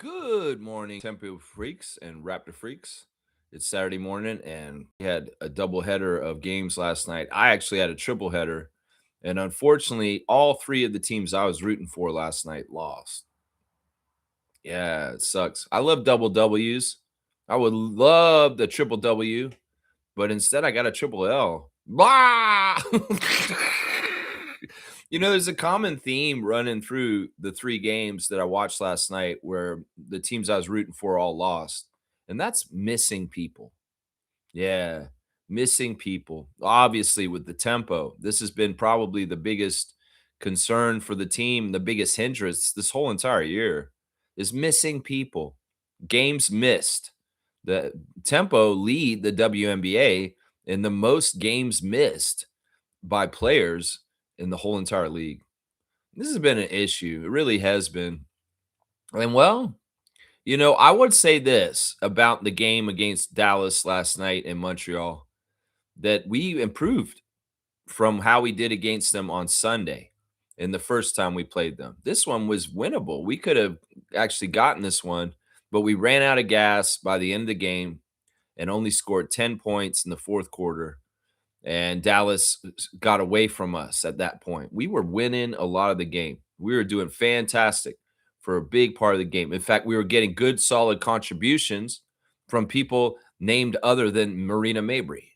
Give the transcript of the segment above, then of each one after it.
Good morning, Tempo Freaks and Raptor Freaks. It's Saturday morning, and we had a double header of games last night. I actually had a triple header, and unfortunately, all three of the teams I was rooting for last night lost. Yeah, it sucks. I love double W's. I would love the triple W, but instead I got a triple L. Blah! There's a common theme running through the three games that I watched last night where the teams I was rooting for all lost, and that's missing people. Yeah, missing people. Obviously, with the tempo, this has been probably the biggest concern for the team, the biggest hindrance this whole entire year is missing people. Games missed. The tempo lead the WNBA in the most games missed by players in the whole entire league. This has been an issue. It really has been. And I would say this about the game against Dallas last night in Montreal that we improved from how we did against them on Sunday in the first time we played them. This one was winnable. We could have actually gotten this one, but we ran out of gas by the end of the game and only scored 10 points in the fourth quarter. And Dallas got away from us at that point. We were winning a lot of the game. We were doing fantastic for a big part of the game. In fact, we were getting good, solid contributions from people named other than Marina Mabry.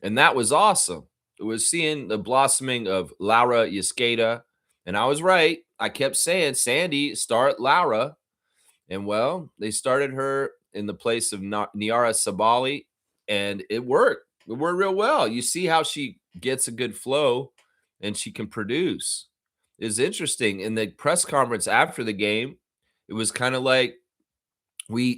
And that was awesome. It was seeing the blossoming of Laura Yascada. And I was right. I kept saying, Sandy, start Laura. And they started her in the place of Niara Sabali, and it worked. It worked real well. You see how she gets a good flow and she can produce. It's interesting. In the press conference after the game, it was kind of like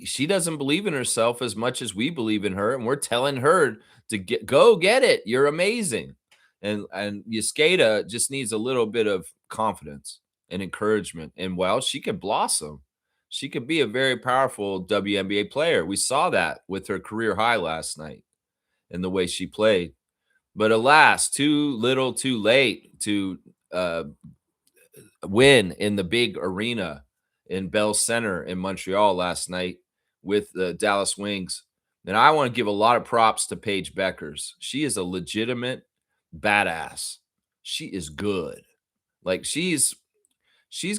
she doesn't believe in herself as much as we believe in her, and we're telling her to go get it. You're amazing. And Yascada just needs a little bit of confidence and encouragement. And she could blossom. She could be a very powerful WNBA player. We saw that with her career high last night and the way she played. But alas, too little, too late to win in the big arena in Bell Center in Montreal last night with the Dallas Wings. And I want to give a lot of props to Paige Beckers. She is a legitimate badass. She is good. Like she's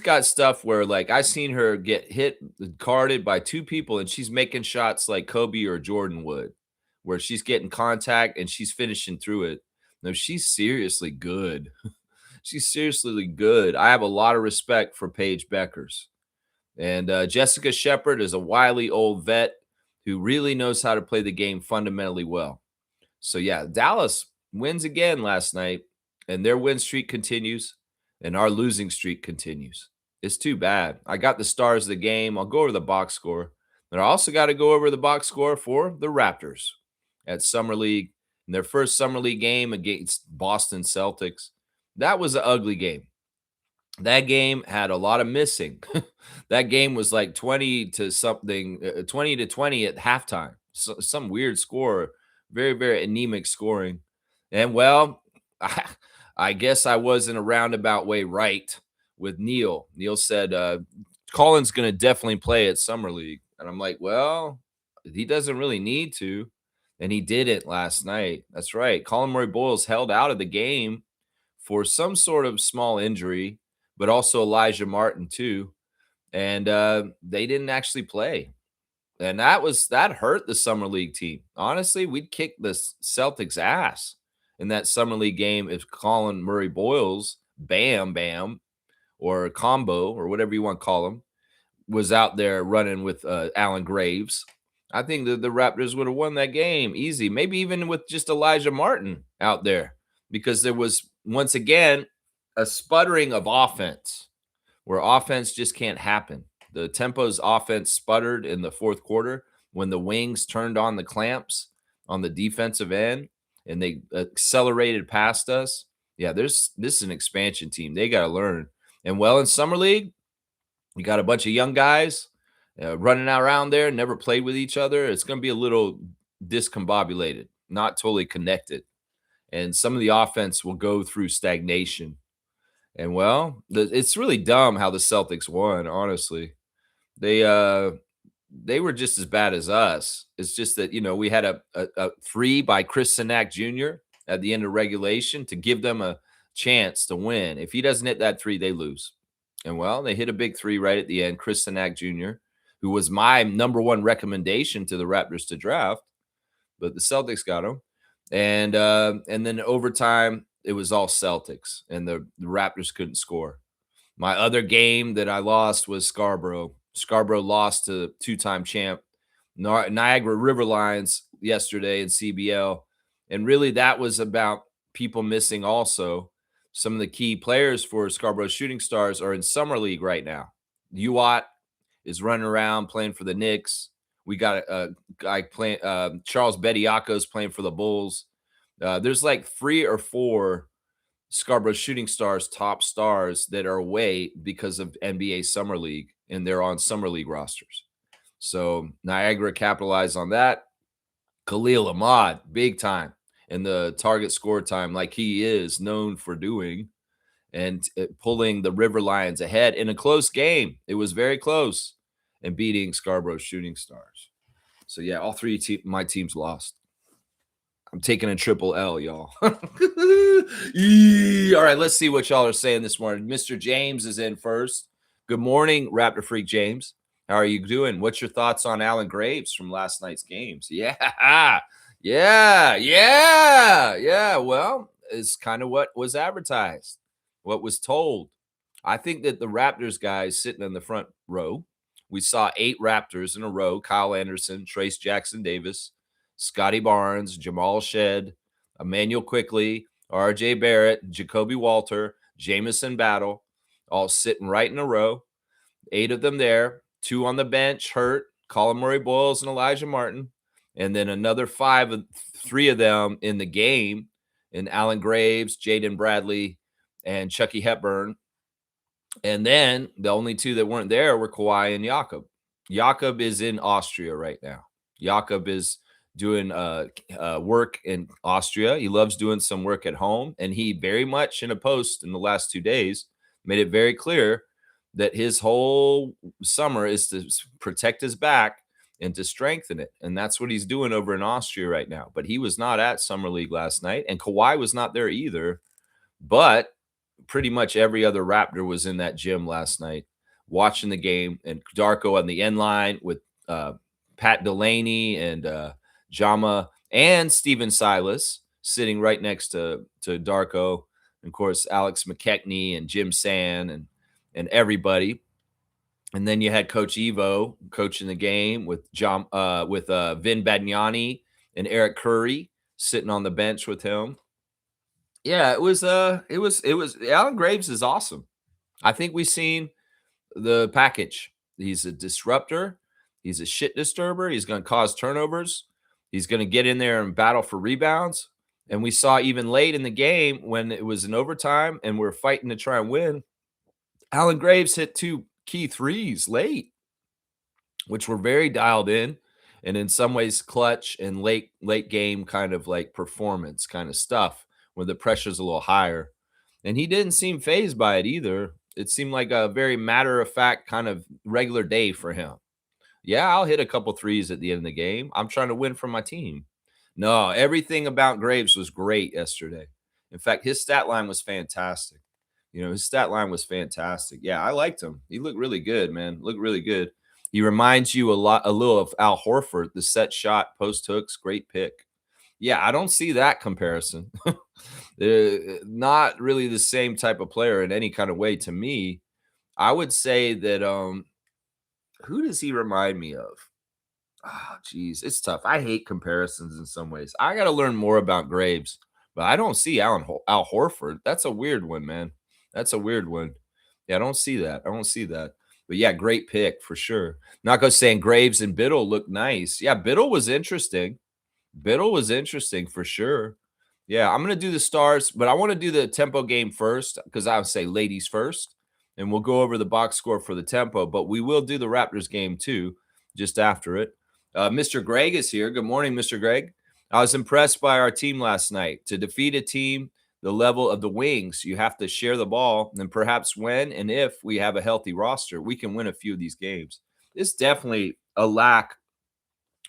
got stuff where I seen her get hit carded by two people and she's making shots like Kobe or Jordan would, where she's getting contact and she's finishing through it. No, she's seriously good. She's seriously good. I have a lot of respect for Paige Beckers. And Jessica Shepard is a wily old vet who really knows how to play the game fundamentally well. So, yeah, Dallas wins again last night, and their win streak continues, and our losing streak continues. It's too bad. I got the stars of the game. I'll go over the box score. But I also got to go over the box score for the Raptors at Summer League in their first Summer League game against Boston Celtics. That was an ugly game. That game had a lot of missing. That game was like 20 to something, 20 to 20 at halftime. Some weird score, very, very anemic scoring. And I guess I was in a roundabout way right with Neil. Neil said, Colin's going to definitely play at Summer League. And I'm like, he doesn't really need to. And he didn't last night. That's right. Colin Murray-Boyles held out of the game for some sort of small injury, but also Elijah Martin too. And they didn't actually play. And that hurt the Summer League team. Honestly, we'd kick the Celtics ass in that Summer League game if Colin Murray-Boyles, Bam, or Combo, or whatever you want to call him, was out there running with Alan Graves. I think the Raptors would have won that game easy, maybe even with just Elijah Martin out there, because there was, once again, a sputtering of offense where offense just can't happen. The Tempo's offense sputtered in the fourth quarter when the Wings turned on the clamps on the defensive end and they accelerated past us. Yeah, this is an expansion team. They got to learn. And in Summer League, you got a bunch of young guys running around there, never played with each other. It's going to be a little discombobulated, not totally connected. And some of the offense will go through stagnation. And it's really dumb how the Celtics won, honestly. They were just as bad as us. It's just that, we had a three by Chris Sinak Jr. at the end of regulation to give them a chance to win. If he doesn't hit that three, they lose. And well, they hit a big three right at the end. Chris Sinak Jr., who was my number one recommendation to the Raptors to draft, but the Celtics got him. And then overtime, it was all Celtics, and the Raptors couldn't score. My other game that I lost was Scarborough. Scarborough lost to two-time champ Niagara River Lions yesterday in CBL. And really that was about people missing also. Some of the key players for Scarborough Shooting Stars are in summer league right now. Uwat is running around playing for the Knicks. We got a guy playing, Charles Bediako's playing for the Bulls. There's like 3 or 4 Scarborough Shooting Stars top stars that are away because of NBA Summer League, and they're on Summer League rosters. So Niagara capitalized on that. Khalil Ahmad, big time in the target score time, like he is known for doing, and pulling the River Lions ahead in a close game. It was very close, and beating Scarborough Shooting Stars. So yeah, all 3 my teams lost. I'm taking a triple L, y'all. All right, let's see what y'all are saying this morning. Mr. James is in first. Good morning, Raptor Freak James. How are you doing? What's your thoughts on Alan Graves from last night's games? Yeah. Well, it's kind of what was advertised, what was told. I think that the Raptors guys sitting in the front row, we saw 8 Raptors in a row: Kyle Anderson, Trace Jackson Davis, Scotty Barnes, Jamal Shed, Emmanuel Quickley, R.J. Barrett, Jacoby Walter, Jamison Battle, all sitting right in a row. 8 of them there, 2 on the bench hurt, Colin Murray-Boyles and Elijah Martin, and then another 3 of them in the game, in Alan Graves, Jaden Bradley, and Chucky Hepburn. And then the only 2 that weren't there were Kawhi and Jakob. Jakob is in Austria right now. Jakob is doing work in Austria. He loves doing some work at home, and he very much in a post in the last 2 days made it very clear that his whole summer is to protect his back and to strengthen it. And that's what he's doing over in Austria right now. But he was not at Summer League last night, and Kawhi was not there either. But pretty much every other Raptor was in that gym last night watching the game, and Darko on the end line with Pat Delaney and Jama and Steven Silas sitting right next to Darko. And of course, Alex McKechnie and Jim Sand and everybody. And then you had Coach Evo coaching the game with Vin Bagnani and Eric Curry sitting on the bench with him. Yeah, it was Alan Graves is awesome. I think we've seen the package. He's a disruptor. He's a shit disturber. He's going to cause turnovers. He's going to get in there and battle for rebounds. And we saw even late in the game when it was in overtime and we're fighting to try and win, Alan Graves hit 2 key threes late, which were very dialed in and in some ways clutch and late game kind of like performance kind of stuff where the pressure's a little higher. And he didn't seem fazed by it either. It seemed like a very matter-of-fact kind of regular day for him. Yeah, I'll hit a couple threes at the end of the game. I'm trying to win for my team. No, everything about Graves was great yesterday. In fact, his stat line was fantastic. His stat line was fantastic. Yeah, I liked him. He looked really good, man. Looked really good. He reminds you a little of Al Horford, the set shot, post hooks, great pick. Yeah, I don't see that comparison. Not really the same type of player in any kind of way to me. I would say that who does he remind me of? Oh, geez, it's tough. I hate comparisons in some ways. I got to learn more about Graves, but I don't see Al Horford. That's a weird one, man. That's a weird one. Yeah, I don't see that. But yeah, great pick for sure. Not going to saying Graves and Biddle look nice. Yeah, Biddle was interesting. For sure. Yeah, I'm going to do the stars, but I want to do the tempo game first because I would say ladies first, and we'll go over the box score for the tempo, but we will do the Raptors game too just after it. Mr. Greg is here. Good morning, Mr. Greg. I was impressed by our team last night. To defeat a team the level of the Wings, you have to share the ball, and perhaps when and if we have a healthy roster, we can win a few of these games. It's definitely a lack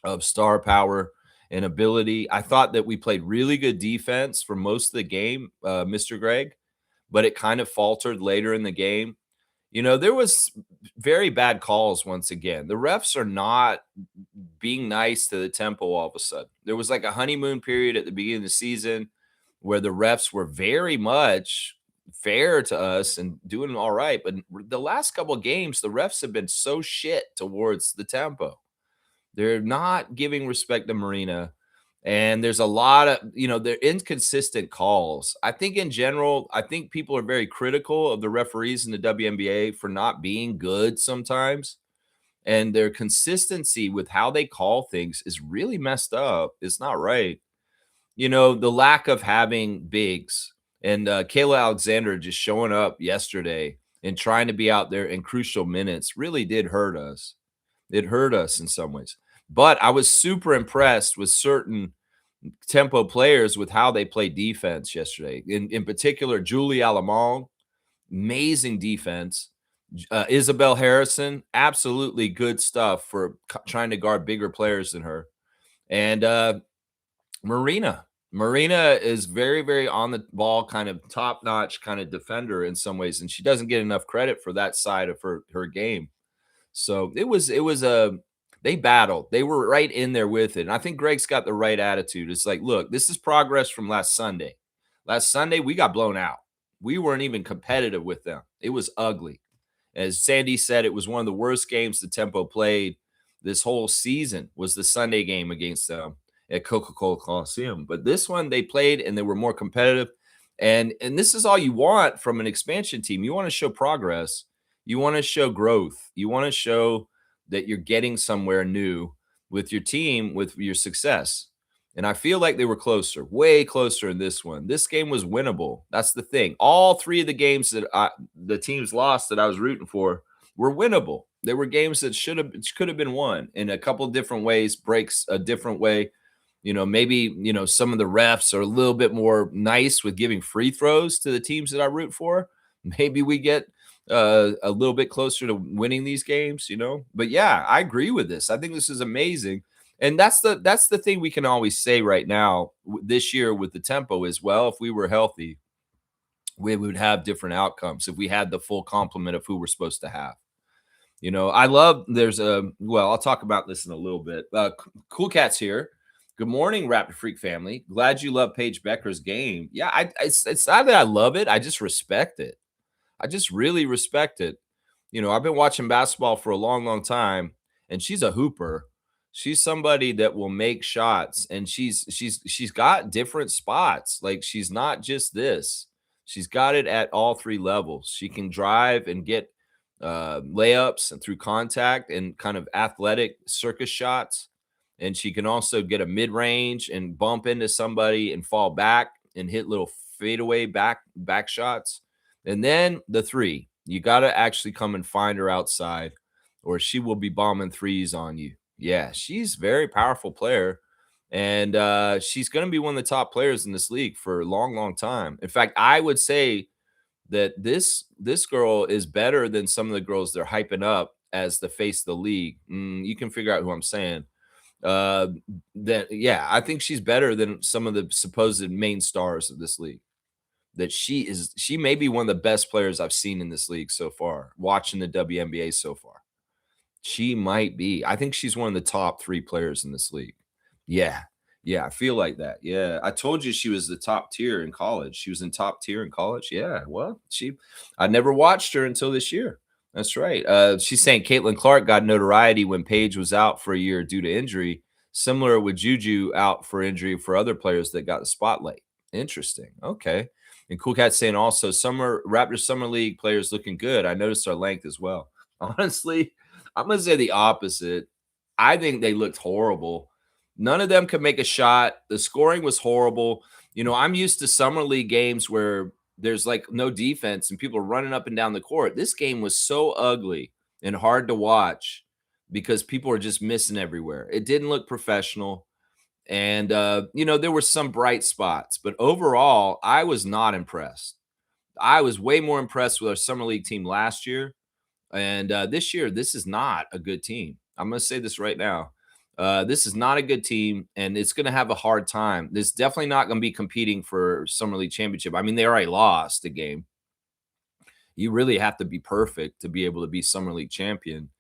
of star power and ability. I thought that we played really good defense for most of the game, Mr. Greg, but it kind of faltered later in the game. There was very bad calls once again. The refs are not being nice to the tempo all of a sudden. There was like a honeymoon period at the beginning of the season where the refs were very much fair to us and doing all right. But the last couple of games, the refs have been so shit towards the tempo. They're not giving respect to Marina. And there's a lot of, they're inconsistent calls. I think in general, I think people are very critical of the referees in the WNBA for not being good sometimes. And their consistency with how they call things is really messed up. It's not right. The lack of having bigs and Kayla Alexander just showing up yesterday and trying to be out there in crucial minutes really did hurt us. It hurt us in some ways. But I was super impressed with certain tempo players with how they played defense yesterday. In particular, Julie Alamong, amazing defense. Isabel Harrison, absolutely good stuff for trying to guard bigger players than her. And Marina. Marina is very, very on the ball, kind of top notch kind of defender in some ways, and she doesn't get enough credit for that side of her game. So it was a they battled. They were right in there with it. And I think Greg's got the right attitude. It's like, look, this is progress from last Sunday. Last Sunday, we got blown out. We weren't even competitive with them. It was ugly. As Sandy said, it was one of the worst games the Tempo played this whole season was the Sunday game against them at Coca-Cola Coliseum. But this one they played and they were more competitive. And this is all you want from an expansion team. You want to show progress. You want to show growth. You want to show that you're getting somewhere new with your team, with your success. And I feel like they were closer, way closer in this one. This game was winnable. That's the thing. All three of the games that the teams lost that I was rooting for were winnable. They were games that could have been won in a couple of different ways, breaks a different way. Maybe, some of the refs are a little bit more nice with giving free throws to the teams that I root for. Maybe we get a little bit closer to winning these games, But yeah, I agree with this. I think this is amazing. And that's the thing we can always say right now this year with the Tempo is, well, if we were healthy, we would have different outcomes if we had the full complement of who we're supposed to have. I love I'll talk about this in a little bit. Cool Cat's here. Good morning, Raptor Freak family. Glad you love Paige Becker's game. Yeah, it's not that I love it. I just respect it. I just really respect it. I've been watching basketball for a long, long time, and she's a hooper. She's somebody that will make shots, and she's got different spots. Like, she's not just this. She's got it at all three levels. She can drive and get layups and through contact and kind of athletic circus shots. And she can also get a mid-range and bump into somebody and fall back and hit little fadeaway back shots. And then the three, you got to actually come and find her outside or she will be bombing threes on you. Yeah, she's a very powerful player. And she's going to be one of the top players in this league for a long, long time. In fact, I would say that this girl is better than some of the girls they're hyping up as the face of the league. You can figure out who I'm saying. I think she's better than some of the supposed main stars of this league. That she may be one of the best players I've seen in this league so far, watching the WNBA so far. She might be. I think she's one of the top 3 players in this league. Yeah. Yeah, I feel like that. Yeah. I told you she was the top tier in college. She was in top tier in college. Yeah. Well, I never watched her until this year. That's right. She's saying Caitlin Clark got notoriety when Paige was out for a year due to injury, similar with Juju out for injury for other players that got the spotlight. Interesting. Okay. And Cool Cat saying also Raptors Summer League players looking good. I noticed our length as well. Honestly, I'm going to say the opposite. I think they looked horrible. None of them could make a shot. The scoring was horrible. I'm used to Summer League games where there's like no defense and people are running up and down the court. This game was so ugly and hard to watch because people are just missing everywhere. It didn't look professional. And, there were some bright spots, but overall, I was not impressed. I was way more impressed with our Summer League team last year. And this year, this is not a good team. I'm going to say this right now. This is not a good team, and it's going to have a hard time. This definitely not going to be competing for Summer League championship. I mean, they already lost the game. You really have to be perfect to be able to be Summer League champion.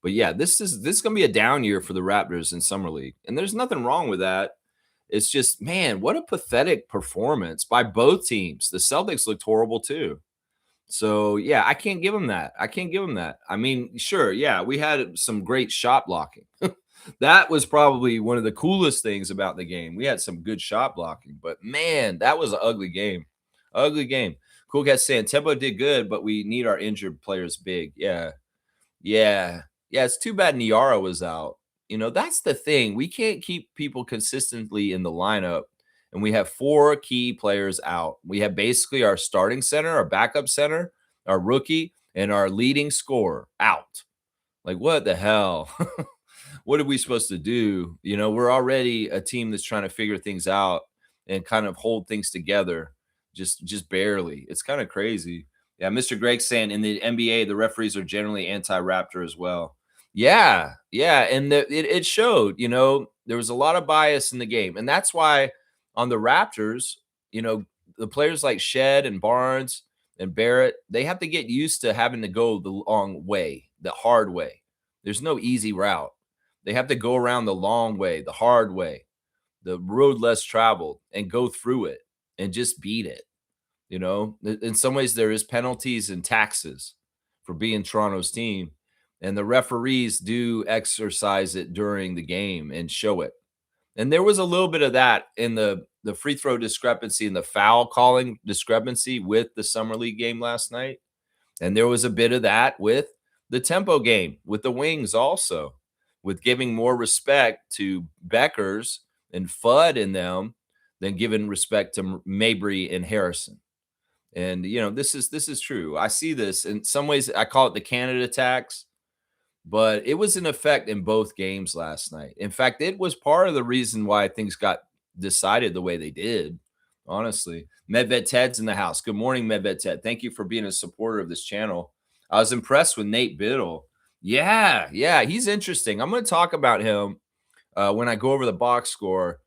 But yeah, this is going to be a down year for the Raptors in Summer League, and there's nothing wrong with that. It's just, man, what a pathetic performance by both teams. The Celtics looked horrible too. So, yeah, I can't give them that. I can't give them that. I mean, sure, yeah, we had some great shot blocking. That was probably one of the coolest things about the game. We had some good shot blocking, but man, that was an ugly game. Ugly game. Cool Cat saying Tempo did good, but we need our injured players big. Yeah. Yeah. Yeah, it's too bad Niara was out. That's the thing. We can't keep people consistently in the lineup, and we have four key players out. We have basically our starting center, our backup center, our rookie, and our leading scorer out. Like, what the hell? What are we supposed to do? We're already a team that's trying to figure things out and kind of hold things together, just barely. It's kind of crazy. Yeah, Mr. Greg saying in the NBA, the referees are generally anti-Raptor as well. Yeah, yeah, and it showed. There was a lot of bias in the game, and that's why on the Raptors, the players like Shed and Barnes and Barrett, they have to get used to having to go the long way, the hard way. There's no easy route. They have to go around the long way, the hard way, the road less traveled, and go through it and just beat it. In some ways, there is penalties and taxes for being Toronto's team, and the referees do exercise it during the game and show it. And there was a little bit of that in the free throw discrepancy and the foul calling discrepancy with the Summer League game last night. And there was a bit of that with the tempo game, with the wings also, with giving more respect to Beckers and Fudd in them than giving respect to Mabry and Harrison. And this is true. I see this in some ways. I call it the Canada tax, but it was in effect in both games last night. In fact, it was part of the reason why things got decided the way they did. Honestly, Medved Ted's in the house. Good morning, Medved Ted. Thank you for being a supporter of this channel. I was impressed with Nate Biddle. Yeah, he's interesting. I'm going to talk about him when I go over the box score.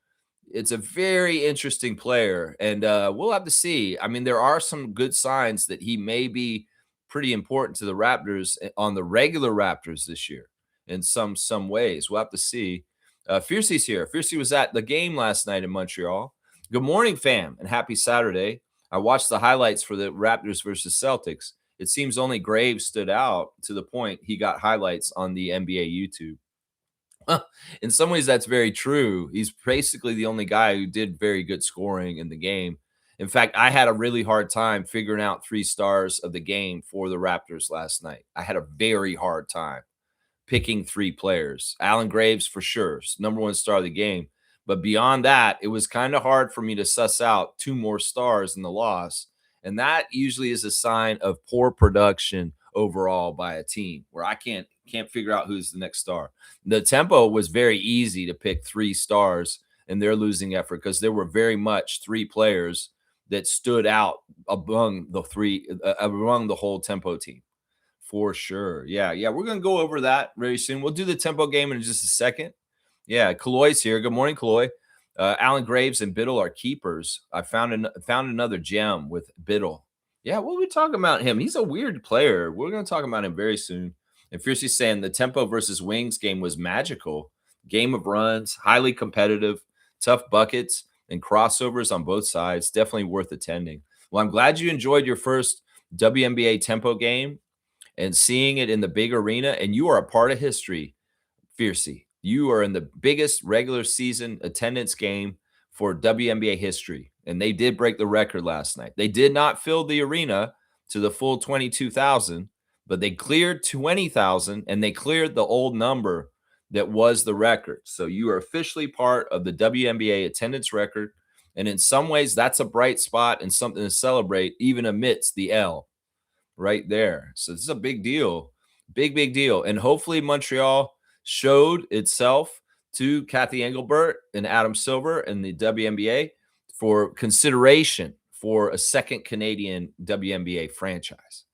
It's a very interesting player, and we'll have to see. I mean, there are some good signs that he may be pretty important to the Raptors on the regular Raptors this year in some ways. We'll have to see. Fiercey's here. Fiercey was at the game last night in Montreal. Good morning, fam, and happy Saturday. I watched the highlights for the Raptors versus Celtics. It seems only Graves stood out to the point he got highlights on the NBA YouTube. In some ways, that's very true. He's basically the only guy who did very good scoring in the game. In fact, I had a really hard time figuring out 3 stars of the game for the Raptors last night. I had a very hard time picking 3 players. Alan Graves, for sure, number 1 star of the game. But beyond that, it was kind of hard for me to suss out 2 more stars in the loss. And that usually is a sign of poor production overall by a team where I can't figure out who's the next star. The tempo was very easy to pick 3 stars in their losing effort because there were very much 3 players that stood out among the whole tempo team. For sure. Yeah. We're going to go over that very soon. We'll do the tempo game in just a second. Yeah. Kaloy's here. Good morning, Kaloy. Alan Graves and Biddle are keepers. I found another gem with Biddle. Yeah, what are we talking about him? He's a weird player. We're going to talk about him very soon. And Fiercey saying the tempo versus wings game was magical. Game of runs, highly competitive, tough buckets, and crossovers on both sides. Definitely worth attending. Well, I'm glad you enjoyed your first WNBA tempo game and seeing it in the big arena. And you are a part of history, Fiercey. You are in the biggest regular season attendance game for WNBA history. And they did break the record last night. They did not fill the arena to the full 22,000, but they cleared 20,000 and they cleared the old number that was the record. So you are officially part of the WNBA attendance record. And in some ways, that's a bright spot and something to celebrate, even amidst the L right there. So this is a big deal. Big deal. And hopefully Montreal showed itself to Kathy Engelbert and Adam Silver and the WNBA for consideration for a second Canadian WNBA franchise.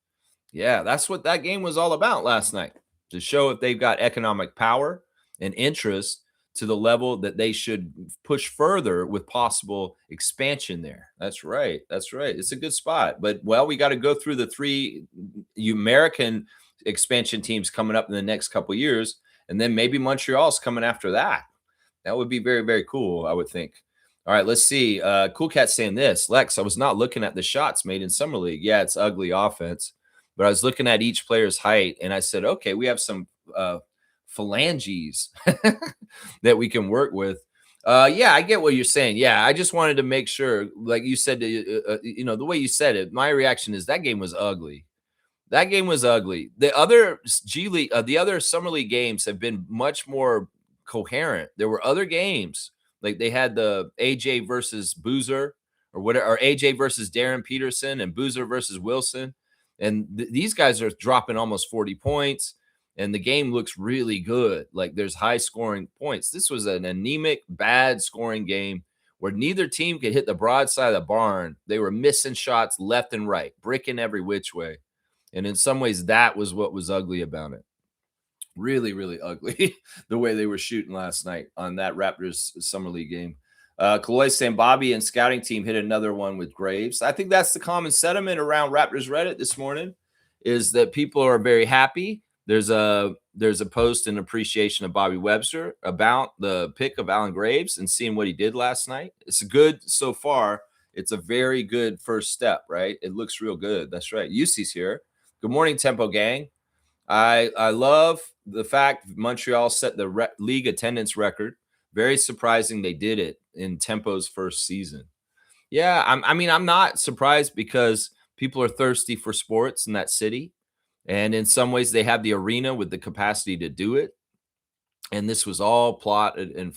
Yeah, that's what that game was all about last night, to show if they've got economic power and interest to the level that they should push further with possible expansion there. That's right. That's right. It's a good spot. But well, we got to go through the three American expansion teams coming up in the next couple of years, and then maybe Montreal's coming after that. That would be very, very cool, I would think. All right, let's see. Cool Cat saying this. Lex, I was not looking at the shots made in Summer League. Yeah, it's ugly offense. But I was looking at each player's height and I said, okay, we have some phalanges that we can work with. Yeah, I get what you're saying. Yeah, I just wanted to make sure, like you said, the way you said it, my reaction is that game was ugly. That game was ugly. The other G League, the other Summer League games have been much more coherent. There were other games, like they had the AJ versus Boozer, or whatever, or AJ versus Darren Peterson and Boozer versus Wilson, and these guys are dropping almost 40 points, and the game looks really good. Like there's high scoring points. This was an anemic, bad scoring game where neither team could hit the broadside of the barn. They were missing shots left and right, bricking every which way. And in some ways, that was what was ugly about it. Really, really ugly the way they were shooting last night on that Raptors Summer League game. Kaloy saying Bobby and scouting team hit another one with Graves. I think that's the common sentiment around Raptors Reddit this morning, is that people are very happy. There's a post in appreciation of Bobby Webster about the pick of Alan Graves and seeing what he did last night. It's good so far. It's a very good first step, right? It looks real good. That's right. UC's here. Good morning, Tempo Gang. I love the fact Montreal set the league attendance record. Very surprising they did it in Tempo's first season. Yeah, I'm not surprised because people are thirsty for sports in that city. And in some ways, they have the arena with the capacity to do it. And this was all plotted and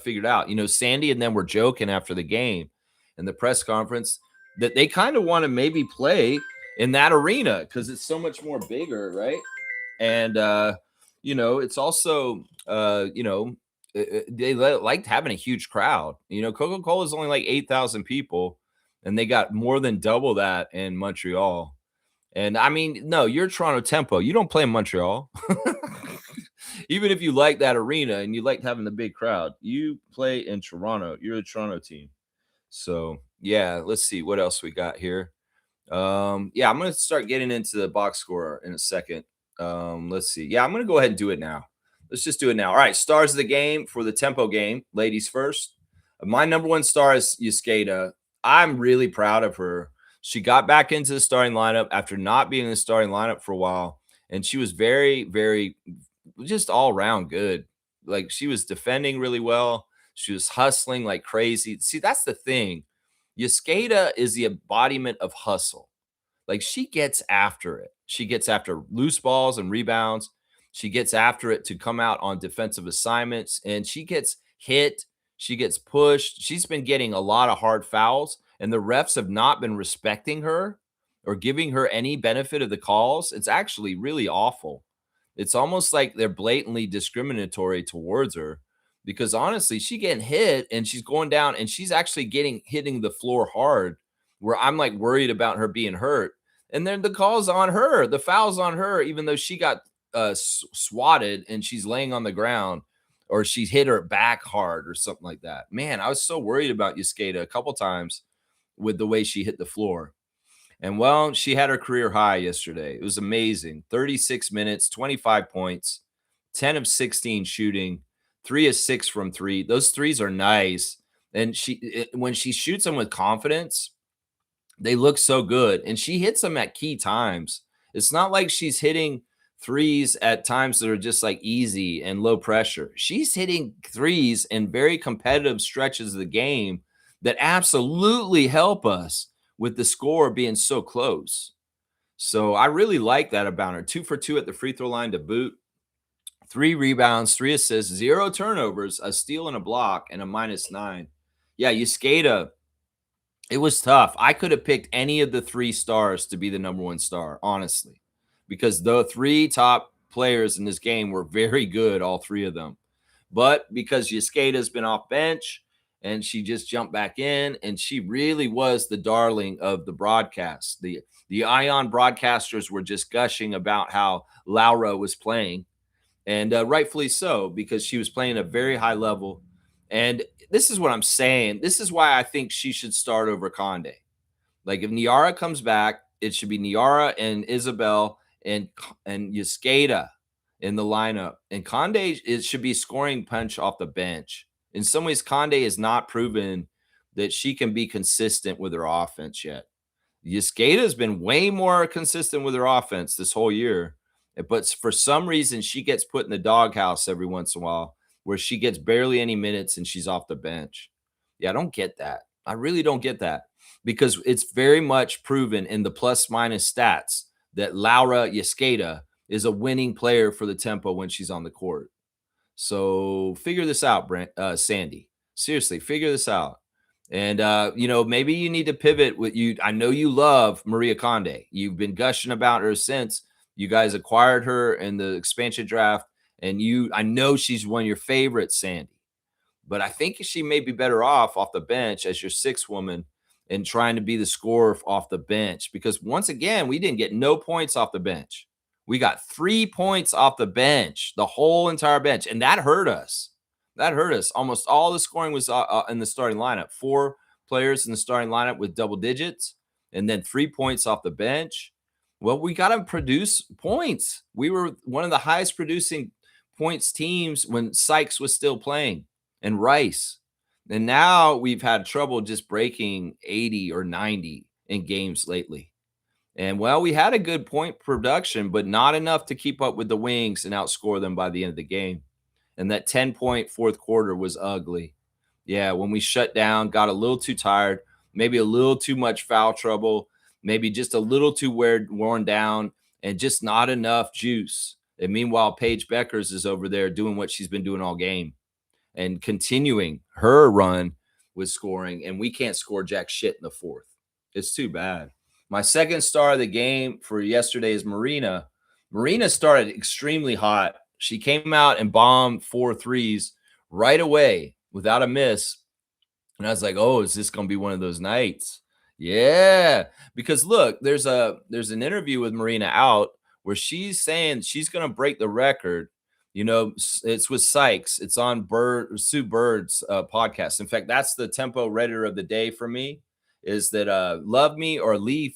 figured out. Sandy and them were joking after the game in the press conference that they kind of want to maybe play in that arena because it's so much more bigger, right? And it's also they liked having a huge crowd. Coca-Cola is only like 8,000 people, and they got more than double that in Montreal. And I mean, no, you're Toronto Tempo. You don't play in Montreal. Even if you like that arena and you like having the big crowd, you play in Toronto. You're the Toronto team. So yeah, let's see what else we got here. Yeah, I'm gonna start getting into the box score in a second. Let's see. Yeah, I'm gonna go ahead and do it now. Let's just do it now. All right, stars of the game for the Tempo game, ladies first. My number one star is Yuskata. I'm really proud of her. She got back into the starting lineup after not being in the starting lineup for a while, and she was very, very, just all around good. Like she was defending really well. She was hustling like crazy. See, that's the thing. Yuskata is the embodiment of hustle. Like she gets after it. She gets after loose balls and rebounds. She gets after it to come out on defensive assignments, and she gets hit. She gets pushed. She's been getting a lot of hard fouls, and the refs have not been respecting her or giving her any benefit of the calls. It's actually really awful. It's almost like they're blatantly discriminatory towards her because honestly, she's getting hit and she's going down and she's actually hitting the floor hard where I'm like worried about her being hurt. And then the call's on her, the foul's on her, even though she got swatted and she's laying on the ground or she's hit her back hard or something like that. Man, I was so worried about Yuskata a couple times with the way she hit the floor. And well, she had her career high yesterday. It was amazing. 36 minutes, 25 points, 10 of 16 shooting, 3 of 6 from 3. Those threes are nice. And when she shoots them with confidence, they look so good. And she hits them at key times. It's not like she's hitting threes at times that are just like easy and low pressure. She's hitting threes in very competitive stretches of the game that absolutely help us with the score being so close. So I really like that about her. 2 for 2 at the free throw line to boot. 3 rebounds, 3 assists, 0 turnovers, a steal and a block, and a -9. Yeah, Yuskata, it was tough. I could have picked any of the 3 stars to be the number 1 star, honestly, because the 3 top players in this game were very good, all 3 of them. But because Yuskata's been off bench and she just jumped back in, and she really was the darling of the broadcast. The Ion broadcasters were just gushing about how Laura was playing, and rightfully so, because she was playing at a very high level. And this is what I'm saying. This is why I think she should start over Conde. Like if Niara comes back, it should be Niara and Isabel and Yescada in the lineup. And Conde, it should be scoring punch off the bench. In some ways, Conde has not proven that she can be consistent with her offense yet. Yescada has been way more consistent with her offense this whole year, but for some reason she gets put in the doghouse every once in a while, where she gets barely any minutes and she's off the bench. Yeah, I don't get that. I really don't get that, because it's very much proven in the plus minus stats that Laura Yescada is a winning player for the Tempo when she's on the court. So figure this out, Sandy. Seriously, figure this out. And maybe you need to pivot with you. I know you love Maria Conde. You've been gushing about her since you guys acquired her in the expansion draft. And I know she's one of your favorites, Sandy. But I think she may be better off the bench as your sixth woman and trying to be the scorer off the bench. Because once again, we didn't get no points off the bench. We got 3 points off the bench, the whole entire bench. And that hurt us. That hurt us. Almost all the scoring was in the starting lineup. 4 players in the starting lineup with double digits, and then 3 points off the bench. Well, we got to produce points. We were one of the highest producing points teams when Sykes was still playing, and Rice. And now we've had trouble just breaking 80 or 90 in games lately. And well, we had a good point production, but not enough to keep up with the Wings and outscore them by the end of the game. And that 10-point fourth quarter was ugly. Yeah, when we shut down, got a little too tired, maybe a little too much foul trouble, maybe just a little too worn down, and just not enough juice. And meanwhile, Paige Beckers is over there doing what she's been doing all game and continuing her run with scoring, and we can't score jack shit in the fourth. It's too bad. My second star of the game for yesterday is Marina. Marina started extremely hot. She came out and bombed 4 threes right away without a miss. And I was like, oh, is this going to be one of those nights? Yeah. Because look, there's an interview with Marina out where she's saying she's going to break the record. It's with Sykes. It's on Sue Bird's podcast. In fact, that's the Tempo Redditor of the day for me, is that Love Me or Leaf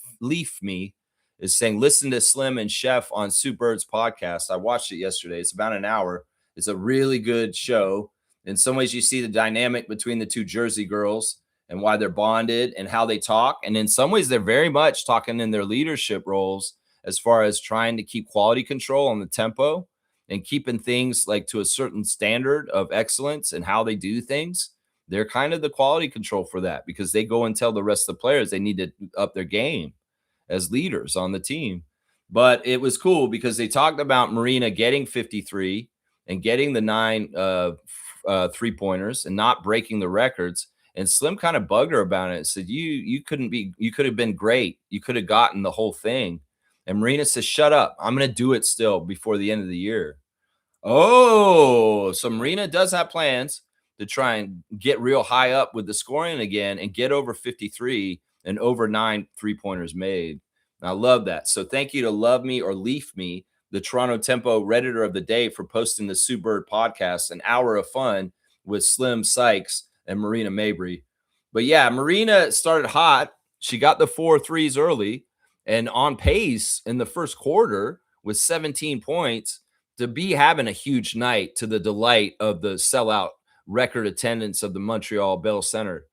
Me is saying, listen to Slim and Chef on Sue Bird's podcast. I watched it yesterday. It's about an hour. It's a really good show. In some ways, you see the dynamic between the two Jersey girls and why they're bonded and how they talk. And in some ways, they're very much talking in their leadership roles as far as trying to keep quality control on the tempo and keeping things like to a certain standard of excellence and how they do things. They're kind of the quality control for that, because they go and tell the rest of the players they need to up their game as leaders on the team. But it was cool because they talked about Marina getting 53 and getting the 9 3-pointers and not breaking the records. And Slim kind of bugged her about it and said, you could have been great. You could have gotten the whole thing. And Marina says, shut up. I'm going to do it still before the end of the year. Oh, so Marina does have plans to try and get real high up with the scoring again and get over 53 and over 9 3-pointers made. And I love that. So thank you to Love Me or Leaf Me, the Toronto Tempo Redditor of the day, for posting the Sue Bird podcast, an hour of fun with Slim, Sykes, and Marina Mabry. But yeah, Marina started hot. She got the 4 threes early and on pace in the first quarter with 17 points to be having a huge night, to the delight of the sellout record attendance of the Montreal Bell Center.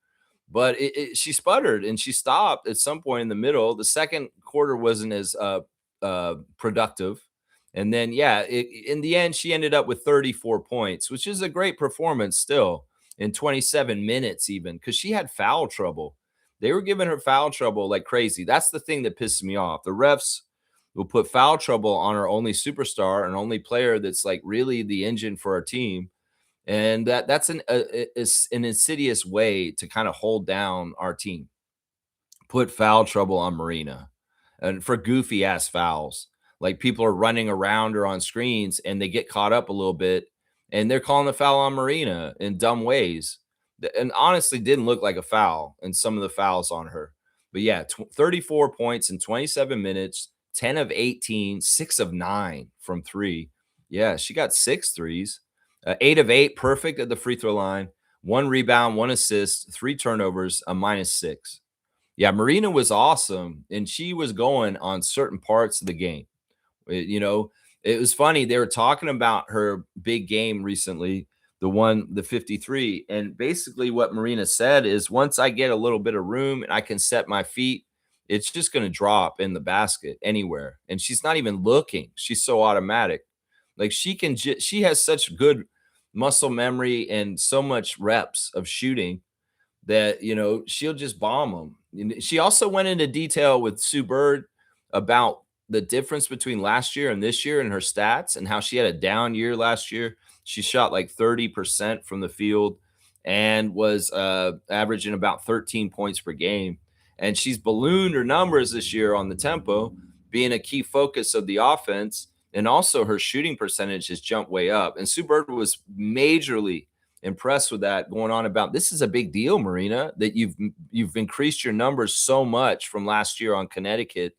But she sputtered and she stopped at some point in the middle. The second quarter wasn't as productive. And then, in the end, she ended up with 34 points, which is a great performance still in 27 minutes even, because she had foul trouble. They were giving her foul trouble like crazy. That's the thing that pisses me off. The refs will put foul trouble on our only superstar and only player that's like really the engine for our team. And that's an insidious way to kind of hold down our team. Put foul trouble on Marina and for goofy ass fouls. Like people are running around her on screens and they get caught up a little bit and they're calling the foul on Marina in dumb ways. And honestly didn't look like a foul in some of the fouls on her. But yeah, 34 points in 27 minutes, 10 of 18, 6 of 9 from 3. Yeah, she got six threes. 8 of 8 perfect at the free throw line. 1 rebound, 1 assist, 3 turnovers, a -6. Yeah, Marina was awesome, and she was going on certain parts of the game. You know, it was funny. They were talking about her big game recently, the 53. And basically, what Marina said is once I get a little bit of room and I can set my feet, it's just going to drop in the basket anywhere. And she's not even looking. She's so automatic. Like she has such good muscle memory and so much reps of shooting that she'll just bomb them. And she also went into detail with Sue Bird about the difference between last year and this year in her stats and how she had a down year last year. She shot like 30% from the field and was averaging about 13 points per game. And she's ballooned her numbers this year on the tempo, being a key focus of the offense. And also her shooting percentage has jumped way up. And Sue Bird was majorly impressed with that, going on about this is a big deal, Marina, that you've increased your numbers so much from last year on Connecticut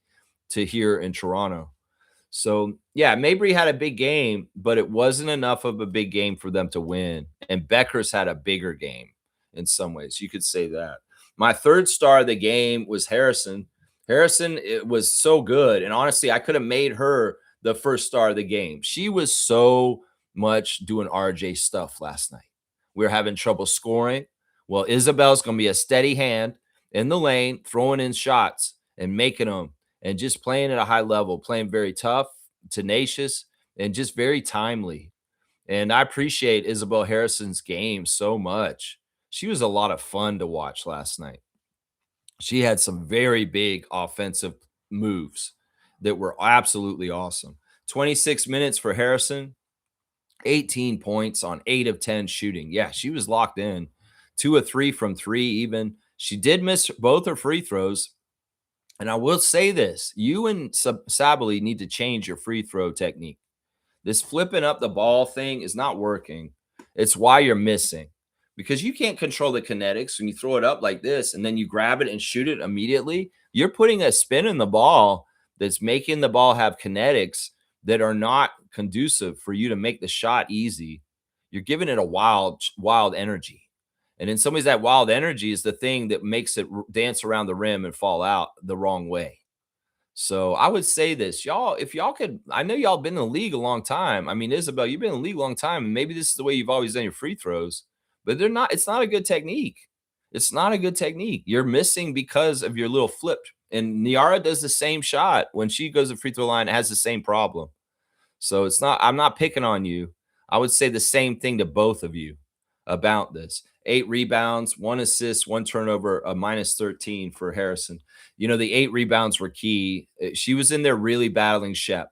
to here in Toronto. So yeah, Mabry had a big game, but it wasn't enough of a big game for them to win. And Becker's had a bigger game in some ways. You could say that. My third star of the game was Harrison. Harrison, it was so good. And honestly, I could have made her the first star of the game. She was so much doing RJ stuff last night. We were having trouble scoring. Well, Isabel's going to be a steady hand in the lane, throwing in shots and making them and just playing at a high level, playing very tough, tenacious, and just very timely. And I appreciate Isabel Harrison's game so much. She was a lot of fun to watch last night. She had some very big offensive moves that were absolutely awesome. 26 minutes for Harrison, 18 points on 8 of 10 shooting. Yeah, she was locked in. 2 of 3 from 3 even. She did miss both her free throws. And I will say this, you and Sabali need to change your free throw technique. This flipping up the ball thing is not working. It's why you're missing, because you can't control the kinetics when you throw it up like this and then you grab it and shoot it immediately. You're putting a spin in the ball that's making the ball have kinetics that are not conducive for you to make the shot easy. You're giving it a wild energy. And in some ways, that wild energy is the thing that makes it dance around the rim and fall out the wrong way. So I would say this, y'all, if y'all could, I know y'all been in the league a long time. I mean, Isabel, you've been in the league a long time, and maybe this is the way you've always done your free throws, but it's not a good technique. It's not a good technique. You're missing because of your little flip. And Niara does the same shot when she goes to free throw line, it has the same problem. So I'm not picking on you. I would say the same thing to both of you about this. 8 rebounds, 1 assist, 1 turnover, a -13 for Harrison. The 8 rebounds were key. She was in there really battling Shep.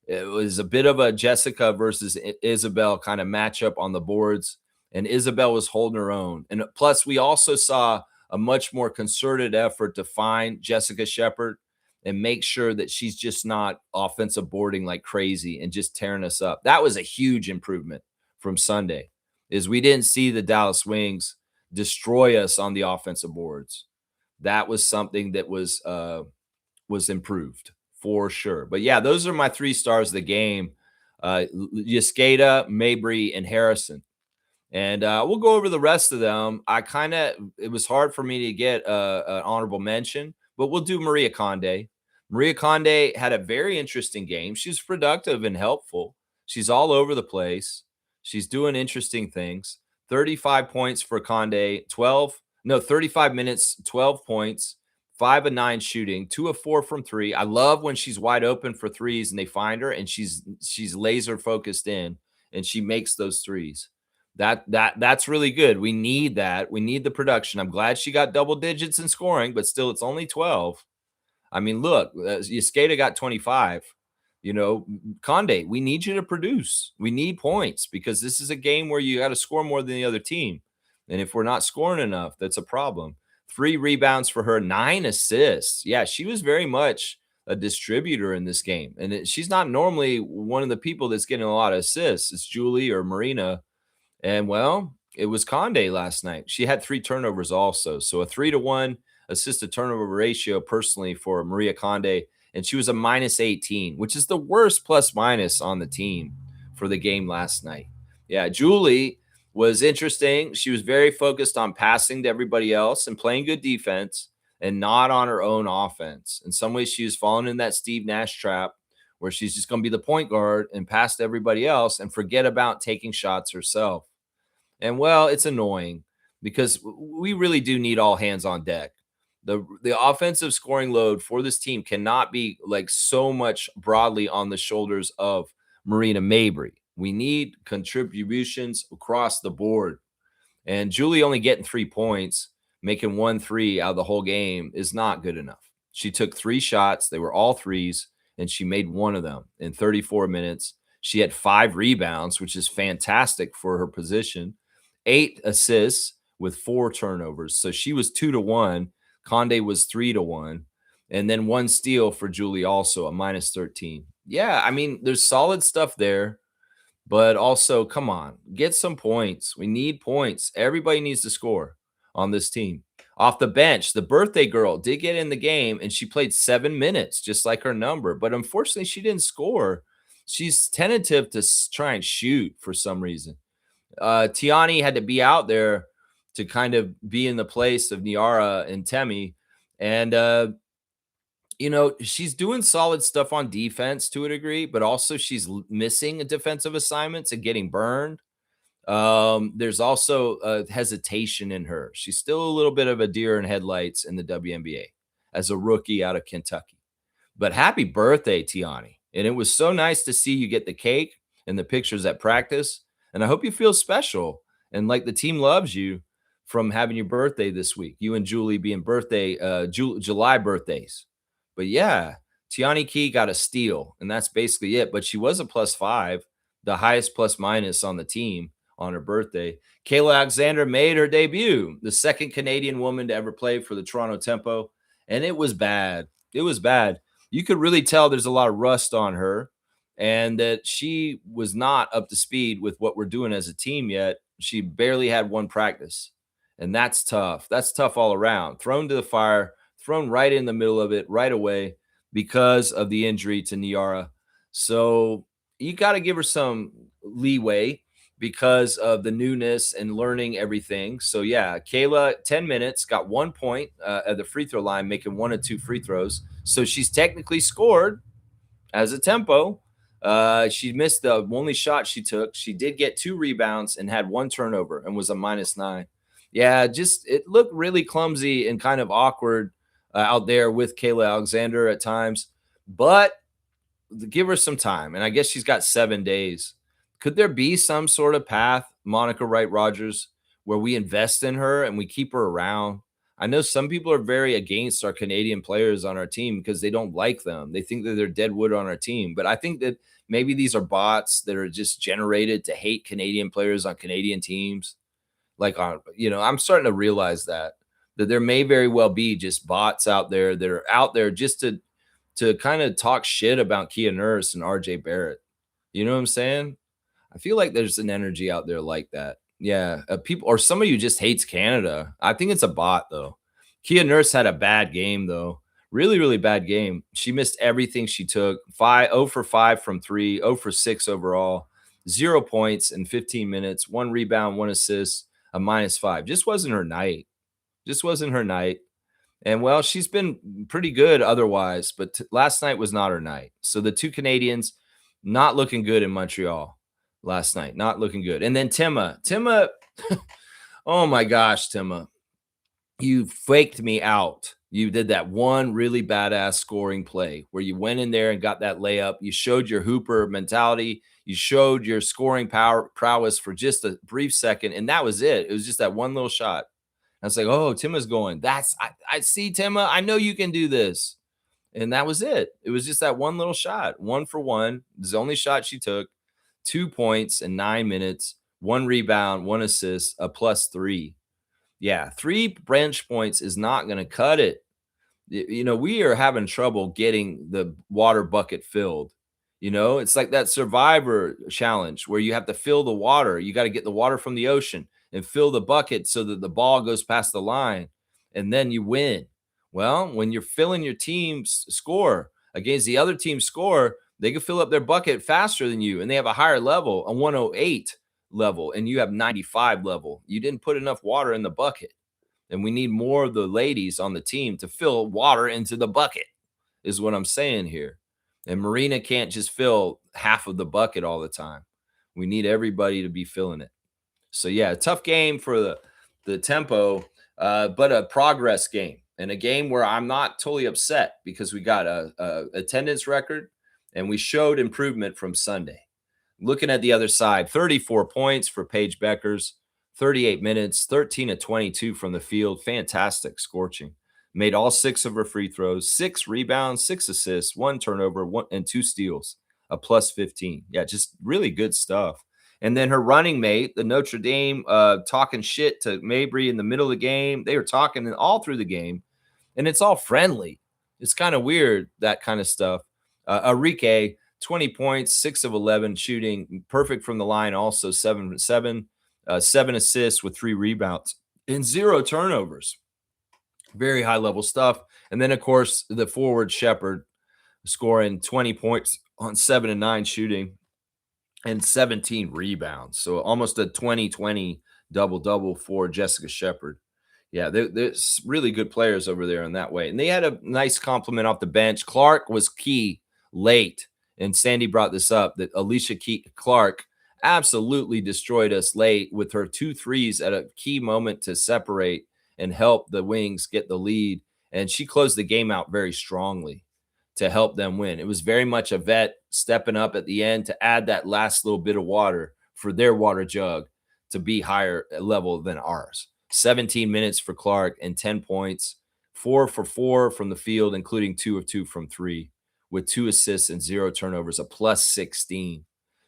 It was a bit of a Jessica versus Isabel kind of matchup on the boards, and Isabel was holding her own. And plus, we also saw a much more concerted effort to find Jessica Shepard and make sure that she's just not offensive boarding like crazy and just tearing us up. That was a huge improvement from Sunday, is we didn't see the Dallas Wings destroy us on the offensive boards. That was something that was improved for sure. But yeah, those are my 3 stars of the game. Yescada, Mabry, and Harrison. And we'll go over the rest of them. It was hard for me to get an honorable mention, but we'll do Maria Conde. Maria Conde had a very interesting game. She's productive and helpful. She's all over the place. She's doing interesting things. 35 points for Conde, 35 minutes, 12 points, 5 of 9 shooting, 2 of 4 from 3. I love when she's wide open for threes and they find her and she's laser focused in and she makes those threes. That's really good. We need that. We need the production. I'm glad she got double digits in scoring, but still it's only 12. I mean, look, Yescada got 25. Conde, we need you to produce. We need points because this is a game where you got to score more than the other team. And if we're not scoring enough, that's a problem. 3 rebounds for her, 9 assists. Yeah, she was very much a distributor in this game. And she's not normally one of the people that's getting a lot of assists. It's Julie or Marina. And well, It was Conde last night. She had 3 turnovers also. So a 3-to-1 assist to turnover ratio personally for Maria Conde, and she was a -18, which is the worst plus minus on the team for the game last night. Yeah, Julie was interesting. She was very focused on passing to everybody else and playing good defense and not on her own offense. In some ways, she was falling in that Steve Nash trap where she's just going to be the point guard and pass to everybody else and forget about taking shots herself. And well, it's annoying because we really do need all hands on deck. The offensive scoring load for this team cannot be like so much broadly on the shoulders of Marina Mabry. We need contributions across the board. And Julie only getting 3 points, making 1 3 out of the whole game is not good enough. She took 3 shots, they were all threes, and she made one of them in 34 minutes. She had 5 rebounds, which is fantastic for her position, 8 assists with 4 turnovers. So she was 2-to-1. Conde was 3-to-1. And then 1 steal for Julie, also a -13. Yeah, I mean, there's solid stuff there. But also, come on, get some points. We need points. Everybody needs to score on this team. Off the bench, the birthday girl did get in the game and she played 7 minutes, just like her number. But unfortunately, she didn't score. She's tentative to try and shoot for some reason. Tiani had to be out there to kind of be in the place of Niara and Temi. And she's doing solid stuff on defense to a degree, but also she's missing defensive assignments and getting burned. There's also a hesitation in her. She's still a little bit of a deer in headlights in the WNBA as a rookie out of Kentucky. But happy birthday, Tiani. And it was so nice to see you get the cake and the pictures at practice. And I hope you feel special and like the team loves you from having your birthday this week. You and Julie being July birthdays. But yeah, Tiani Key got a steal, and that's basically it. But she was a +5, the highest plus minus on the team on her birthday. Kayla Alexander made her debut, the second Canadian woman to ever play for the Toronto Tempo, and it was bad. It was bad. You could really tell there's a lot of rust on her and that she was not up to speed with what we're doing as a team yet. She barely had one practice, and that's tough. That's tough all around. Thrown to the fire, thrown right in the middle of it right away because of the injury to Niara. So you got to give her some leeway because of the newness and learning everything. So yeah, Kayla, 10 minutes, got 1 point at the free throw line, making 1 of 2 free throws. So she's technically scored as a tempo. She missed the only shot she took. She did get 2 rebounds and had 1 turnover and was a -9. Yeah, just it looked really clumsy and kind of awkward out there with Kayla Alexander at times, but give her some time. And I guess she's got 7 days. Could there be some sort of path, Monica Wright Rogers, where we invest in her and we keep her around? I know some people are very against our Canadian players on our team because they don't like them. They think that they're dead wood on our team. But I think that maybe these are bots that are just generated to hate Canadian players on Canadian teams. I'm starting to realize that there may very well be just bots out there that are out there just to kind of talk shit about Kia Nurse and RJ Barrett. You know what I'm saying? I feel like there's an energy out there like that. Yeah, people or somebody who just hates Canada. I think it's a bot though. Kia Nurse had a bad game though. Really, really bad game. She missed everything she took. 0 for 5 from 3, 0 for 6 overall, 0 points in 15 minutes, 1 rebound, 1 assist, a -5. Just wasn't her night. Just wasn't her night. And well, she's been pretty good otherwise, but last night was not her night. So the 2 Canadians not looking good in Montreal last night, not looking good. And then Timma, oh my gosh, Timma, you faked me out. You did that one really badass scoring play where you went in there and got that layup. You showed your hooper mentality. You showed your scoring prowess for just a brief second, and that was it. It was just that one little shot. I was like, oh, Timma's going. I see, Timma. I know you can do this. And that was it. It was just that one little shot, 1 for 1. It was the only shot she took. 2 points in 9 minutes, 1 rebound, 1 assist, a +3. Yeah, 3 bench points is not going to cut it. We are having trouble getting the water bucket filled. It's like that Survivor challenge where you have to fill the water. You got to get the water from the ocean. and fill the bucket so that the ball goes past the line, and then you win. Well, when you're filling your team's score against the other team's score, they can fill up their bucket faster than you, and they have a higher level, a 108 level, and you have 95 level. You didn't put enough water in the bucket. And we need more of the ladies on the team to fill water into the bucket, is what I'm saying here. And Marina can't just fill half of the bucket all the time. We need everybody to be filling it. So yeah, a tough game for the tempo, but a progress game, and a game where I'm not totally upset because we got a attendance record and we showed improvement from Sunday. Looking at the other side, 34 points for Paige Beckers, 38 minutes, 13 to 22 from the field. Fantastic, scorching. Made all 6 of her free throws, 6 rebounds, 6 assists, 1 turnover, 1 and 2 steals, a plus 15. Yeah, just really good stuff. And then her running mate, the Notre Dame, talking shit to Mabry in the middle of the game. They were talking all through the game, and it's all friendly. It's kind of weird, that kind of stuff. Enrique, 20 points, 6 of 11 shooting, perfect from the line, also 7 assists with 3 rebounds and 0 turnovers. Very high level stuff. And then, of course, the forward Shepherd scoring 20 points on 7 and 9 shooting and 17 rebounds. So almost a 20-20 double-double for Jessica Shepherd. Yeah, there's really good players over there in that way. And they had a nice compliment off the bench. Clark was key late. And Sandy brought this up, that Alicia Clark absolutely destroyed us late with her 2 threes at a key moment to separate and help the Wings get the lead. And she closed the game out very strongly to help them win. It was very much a vet stepping up at the end to add that last little bit of water for their water jug to be higher level than ours. 17 minutes for Clark and 10 points, 4 for 4 from the field, including 2 of 2 from 3, with 2 assists and 0 turnovers, a plus 16.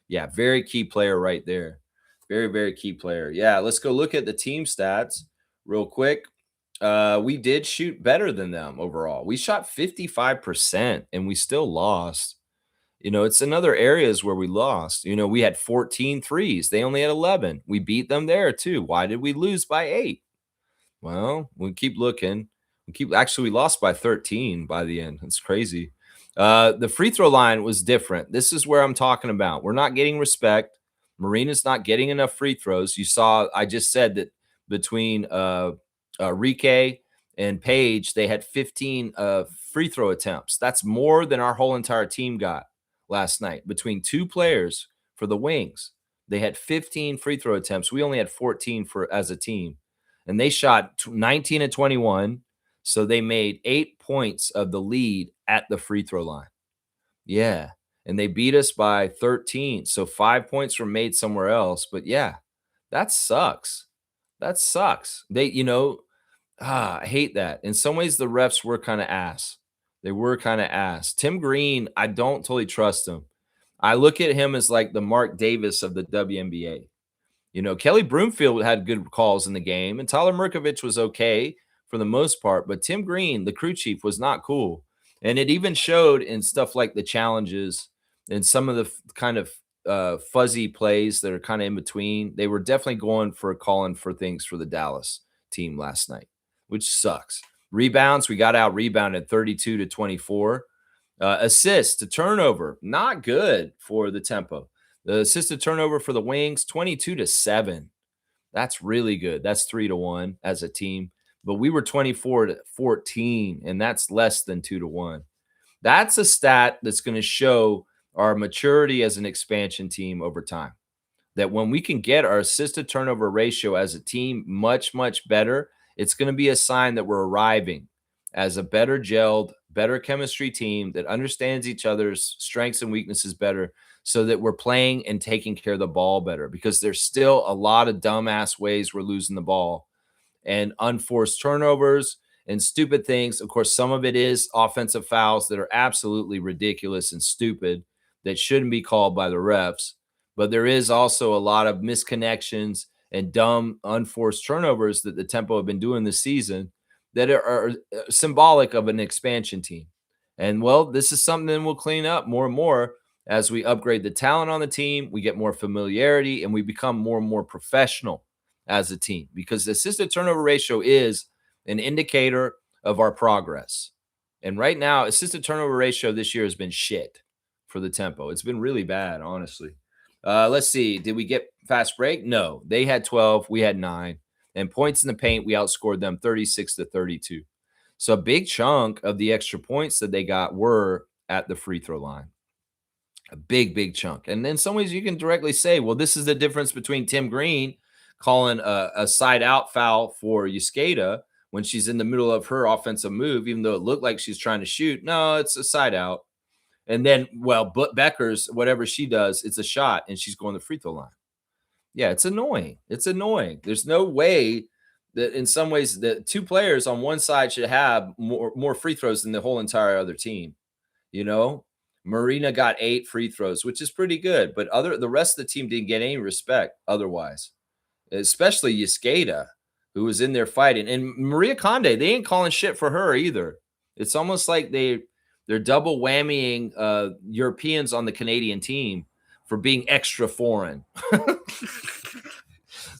Yeah, very key player right there. Very, very key player. Yeah, let's go look at the team stats real quick. We did shoot better than them overall. We shot 55% and we still lost. It's another areas where we lost. We had 14 threes. They only had 11. We beat them there too. Why did we lose by 8? Well, we keep looking. We lost by 13 by the end. It's crazy. The free throw line was different. This is where I'm talking about. We're not getting respect. Marina's not getting enough free throws. You saw, I just said that between Rike and Paige, they had 15 free throw attempts. That's more than our whole entire team got last night. Between 2 players for the Wings, they had 15 free throw attempts. We only had 14 as a team. And they shot 19 and 21. So they made 8 points of the lead at the free throw line. Yeah. And they beat us by 13. So 5 points were made somewhere else. But yeah, that sucks. That sucks. I hate that. In some ways, the refs were kind of ass. They were kind of ass. Tim Green, I don't totally trust him. I look at him as like the Mark Davis of the WNBA. Kelly Broomfield had good calls in the game, and Tyler Murkovich was okay for the most part. But Tim Green, the crew chief, was not cool. And it even showed in stuff like the challenges and some of the kind of fuzzy plays that are kind of in between. They were definitely going for calling for things for the Dallas team last night, which sucks. Rebounds, we got out rebounded 32 to 24. Assist to turnover, not good for the tempo. The assist to turnover for the Wings, 22 to 7. That's really good. That's 3 to 1 as a team. But we were 24 to 14, and that's less than 2 to 1. That's a stat that's going to show our maturity as an expansion team over time. That when we can get our assist to turnover ratio as a team much, much better, it's going to be a sign that we're arriving as a better gelled, better chemistry team that understands each other's strengths and weaknesses better, so that we're playing and taking care of the ball better, because there's still a lot of dumbass ways we're losing the ball and unforced turnovers and stupid things. Of course, some of it is offensive fouls that are absolutely ridiculous and stupid that shouldn't be called by the refs. But there is also a lot of misconnections and dumb unforced turnovers that the Tempo have been doing this season that are symbolic of an expansion team. And well, this is something we'll clean up more and more as we upgrade the talent on the team. We get more familiarity and we become more and more professional as a team because the assisted turnover ratio is an indicator of our progress. And right now, assisted turnover ratio this year has been shit for the Tempo. It's been really bad, honestly. Let's see. Did we get fast break? No. They had 12. We had 9. And points in the paint, we outscored them 36-32. So a big chunk of the extra points that they got were at the free throw line. A big chunk. And in some ways, you can directly say, well, this is the difference between Tim Green calling a side out foul for Yuskata when she's in the middle of her offensive move, even though it looked like she's trying to shoot. No, it's a side out. And then, well, but Becker's, whatever she does, it's a shot and she's going to the free throw line. Yeah, it's annoying. It's annoying. There's no way that in some ways the two players on one side should have more free throws than the whole entire other team. You know, Marina got 8 free throws, which is pretty good, but the rest of the team didn't get any respect otherwise, especially Yuskata, who was in there fighting. And Maria Conde, they ain't calling shit for her either. It's almost like they're double whammying Europeans on the Canadian team for being extra foreign.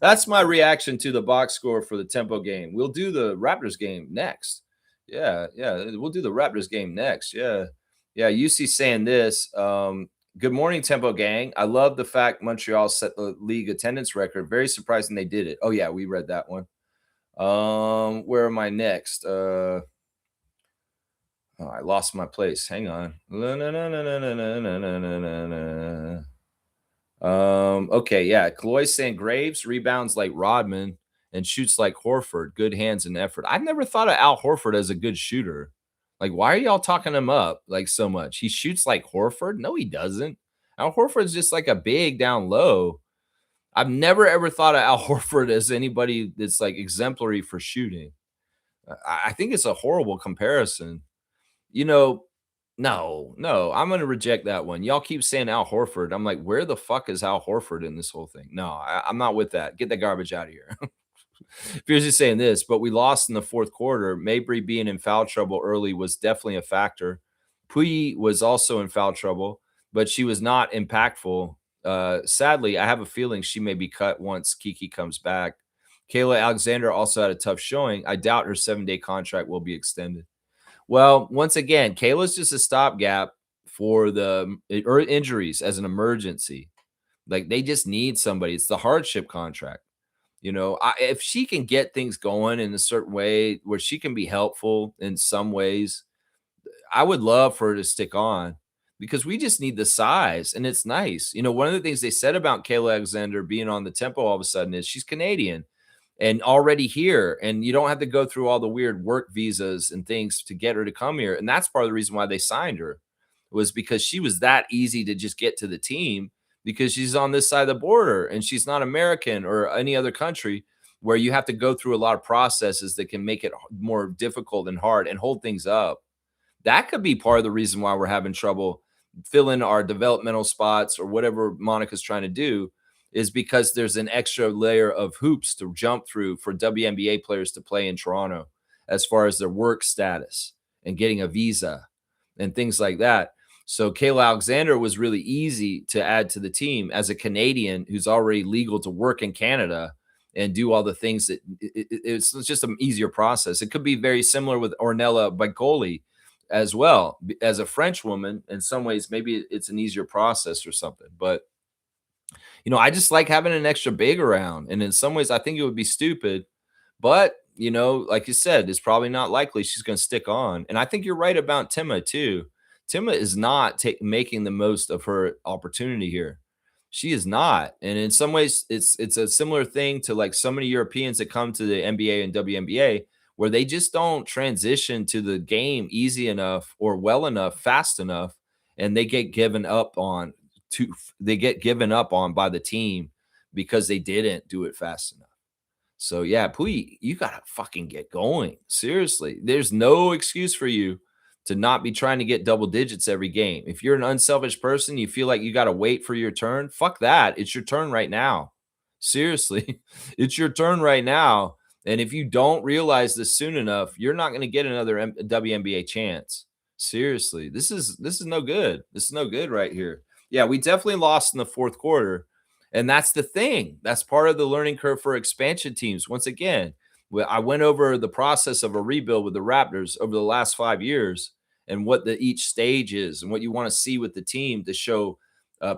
That's my reaction to the box score for the Tempo game. We'll do the Raptors game next. Yeah, we'll do the Raptors game next. Yeah, UC saying this. Good morning, Tempo gang. I love the fact Montreal set the league attendance record. Very surprising they did it. Oh yeah, we read that one. Where am I next? Oh, I lost my place. Hang on. Okay, yeah. Chloe saying Graves rebounds like Rodman and shoots like Horford. Good hands and effort. I've never thought of Al Horford as a good shooter. Like, why are y'all talking him up like so much? He shoots like Horford? No, he doesn't. Al Horford's just like a big down low. I've never ever thought of Al Horford as anybody that's like exemplary for shooting. I think it's a horrible comparison. You know, no, I'm going to reject that one. Y'all keep saying Al Horford. I'm like, where the fuck is Al Horford in this whole thing? No, I'm not with that. Get that garbage out of here. Fears is saying this, but we lost in the fourth quarter. Mabry being in foul trouble early was definitely a factor. Puyi was also in foul trouble, but she was not impactful. Sadly, I have a feeling she may be cut once Kiki comes back. Kayla Alexander also had a tough showing. I doubt her 7-day contract will be extended. Well, once again, Kayla's just a stopgap for the injuries as an emergency. Like they just need somebody. It's the hardship contract. You know, if she can get things going in a certain way where she can be helpful in some ways, I would love for her to stick on because we just need the size and it's nice. You know, one of the things they said about Kayla Alexander being on the Tempo all of a sudden is she's Canadian and already here, and you don't have to go through all the weird work visas and things to get her to come here. And that's part of the reason why they signed her was because she was that easy to just get to the team because she's on this side of the border and she's not American or any other country where you have to go through a lot of processes that can make it more difficult and hard and hold things up. That could be part of the reason why we're having trouble filling our developmental spots or whatever Monica's trying to do is because there's an extra layer of hoops to jump through for WNBA players to play in Toronto as far as their work status and getting a visa and things like that. So Kayla Alexander was really easy to add to the team as a Canadian who's already legal to work in Canada and do all the things that it's just an easier process. It could be very similar with Ornella Bacoli as well. As a French woman, in some ways, maybe it's an easier process or something. But you know, I just like having an extra big around. And in some ways, I think it would be stupid. But, you know, like you said, it's probably not likely she's going to stick on. And I think you're right about Tima, too. Tima is not making the most of her opportunity here. She is not. And in some ways, it's a similar thing to like so many Europeans that come to the NBA and WNBA where they just don't transition to the game easy enough or well enough, fast enough, and they get given up on by the team because they didn't do it fast enough. So yeah, Puyi, you gotta fucking get going. Seriously, there's no excuse for you to not be trying to get double digits every game. If you're an unselfish person, you feel like you gotta wait for your turn. Fuck that. It's your turn right now. Seriously, it's your turn right now. And if you don't realize this soon enough, you're not going to get another WNBA chance. Seriously, this is no good. This is no good right here. Yeah, we definitely lost in the fourth quarter. And that's the thing. That's part of the learning curve for expansion teams. Once again, I went over the process of a rebuild with the Raptors over the last 5 years and what each stage is and what you want to see with the team to show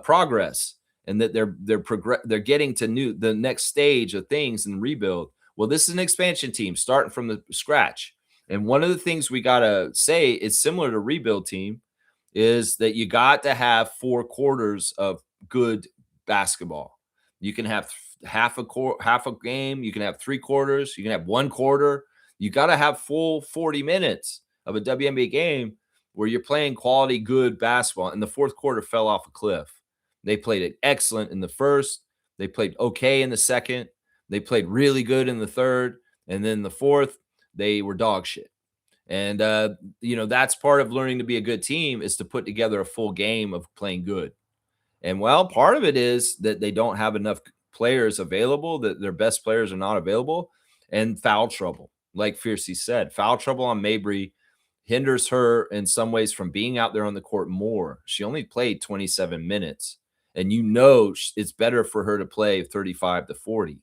progress and that they're getting to the next stage of things in rebuild. Well, this is an expansion team starting from the scratch. And one of the things we got to say is similar to rebuild team is that you got to have 4 quarters of good basketball. You can have half a game, you can have 3 quarters, you can have 1 quarter. You got to have full 40 minutes of a WNBA game where you're playing quality good basketball. And the fourth quarter fell off a cliff. They played it excellent in the first, they played okay in the second, they played really good in the third, and then the fourth, they were dog shit. And that's part of learning to be a good team is to put together a full game of playing good. And well, part of it is that they don't have enough players available, that their best players are not available, and foul trouble. Like Fiercey said, foul trouble on Mabry hinders her in some ways from being out there on the court more. She only played 27 minutes, and it's better for her to play 35 to 40.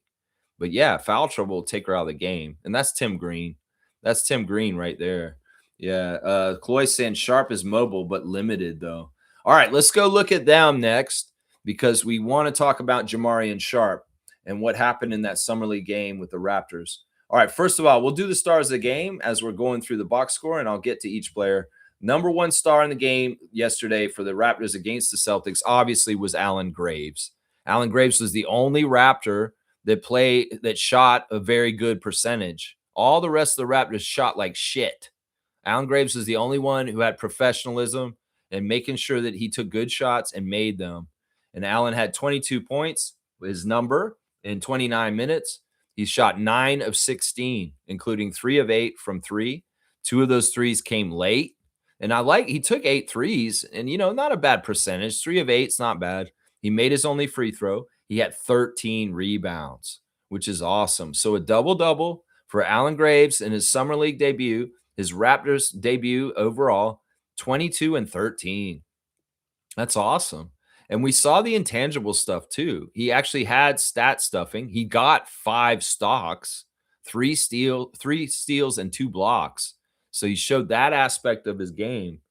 But yeah, foul trouble will take her out of the game. And that's Tim Green. That's Tim Green right there. Yeah. Chloe saying Sharp is mobile, but limited, though. All right, let's go look at them next because we want to talk about Jamarian Sharp and what happened in that Summer League game with the Raptors. All right, first of all, we'll do the stars of the game as we're going through the box score, and I'll get to each player. Number one star in the game yesterday for the Raptors against the Celtics obviously was Alan Graves. Alan Graves was the only Raptor that shot a very good percentage. All the rest of the Raptors shot like shit. Alan Graves was the only one who had professionalism and making sure that he took good shots and made them. And Alan had 22 points, his number, in 29 minutes. He shot 9 of 16, including 3 of 8 from 3. 2 of those threes came late. And he took 8 threes, and, not a bad percentage. 3 of 8 is not bad. He made his only free throw. He had 13 rebounds, which is awesome. So a double-double for Alan Graves in his Summer League debut, his Raptors debut overall, 22 and 13. That's awesome. And we saw the intangible stuff too. He actually had stat stuffing. He got 5 stocks, 3 steals and 2 blocks. So he showed that aspect of his game.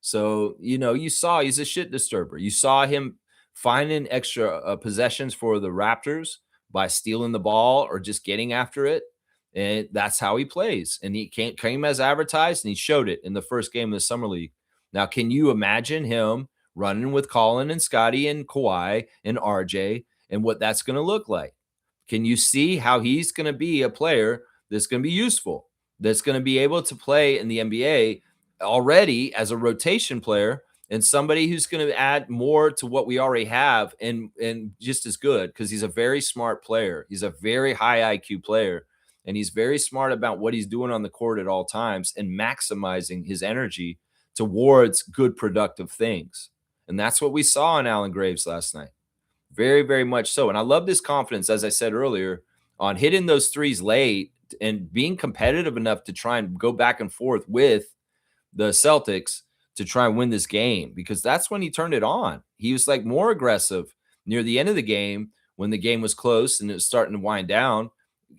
So, you saw he's a shit disturber. You saw him finding extra possessions for the Raptors by stealing the ball or just getting after it. And that's how he plays. And he came as advertised, and he showed it in the first game of the Summer League. Now, can you imagine him running with Colin and Scotty and Kawhi and RJ and what that's going to look like? Can you see how he's going to be a player that's going to be useful, that's going to be able to play in the NBA already as a rotation player and somebody who's going to add more to what we already have and just as good, because he's a very smart player. He's a very high IQ player, and he's very smart about what he's doing on the court at all times and maximizing his energy towards good, productive things. And that's what we saw in Alan Graves last night. Very, very much so. And I love this confidence, as I said earlier, on hitting those threes late and being competitive enough to try and go back and forth with the Celtics to try and win this game, because that's when he turned it on. He was like more aggressive near the end of the game when the game was close and it was starting to wind down,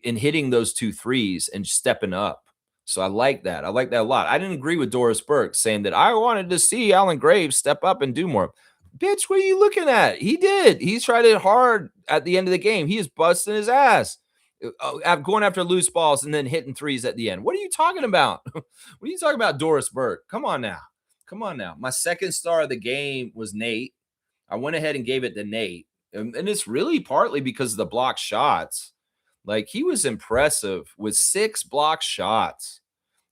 in hitting those 2 threes and stepping up. So I like that. I like that a lot. I didn't agree with Doris Burke saying that I wanted to see Alan Graves step up and do more. Bitch, what are you looking at? He did. He tried it hard at the end of the game. He is busting his ass, going after loose balls and then hitting threes at the end. What are you talking about? What are you talking about, Doris Burke? Come on now. Come on now. My second star of the game was Nate. I went ahead and gave it to Nate. And it's really partly because of the block shots. Like, he was impressive with 6 block shots,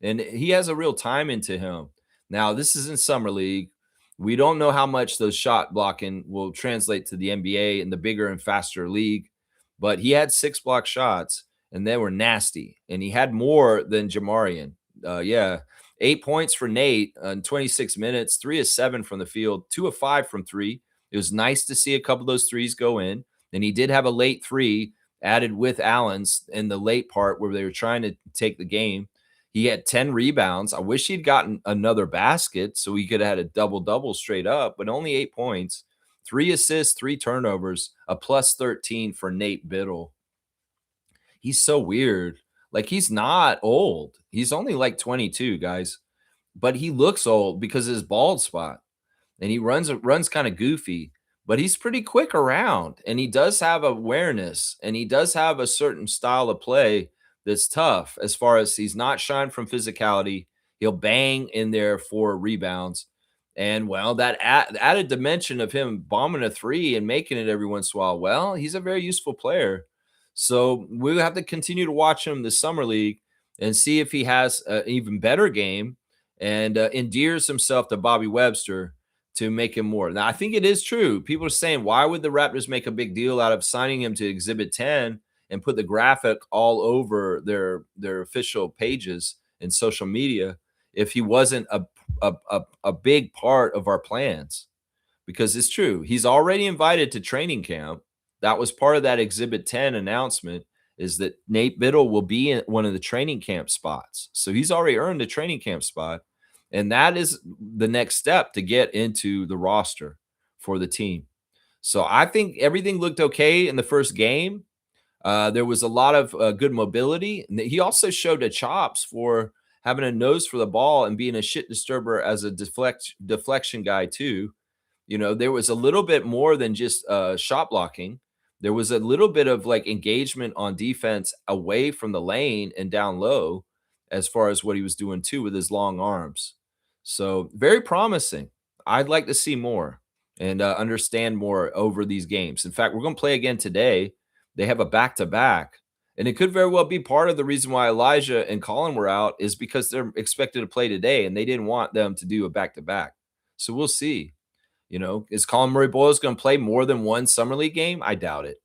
and he has a real time into him. Now, this is in Summer League. We don't know how much those shot blocking will translate to the NBA and the bigger and faster league, but he had 6 block shots, and they were nasty, and he had more than Jamarian. 8 points for Nate in 26 minutes, 3 of 7 from the field, 2 of 5 from 3. It was nice to see a couple of those threes go in, and he did have a late 3 added with Allen's in the late part where they were trying to take the game. He had 10 rebounds. I wish he'd gotten another basket so he could have had a double-double straight up, but only 8 points, 3 assists, 3 turnovers, a plus 13 for Nate Biddle. He's so weird. Like, he's not old. He's only like 22, guys, but he looks old because of his bald spot, and he runs kind of goofy, but he's pretty quick around, and he does have awareness, and he does have a certain style of play that's tough as far as he's not shying from physicality. He'll bang in there for rebounds. And well, that added dimension of him bombing a three and making it every once in a while. Well, he's a very useful player. So we'll have to continue to watch him this summer league and see if he has an even better game and endears himself to Bobby Webster to make him more. Now, I think it is true. People are saying, why would the Raptors make a big deal out of signing him to Exhibit 10 and put the graphic all over their official pages and social media if he wasn't a big part of our plans? Because it's true. He's already invited to training camp. That was part of that Exhibit 10 announcement, is that Nate Biddle will be in one of the training camp spots. So he's already earned a training camp spot. And that is the next step to get into the roster for the team. So I think everything looked okay in the first game. There was a lot of good mobility. He also showed a chops for having a nose for the ball and being a shit disturber as a deflection guy too. You know, there was a little bit more than just shot blocking. There was a little bit of like engagement on defense away from the lane and down low as far as what he was doing too with his long arms. So very promising. I'd like to see more and understand more over these games. In fact, we're going to play again today. They have a back-to-back, and it could very well be part of the reason why Elijah and Colin were out is because they're expected to play today, and they didn't want them to do a back-to-back. So we'll see. You know, is Colin Murray-Boyles going to play more than one summer league game? I doubt it.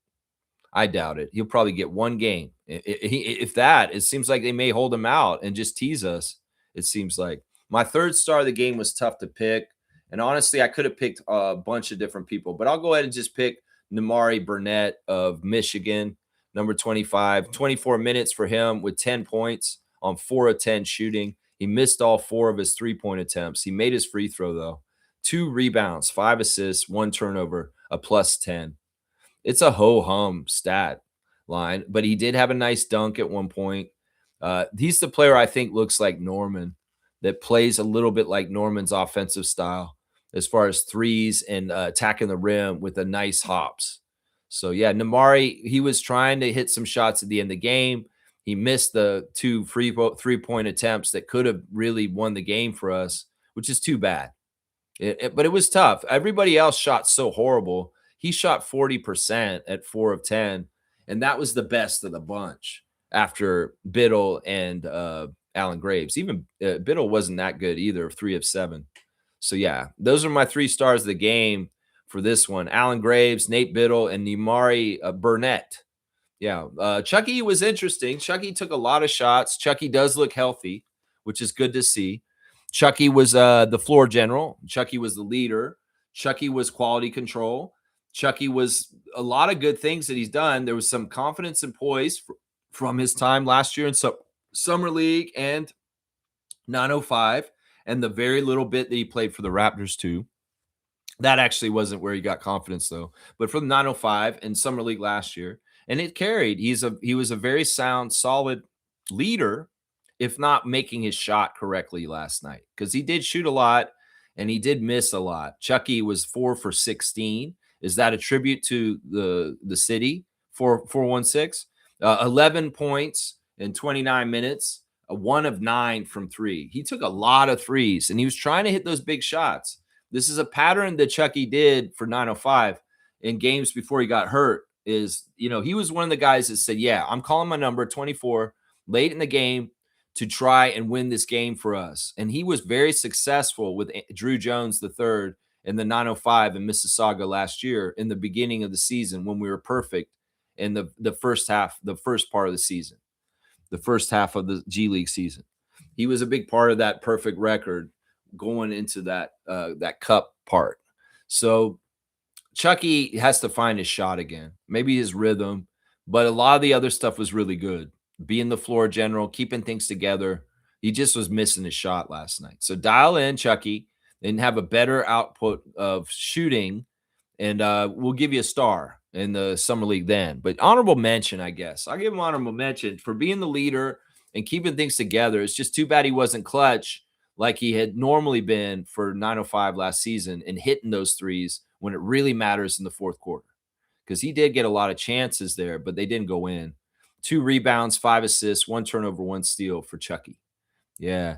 I doubt it. He'll probably get one game. If that, it seems like they may hold him out and just tease us. It seems like my third star of the game was tough to pick. And honestly, I could have picked a bunch of different people, but I'll go ahead and just pick Nimari Burnett of Michigan, number 25, 24 minutes for him with 10 points on 4 of 10 shooting. He missed all 4 of his three-point attempts. He made his free throw, though. 2 rebounds, 5 assists, 1 turnover, a plus 10. It's a ho-hum stat line, but he did have a nice dunk at one point. He's the player I think looks like Norman, that plays a little bit like Norman's offensive style as far as threes and attacking the rim with a nice hops. So, yeah, Nimari, he was trying to hit some shots at the end of the game. He missed the 2 three-point attempts that could have really won the game for us, which is too bad. But it was tough. Everybody else shot so horrible. He shot 40% at 4 of 10, and that was the best of the bunch after Biddle and Allen Graves. Even Biddle wasn't that good either, 3 of 7. So, yeah, those are my 3 stars of the game for this one. Allen Graves, Nate Biddle, and Nimari Burnett. Yeah, Chucky was interesting. Chucky took a lot of shots. Chucky does look healthy, which is good to see. Chucky was the floor general. Chucky was the leader. Chucky was quality control. Chucky was a lot of good things that he's done. There was some confidence and poise from his time last year in Summer League and 905, and the very little bit that he played for the Raptors too. That actually wasn't where he got confidence though, but from 905 and Summer League last year, and it carried. He was a very sound, solid leader, if not making his shot correctly last night, because he did shoot a lot and he did miss a lot. Chucky was 4 for 16. Is that a tribute to the city? 416, 11 points in 29 minutes, a 1 of 9 from 3. He took a lot of threes and he was trying to hit those big shots. This is a pattern that Chucky did for 905 in games before he got hurt. Is, you know, he was one of the guys that said, yeah, I'm calling my number 24 late in the game to try and win this game for us. And he was very successful with Drew Jones III in the 905 in Mississauga last year in the beginning of the season when we were perfect in the first half, the first part of the season, the first half of the G League season. He was a big part of that perfect record going into that cup part. So Chucky has to find his shot again, maybe his rhythm, but a lot of the other stuff was really good. Being the floor general, keeping things together. He just was missing his shot last night. So dial in, Chucky, and have a better output of shooting and we'll give you a star in the summer league then. But honorable mention, I guess. I'll give him honorable mention for being the leader and keeping things together. It's just too bad he wasn't clutch like he had normally been for 905 last season and hitting those threes when it really matters in the fourth quarter. Because he did get a lot of chances there, but they didn't go in. 2 rebounds, 5 assists, 1 turnover, 1 steal for Chucky. Yeah.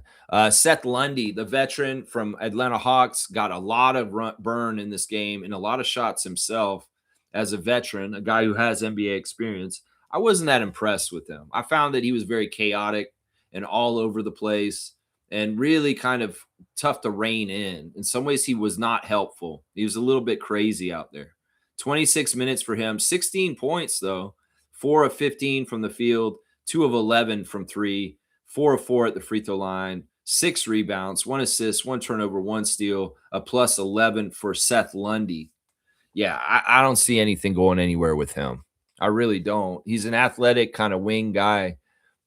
Seth Lundy, the veteran from Atlanta Hawks, got a lot of burn in this game and a lot of shots himself as a veteran, a guy who has NBA experience. I wasn't that impressed with him. I found that he was very chaotic and all over the place and really kind of tough to rein in. In some ways, he was not helpful. He was a little bit crazy out there. 26 minutes for him, 16 points, though, 4 of 15 from the field, 2 of 11 from three. 4 of 4 at the free throw line, 6 rebounds, 1 assist, 1 turnover, 1 steal, a plus 11 for Seth Lundy. Yeah, I don't see anything going anywhere with him. I really don't. He's an athletic kind of wing guy,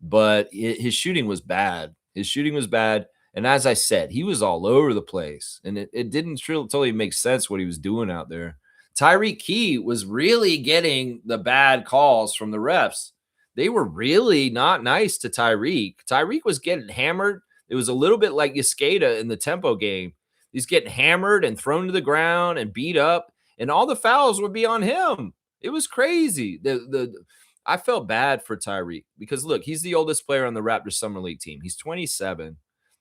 but his shooting was bad. His shooting was bad. And as I said, he was all over the place. And it didn't totally make sense what he was doing out there. Tyreek Key was really getting the bad calls from the refs. They were really not nice to Tyreek. Tyreek was getting hammered. It was a little bit like Yescada in the tempo game. He's getting hammered and thrown to the ground and beat up, and all the fouls would be on him. It was crazy. I felt bad for Tyreek because look, he's the oldest player on the Raptors summer league team. He's 27.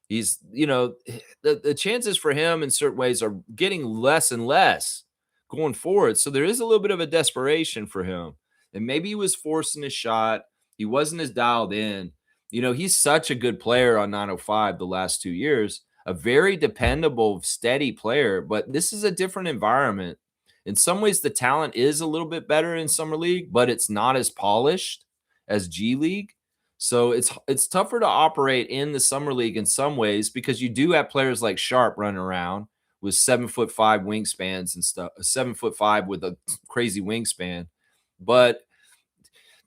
He's, the chances for him in certain ways are getting less and less going forward. So there is a little bit of a desperation for him. And maybe he was forcing his shot. He wasn't as dialed in. He's such a good player on 905 the last 2 years, a very dependable, steady player. But this is a different environment. In some ways, the talent is a little bit better in Summer League, but it's not as polished as G League. So it's tougher to operate in the Summer League in some ways because you do have players like Sharp running around with 7'5" wingspans and stuff, 7'5" with a crazy wingspan. But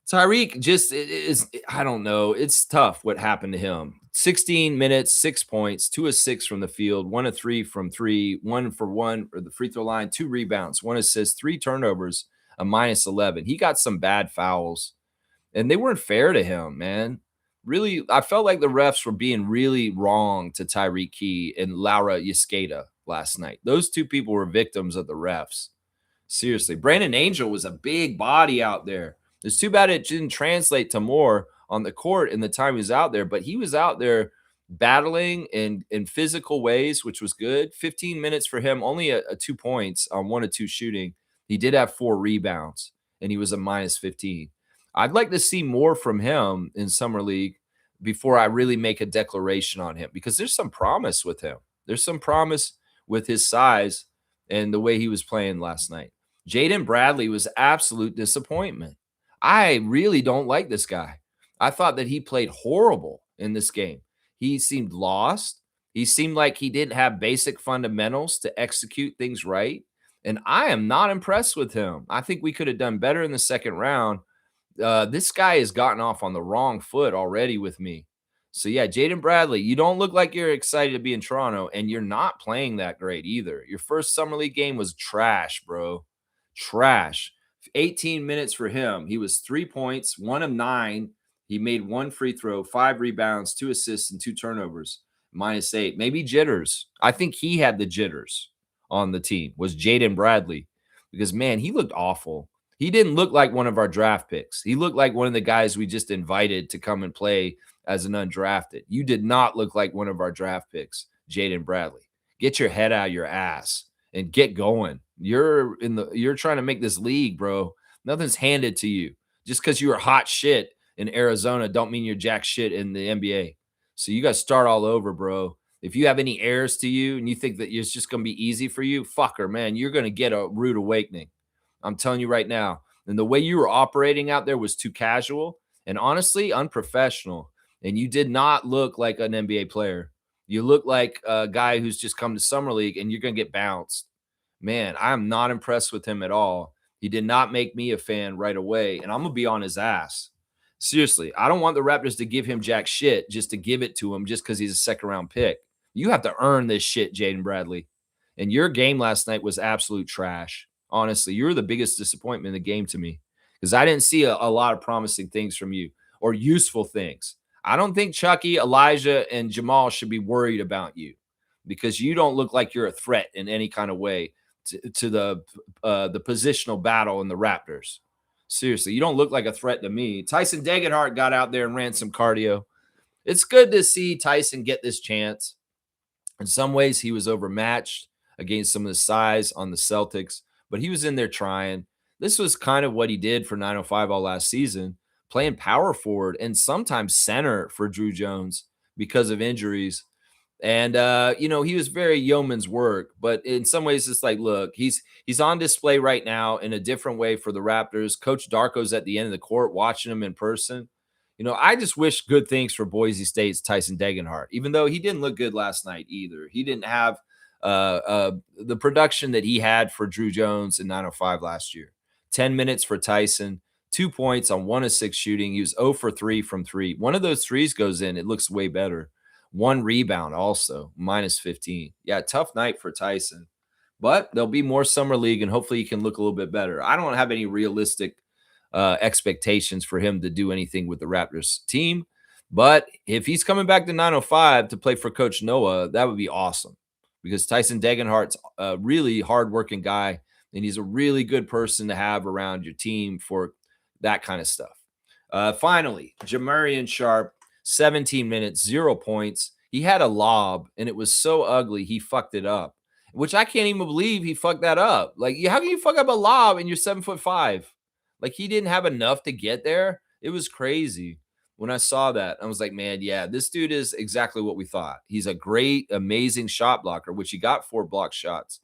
Tyreek just is, I don't know. It's tough what happened to him. 16 minutes, 6 points, 2 of 6 from the field, 1 of 3 from three, 1 for 1 or the free throw line, 2 rebounds, 1 assist, 3 turnovers, a minus 11. He got some bad fouls, and they weren't fair to him, man. Really, I felt like the refs were being really wrong to Tyreek Key and Laura Yescada last night. Those two people were victims of the refs. Seriously, Brandon Angel was a big body out there. It's too bad it didn't translate to more on the court in the time he was out there, but he was out there battling in physical ways, which was good. 15 minutes for him, only a 2 points on 1 of 2 shooting. He did have 4 rebounds, and he was a minus 15. I'd like to see more from him in Summer League before I really make a declaration on him because there's some promise with him. There's some promise with his size and the way he was playing last night. Jaden Bradley was absolute disappointment. I really don't like this guy. I thought that he played horrible in this game. He seemed lost. He seemed like he didn't have basic fundamentals to execute things right. And I am not impressed with him. I think we could have done better in the second round. This guy has gotten off on the wrong foot already with me. So, yeah, Jaden Bradley, you don't look like you're excited to be in Toronto, and you're not playing that great either. Your first Summer League game was trash, bro. Trash. 18 minutes for him. He was 3 points, 1 of 9. He made 1 free throw, 5 rebounds, 2 assists, and 2 turnovers, minus 8. Maybe jitters. I think he had the jitters on the team, was Jaden Bradley, because, man, he looked awful. He didn't look like one of our draft picks. He looked like one of the guys we just invited to come and play as an undrafted. You did not look like one of our draft picks, Jaden Bradley. Get your head out of your ass and get going. You're trying to make this league, bro. Nothing's handed to you. Just because you were hot shit in Arizona don't mean you're jack shit in the NBA. So you got to start all over, bro. If you have any heirs to you and you think that it's just going to be easy for you, fucker, man, you're going to get a rude awakening. I'm telling you right now. And the way you were operating out there was too casual and honestly unprofessional. And you did not look like an NBA player. You look like a guy who's just come to Summer League and you're going to get bounced. Man, I'm not impressed with him at all. He did not make me a fan right away. And I'm going to be on his ass. Seriously, I don't want the Raptors to give him jack shit just to give it to him just because he's a second-round pick. You have to earn this shit, Jaden Bradley. And your game last night was absolute trash. Honestly, you're the biggest disappointment in the game to me because I didn't see a lot of promising things from you or useful things. I don't think Chucky, Elijah, and Jamal should be worried about you because you don't look like you're a threat in any kind of way to the positional battle in the Raptors. Seriously, you don't look like a threat to me. Tyson Degenhart got out there and ran some cardio. It's good to see Tyson get this chance. In some ways, he was overmatched against some of the size on the Celtics, but he was in there trying. This was kind of what he did for 905 all last season, playing power forward and sometimes center for Drew Jones because of injuries. And he was very yeoman's work, but in some ways, it's like, look, he's on display right now in a different way for the Raptors. Coach Darko's at the end of the court watching him in person. I just wish good things for Boise State's Tyson Degenhart, even though he didn't look good last night either. He didn't have the production that he had for Drew Jones in 905 last year. 10 minutes for Tyson, 2 points on 1 of 6 shooting. He was 0 for 3 from 3. One of those threes goes in. It looks way better. 1 rebound also, minus 15. Yeah, tough night for Tyson. But there'll be more summer league, and hopefully he can look a little bit better. I don't have any realistic expectations for him to do anything with the Raptors team. But if he's coming back to 905 to play for Coach Noah, that would be awesome because Tyson Degenhart's a really hardworking guy, and he's a really good person to have around your team for that kind of stuff. Finally, Jamarian Sharp, 17 minutes, 0 points. He had a lob, and it was so ugly, he fucked it up, which I can't even believe he fucked that up. Like, how can you fuck up a lob and you're 7'5"? Like, he didn't have enough to get there. It was crazy. When I saw that, I was like, man, yeah, this dude is exactly what we thought. He's a great, amazing shot blocker, which he got 4 block shots,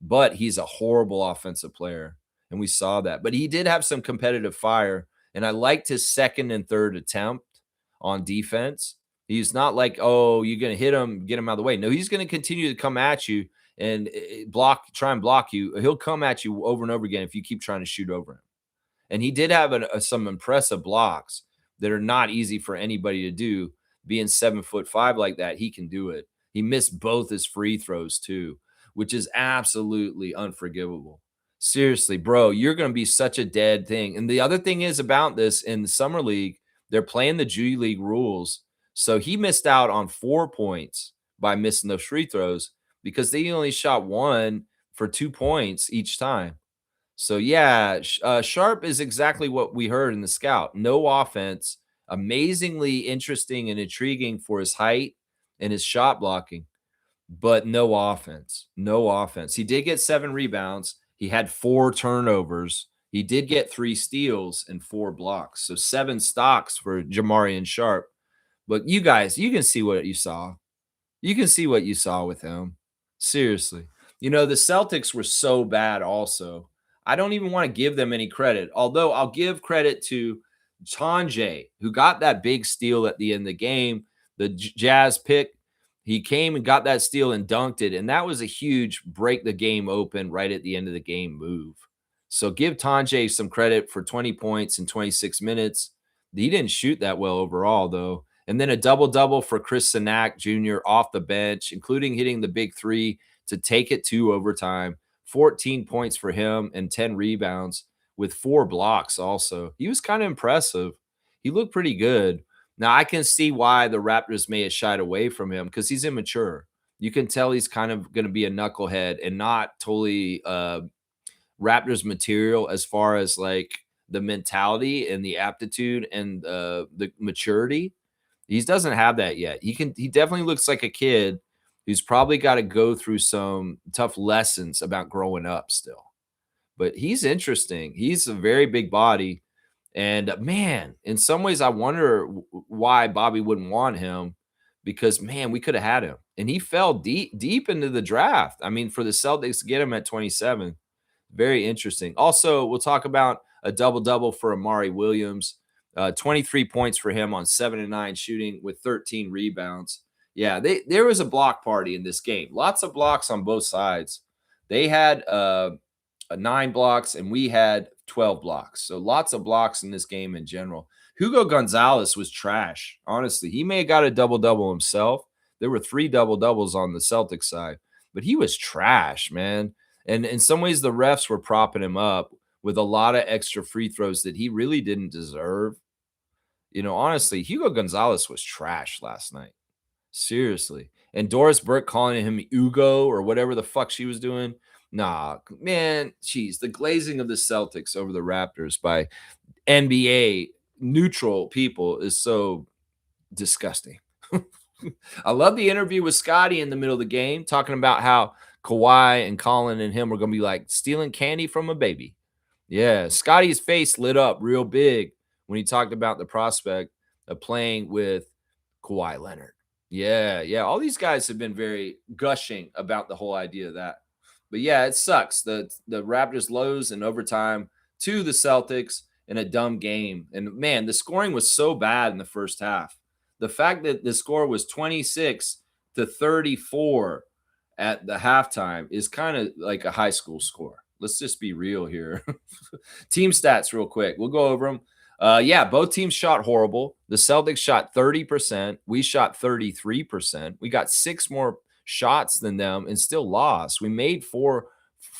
but he's a horrible offensive player. And we saw that. But he did have some competitive fire. And I liked his second and third attempt on defense. He's not like, oh, you're going to hit him, get him out of the way. No, he's going to continue to come at you and try and block you. He'll come at you over and over again if you keep trying to shoot over him. And he did have some impressive blocks that are not easy for anybody to do. Being 7'5" like that, he can do it. He missed both his free throws too, which is absolutely unforgivable. Seriously, bro, you're going to be such a dead thing. And the other thing is about this in the summer league, they're playing the G League rules. So he missed out on 4 points by missing those free throws because they only shot 1 for 2 points each time. So, yeah, Sharp is exactly what we heard in the scout. No offense, amazingly interesting and intriguing for his height and his shot blocking, but no offense. No offense. He did get 7 rebounds. He had 4 turnovers. He did get 3 steals and 4 blocks. So 7 stocks for Jamarian Sharp. But you guys, you can see what you saw. You can see what you saw with him. Seriously. The Celtics were so bad also. I don't even want to give them any credit, although I'll give credit to Tonje, who got that big steal at the end of the game, the Jazz pick. He came and got that steal and dunked it, and that was a huge break the game open right at the end of the game move. So give Tonje some credit for 20 points in 26 minutes. He didn't shoot that well overall, though. And then a double-double for Chris Sinak Jr. off the bench, including hitting the big 3 to take it to overtime. 14 points for him and 10 rebounds with 4 blocks also. He was kind of impressive. He looked pretty good. Now, I can see why the Raptors may have shied away from him because he's immature. You can tell he's kind of going to be a knucklehead and not totally Raptors material as far as like the mentality and the aptitude and the maturity. He doesn't have that yet. He definitely looks like a kid who's probably got to go through some tough lessons about growing up still. But he's interesting. He's a very big body. And man, in some ways, I wonder why Bobby wouldn't want him because, man, we could have had him. And he fell deep into the draft. I mean, for the Celtics to get him at 27, very interesting. Also, we'll talk about a double-double for Amari Williams. 23 points for him on 7 and 9 shooting with 13 rebounds. Yeah, there was a block party in this game. Lots of blocks on both sides. They had 9 blocks, and we had 12 blocks. So lots of blocks in this game in general. Hugo Gonzalez was trash. Honestly, he may have got a double-double himself. There were 3 double-doubles on the Celtics side, but he was trash, man. And in some ways, the refs were propping him up with a lot of extra free throws that he really didn't deserve. Honestly, Hugo Gonzalez was trash last night. Seriously. And Doris Burke calling him Ugo or whatever the fuck she was doing. Nah, man, geez, the glazing of the Celtics over the Raptors by NBA neutral people is so disgusting. I love the interview with Scotty in the middle of the game, talking about how Kawhi and Colin and him were going to be like stealing candy from a baby. Yeah, Scotty's face lit up real big when he talked about the prospect of playing with Kawhi Leonard. Yeah, yeah. All these guys have been very gushing about the whole idea of that. But yeah, it sucks. The Raptors lose in overtime to the Celtics in a dumb game. And man, the scoring was so bad in the first half. The fact that the score was 26-34 at the halftime is kind of like a high school score. Let's just be real here. Team stats, real quick. We'll go over them. Yeah, both teams shot horrible. The Celtics shot 30%. We shot 33%. We got 6 more shots than them and still lost. We made four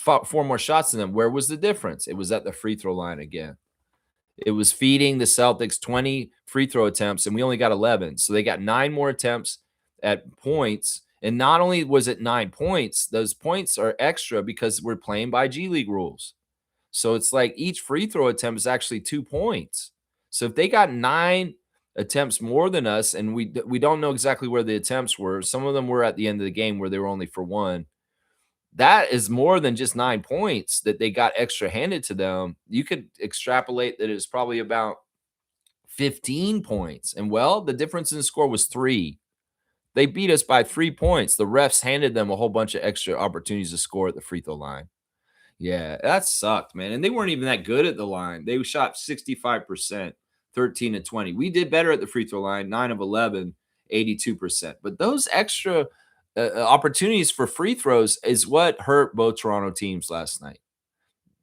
more shots than them. Where was the difference? It was at the free throw line again. It was feeding the Celtics 20 free throw attempts, and we only got 11. So they got 9 more attempts at points. And not only was it 9 points, those points are extra because we're playing by G League rules. So it's like each free throw attempt is actually 2 points. So if they got 9 attempts more than us, and we don't know exactly where the attempts were, some of them were at the end of the game where they were only for 1. That is more than just 9 points that they got extra handed to them. You could extrapolate that it's probably about 15 points. And well, the difference in the score was 3. They beat us by 3 points. The refs handed them a whole bunch of extra opportunities to score at the free throw line. Yeah, that sucked, man. And they weren't even that good at the line. They shot 65%, 13-20. We did better at the free throw line, 9 of 11, 82%. But those extra opportunities for free throws is what hurt both Toronto teams last night.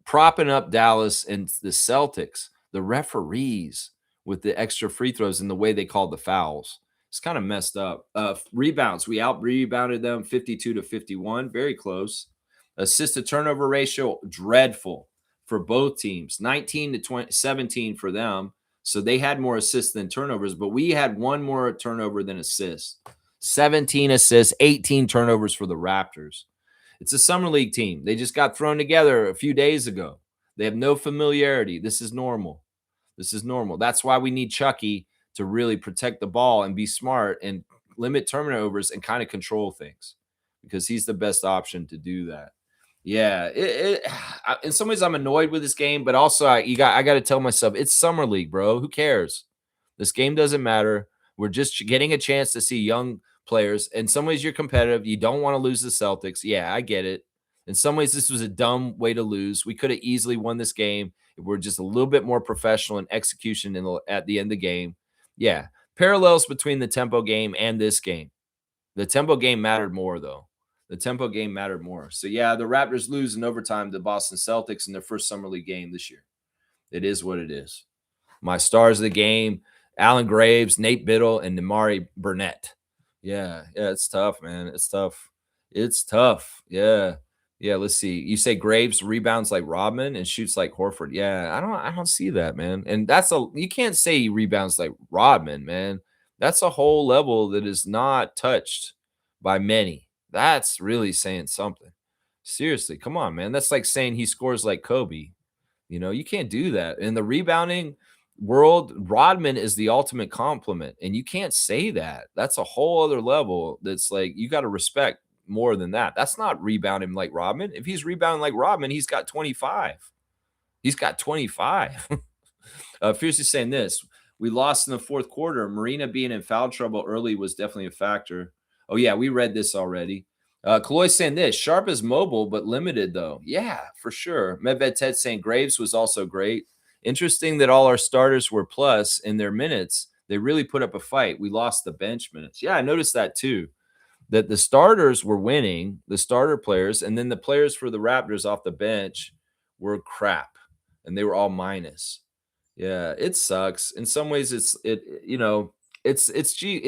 Propping up Dallas and the Celtics, the referees with the extra free throws and the way they called the fouls. It's kind of messed up. Rebounds, we out-rebounded them 52-51, very close. Assist to turnover ratio, dreadful for both teams, 19-17 for them. So they had more assists than turnovers, but we had 1 more turnover than assists. 17 assists, 18 turnovers for the Raptors. It's a summer league team. They just got thrown together a few days ago. They have no familiarity. This is normal. This is normal. That's why we need Chucky to really protect the ball and be smart and limit turnovers and kind of control things, because he's the best option to do that. Yeah, in some ways I'm annoyed with this game, but also I got to tell myself it's summer league, bro. Who cares? This game doesn't matter. We're just getting a chance to see young players. In some ways you're competitive. You don't want to lose the Celtics. Yeah, I get it. In some ways this was a dumb way to lose. We could have easily won this game if we're just a little bit more professional in execution at the end of the game. Yeah, parallels between the tempo game and this game. The tempo game mattered more, though. The tempo game mattered more. So, yeah, the Raptors lose in overtime to Boston Celtics in their first summer league game this year. It is what it is. My stars of the game, Alan Graves, Nate Biddle, and Nimari Burnett. Yeah, it's tough, man. It's tough. It's tough. Yeah. Yeah, let's see. You say Graves rebounds like Rodman and shoots like Horford. Yeah, I don't see that, man. And you can't say he rebounds like Rodman, man. That's a whole level that is not touched by many. That's really saying something. Seriously, come on, man. That's like saying he scores like Kobe. You can't do that. In the rebounding world, Rodman is the ultimate compliment, and you can't say that. That's a whole other level. That's like you got to respect more than that. That's not rebounding like Rodman. If he's rebounding like Rodman, he's got 25. He's got 25. Fiercely saying this. We lost in the fourth quarter. Marina being in foul trouble early was definitely a factor. Oh, yeah, we read this already. Kaloy saying this. Sharp is mobile, but limited, though. Yeah, for sure. Medved Ted saying Graves was also great. Interesting that all our starters were plus in their minutes. They really put up a fight. We lost the bench minutes. Yeah, I noticed that too. That the starters were winning, the starter players, and then the players for the Raptors off the bench were crap, and they were all minus. Yeah, it sucks. In some ways, it's a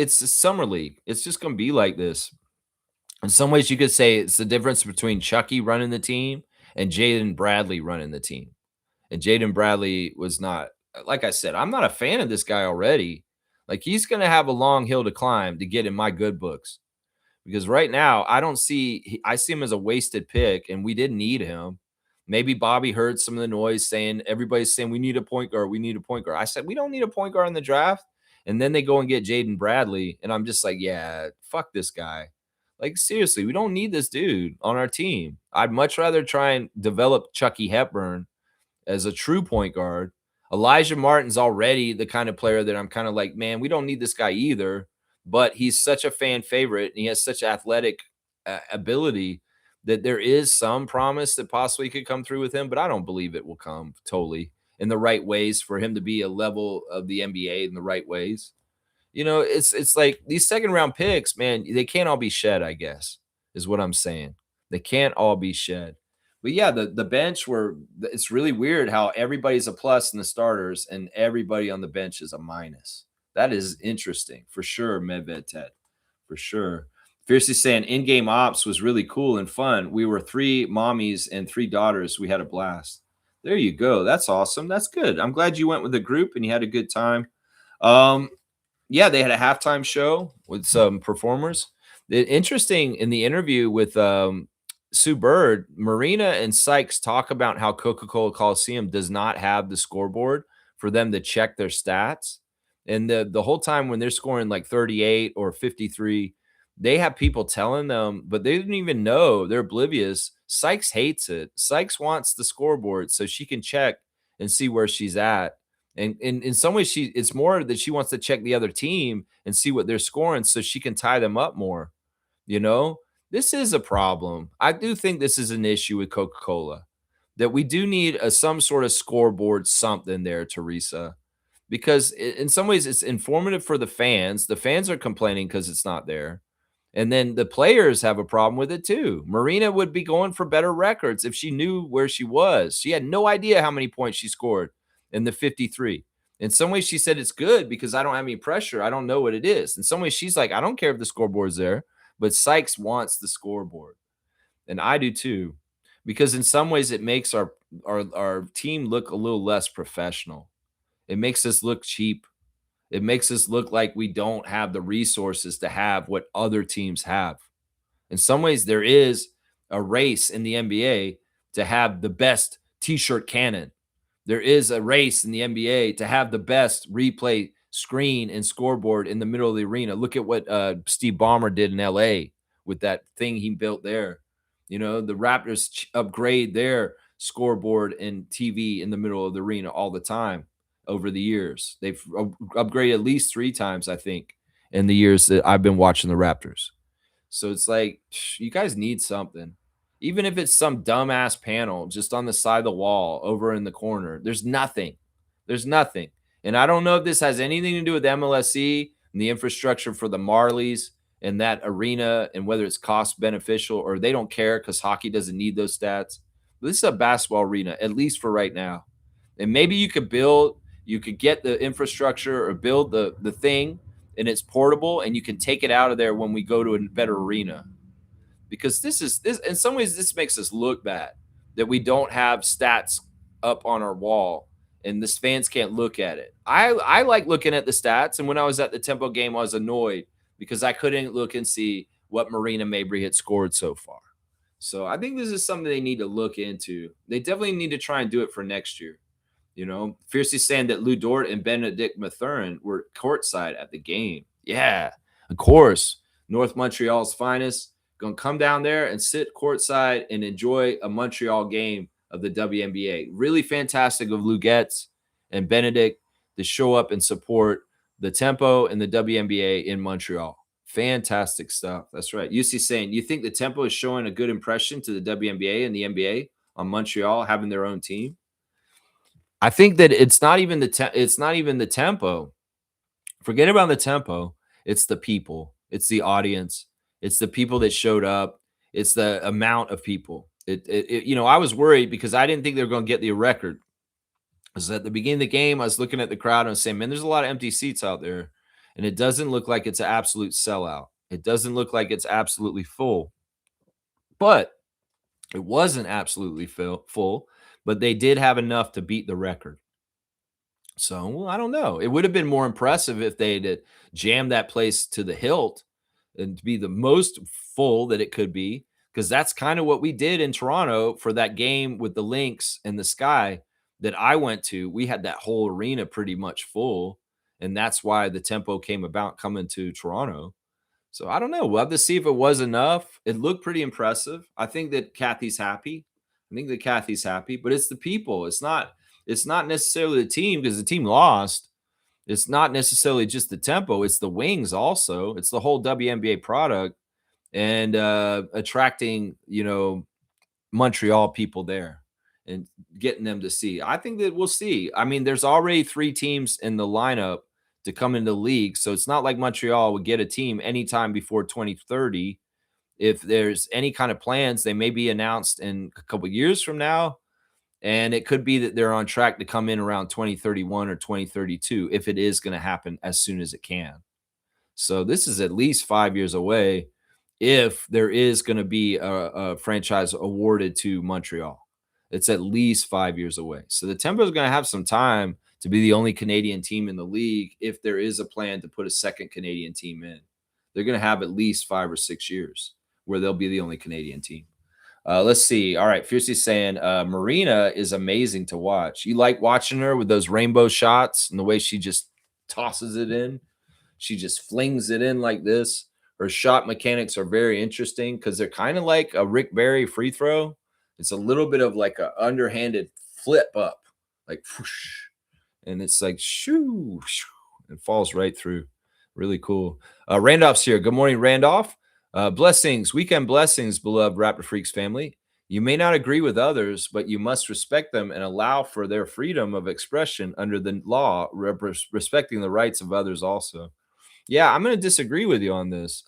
summer league. It's just gonna be like this. In some ways, you could say it's the difference between Chucky running the team and Jaden Bradley running the team. And Jaden Bradley was not, like I said, I'm not a fan of this guy already. Like, he's going to have a long hill to climb to get in my good books, because right now I see him as a wasted pick, and we didn't need him. Maybe Bobby heard some of the noise saying, everybody's saying we need a point guard, we need a point guard. I said we don't need a point guard in the draft. And then they go and get Jaden Bradley, and I'm just like, yeah, fuck this guy. Like, seriously, we don't need this dude on our team. I'd much rather try and develop Chucky Hepburn as a true point guard. Elijah Martin's already the kind of player that I'm kind of like, man, we don't need this guy either. But he's such a fan favorite, and he has such athletic ability that there is some promise that possibly could come through with him. But I don't believe it will come totally in the right ways for him to be a level of the NBA in the right ways. It's like these second round picks, man, they can't all be shed, I guess, is what I'm saying. They can't all be shed. But yeah, the bench it's really weird how everybody's a plus in the starters and everybody on the bench is a minus. That is interesting for sure, Medved Ted. For sure. Fiercely saying in-game ops was really cool and fun. We were 3 mommies and 3 daughters. We had a blast. There you go. That's awesome. That's good. I'm glad you went with a group and you had a good time. Yeah, they had a halftime show with some performers. Interesting, in the interview with Sue Bird, Marina and Sykes talk about how Coca-Cola Coliseum does not have the scoreboard for them to check their stats. And the whole time when they're scoring like 38 or 53, they have people telling them, but they didn't even know. They're oblivious. Sykes hates it. Sykes wants the scoreboard so she can check and see where she's at. And in some ways, it's more that she wants to check the other team and see what they're scoring so she can tie them up more. You know, this is a problem. I do think this is an issue with Coca-Cola, that we do need some sort of scoreboard, something there, Teresa, because in some ways it's informative for the fans. The fans are complaining because it's not there. And then the players have a problem with it too. Marina would be going for better records if she knew where she was. She had no idea how many points she scored in the 53. In some ways, she said it's good because I don't have any pressure. I don't know what it is. In some ways, she's like, I don't care if the scoreboard's there, but Sykes wants the scoreboard. And I do too, because in some ways it makes our team look a little less professional. It makes us look cheap. It makes us look like we don't have the resources to have what other teams have. In some ways, there is a race in the NBA to have the best t-shirt cannon. There is a race in the NBA to have the best replay screen and scoreboard in the middle of the arena. Look at what Steve Ballmer did in LA with that thing he built there. The Raptors upgrade their scoreboard and TV in the middle of the arena all the time over the years. They've upgraded at least 3 times, I think, in the years that I've been watching the Raptors. So it's like, you guys need something. Even if it's some dumbass panel just on the side of the wall over in the corner, there's nothing. There's nothing. And I don't know if this has anything to do with MLSE and the infrastructure for the Marlies and that arena and whether it's cost beneficial or they don't care because hockey doesn't need those stats. But this is a basketball arena, at least for right now. And maybe you could get the infrastructure or build the thing and it's portable and you can take it out of there when we go to a better arena. Because this in some ways, this makes us look bad that we don't have stats up on our wall and the fans can't look at it. I like looking at the stats. And when I was at the Tempo game, I was annoyed because I couldn't look and see what Marina Mabry had scored so far. So I think this is something they need to look into. They definitely need to try and do it for next year. Fiercely saying that Lou Dort and Benedict Mathurin were courtside at the game. Yeah, of course. North Montreal's finest. Going to come down there and sit courtside and enjoy a Montreal game of the WNBA. Really fantastic of Lou Getz and Benedict to show up and support the Tempo and the WNBA in Montreal. Fantastic stuff. That's right. UC saying, you think the Tempo is showing a good impression to the WNBA and the NBA on Montreal having their own team? I think that it's not even the Tempo. Forget about the Tempo. It's the people. It's the audience. It's the people that showed up. It's the amount of people. I was worried because I didn't think they were going to get the record. Because at the beginning of the game, I was looking at the crowd and I was saying, man, there's a lot of empty seats out there. And it doesn't look like it's an absolute sellout. It doesn't look like it's absolutely full, but it wasn't absolutely full, but they did have enough to beat the record. So, well, I don't know. It would have been more impressive if they'd jammed that place to the hilt and to be the most full that it could be, because that's kind of what we did in Toronto for that game with the Lynx and the Sky that I went to. We had that whole arena pretty much full, and that's why the tempo came about coming to Toronto. So I don't know. We'll have to see if it was enough. It looked pretty impressive. I think that Kathy's happy. I think that Kathy's happy, but it's the people. It's not necessarily the team, because the team lost. It's not necessarily just the tempo. It's the wings also. It's the whole WNBA product, and attracting, Montreal people there and getting them to see. I think that we'll see. I mean, there's already 3 teams in the lineup to come into the league, so it's not like Montreal would get a team anytime before 2030. If there's any kind of plans, they may be announced in a couple years from now, and it could be that they're on track to come in around 2031 or 2032 if it is going to happen as soon as it can. So this is at least 5 years away if there is going to be a franchise awarded to Montreal. It's at least 5 years away. So the Timbers are going to have some time to be the only Canadian team in the league if there is a plan to put a second Canadian team in. They're going to have at least 5 or 6 years where they'll be the only Canadian team. Let's see. All right. Fiercely saying Marina is amazing to watch. You like watching her with those rainbow shots and the way she just tosses it in? She just flings it in like this. Her shot mechanics are very interesting because they're kind of like a Rick Barry free throw. It's a little bit of like an underhanded flip up, like whoosh, and it's like shoo, shoo, and falls right through. Really cool. Randolph's here. Good morning, Randolph. Blessings, weekend blessings, beloved Raptor Freaks family. You may not agree with others, but you must respect them and allow for their freedom of expression under the law, respecting the rights of others also. Yeah, I'm going to disagree with you on this.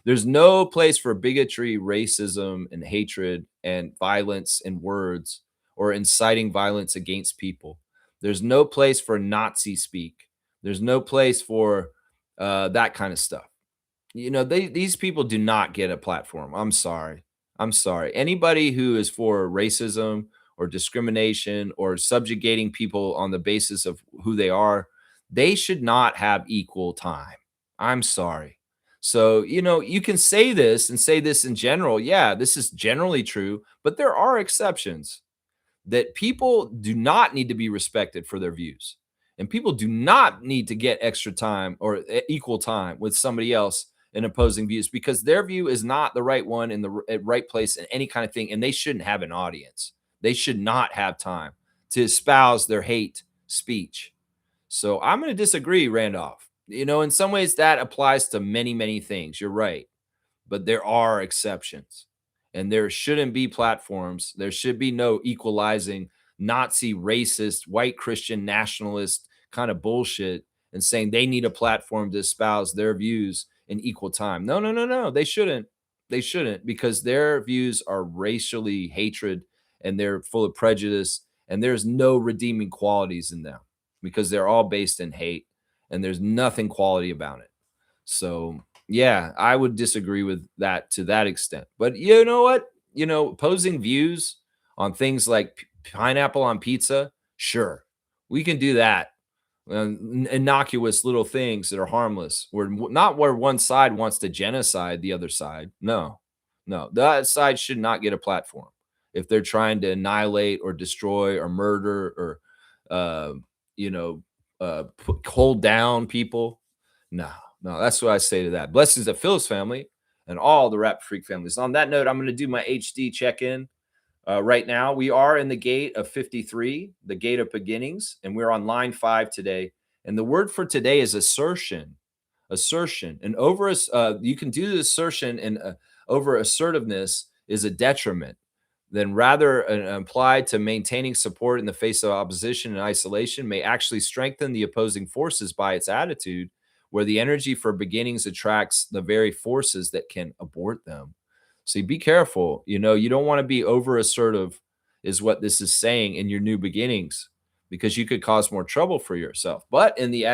There's no place for bigotry, racism, and hatred and violence in words or inciting violence against people. There's no place for Nazi speak. There's no place for that kind of stuff. These people do not get a platform. I'm sorry. I'm sorry. Anybody who is for racism or discrimination or subjugating people on the basis of who they are, they should not have equal time. I'm sorry. So, you can say this and say this in general. Yeah, this is generally true, but there are exceptions that people do not need to be respected for their views. And people do not need to get extra time or equal time with somebody else in opposing views because their view is not the right one in the right place in any kind of thing. And they shouldn't have an audience. They should not have time to espouse their hate speech. So I'm going to disagree, Randolph. In some ways that applies to many, many things. You're right. But there are exceptions. And there shouldn't be platforms. There should be no equalizing Nazi, racist, white Christian nationalist kind of bullshit and saying they need a platform to espouse their views in equal time. No, no, no, no. They shouldn't. They shouldn't, because their views are racially hatred and they're full of prejudice and there's no redeeming qualities in them because they're all based in hate and there's nothing quality about it. So yeah, I would disagree with that to that extent. But you know what? Opposing views on things like pineapple on pizza, sure, we can do that. Innocuous little things that are harmless. We're not where one side wants to genocide the other side. No, no, that side should not get a platform if they're trying to annihilate or destroy or murder or, hold down people. No, no, that's what I say to that. Blessings to Phil's family and all the Rap Freak families. On that note, I'm going to do my HD check-in. Right now, we are in the gate of 53, the gate of beginnings, and we're on line 5 today. And the word for today is assertion. Assertion. And you can do the assertion, and over assertiveness is a detriment. Then rather applied to maintaining support in the face of opposition and isolation may actually strengthen the opposing forces by its attitude, where the energy for beginnings attracts the very forces that can abort them. So be careful. You don't want to be over assertive, is what this is saying in your new beginnings, because you could cause more trouble for yourself. But in the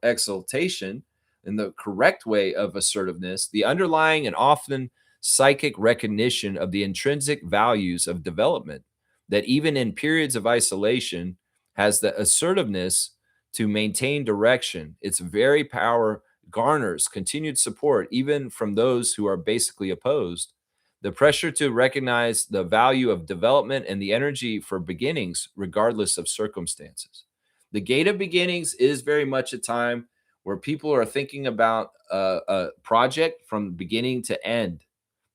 exaltation, in the correct way of assertiveness, the underlying and often psychic recognition of the intrinsic values of development that even in periods of isolation has the assertiveness to maintain direction. Its very power garners continued support even from those who are basically opposed. The pressure to recognize the value of development and the energy for beginnings, regardless of circumstances. The gate of beginnings is very much a time where people are thinking about a project from beginning to end.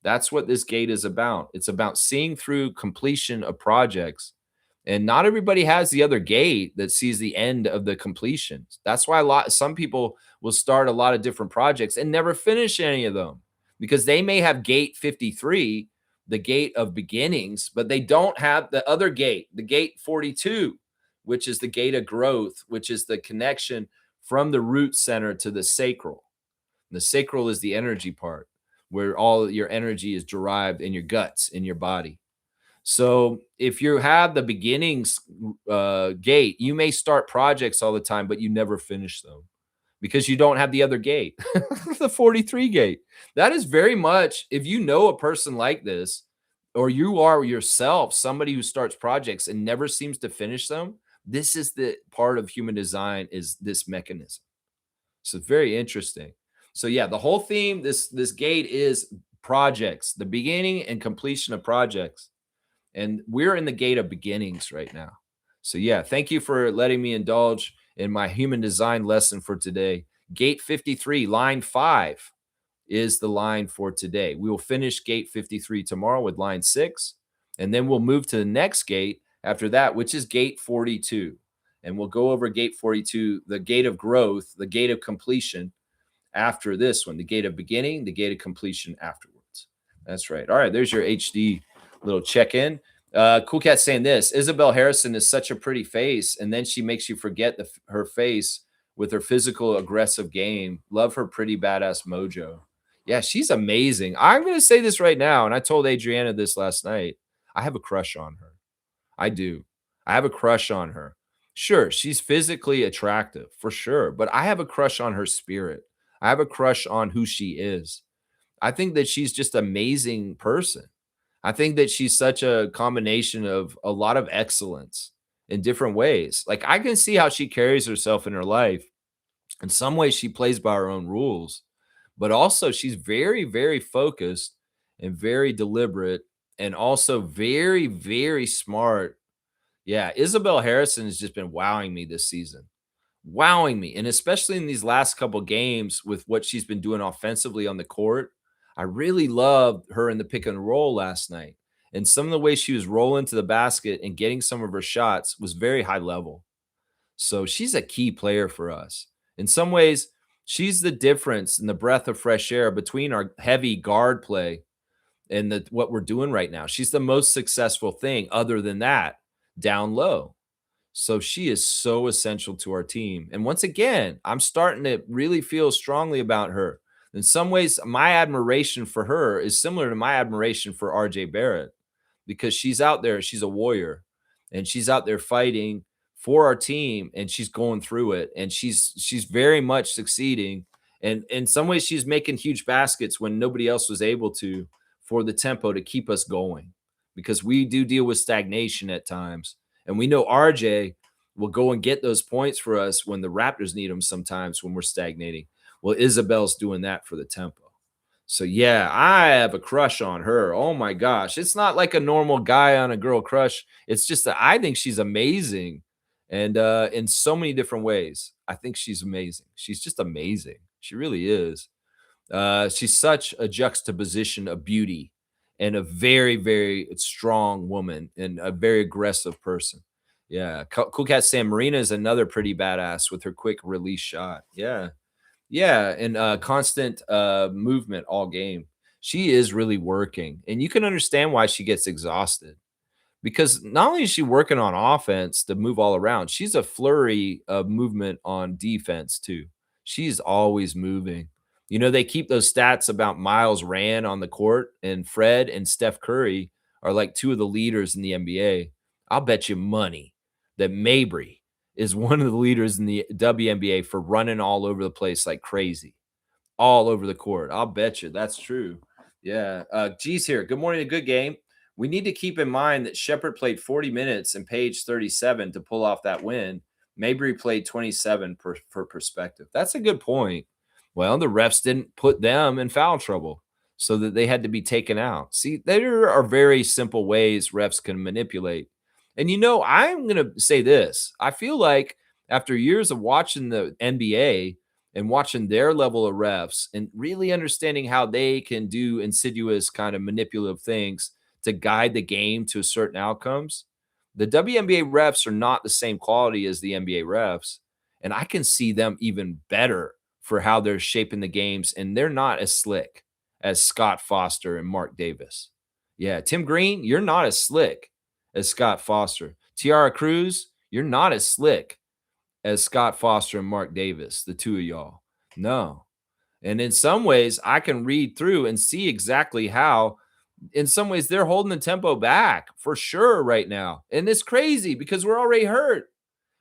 That's what this gate is about. It's about seeing through completion of projects. And not everybody has the other gate that sees the end of the completions. That's why some people will start a lot of different projects and never finish any of them because they may have gate 53, the gate of beginnings, but they don't have the other gate, the gate 42, which is the gate of growth, which is the connection from the root center to the sacral. The sacral is the energy part where all your energy is derived in your guts, in your body. So if you have the beginnings gate, you may start projects all the time, but you never finish them because you don't have the other gate, the 43 gate. That is very much, if you know a person like this, or you are yourself somebody who starts projects and never seems to finish them, this is the part of human design, is this mechanism. So it's very interesting. So yeah, the whole theme, this gate is projects, the beginning and completion of projects. And we're in the gate of beginnings right now. So yeah, thank you for letting me indulge in my human design lesson for today. Gate 53, line 5 is the line for today. We will finish gate 53 tomorrow with line 6, and then we'll move to the next gate after that, which is gate 42. And we'll go over gate 42, the gate of growth, the gate of completion after this one, the gate of beginning, the gate of completion afterwards. That's right. All right, there's your HD little check-in. Cool Cat saying this: Isabel Harrison is such a pretty face, and then she makes you forget her face with her physical aggressive game. Love her pretty badass mojo. Yeah, she's amazing. I'm going to say this right now, and I told Adriana this last night. I have a crush on her. I do. I have a crush on her. Sure, she's physically attractive for sure, but I have a crush on her spirit. I have a crush on who she is. I think that she's just an amazing person. I think that she's such a combination of a lot of excellence in different ways. Like I can see how she carries herself in her life. In some ways, she plays by her own rules, but also she's very, very focused and very deliberate and also very, very smart. Yeah, Isabel Harrison has just been wowing me this season, wowing me. And especially in these last couple games with what she's been doing offensively on the court. I really loved her in the pick and roll last night. And some of the way she was rolling to the basket and getting some of her shots was very high level. So she's a key player for us. In some ways, she's the difference in the breath of fresh air between our heavy guard play and what we're doing right now. She's the most successful thing other than that down low. So she is so essential to our team. And once again, I'm starting to really feel strongly about her. In some ways, my admiration for her is similar to my admiration for RJ Barrett because she's out there, she's a warrior, and she's out there fighting for our team and she's going through it and she's very much succeeding. And in some ways she's making huge baskets when nobody else was able to, for the tempo to keep us going, because we do deal with stagnation at times. And we know RJ will go and get those points for us when the Raptors need them sometimes when we're stagnating. Well, Isabel's doing that for the tempo. So, yeah, I have a crush on her. Oh, my gosh. It's not like a normal guy on a girl crush. It's just that I think she's amazing. And in so many different ways, I think she's amazing. She's just amazing. She really is. She's such a juxtaposition of beauty and a very, very strong woman and a very aggressive person. Yeah. Cool Cat Sam Marina is another pretty badass with her quick release shot. Yeah. Yeah. And constant movement all game. She is really working. And you can understand why she gets exhausted, because not only is she working on offense to move all around, she's a flurry of movement on defense too. She's always moving. You know, they keep those stats about miles ran on the court, and Fred and Steph Curry are like two of the leaders in the NBA. I'll bet you money that Mabry is one of the leaders in the WNBA for running all over the place like crazy, all over the court. I'll bet you that's true. Yeah. G's here. Good morning. A good game. We need to keep in mind that Shepard played 40 minutes and Page 37 to pull off that win. Mabry played 27 for perspective. That's a good point. Well, the refs didn't put them in foul trouble so that they had to be taken out. See, there are very simple ways refs can manipulate. And I'm going to say this. I feel like after years of watching the NBA, and watching their level of refs and really understanding how they can do insidious kind of manipulative things to guide the game to certain outcomes. The WNBA refs are not the same quality as the NBA refs, and I can see them even better for how they're shaping the games, and they're not as slick as Scott Foster and Mark Davis. Yeah, Tim Green, you're not as slick as Scott Foster. Tiara Cruz, you're not as slick as Scott Foster and Mark Davis, the two of y'all. No. And in some ways, I can read through and see exactly how, in some ways, they're holding the tempo back for sure right now. And it's crazy because we're already hurt.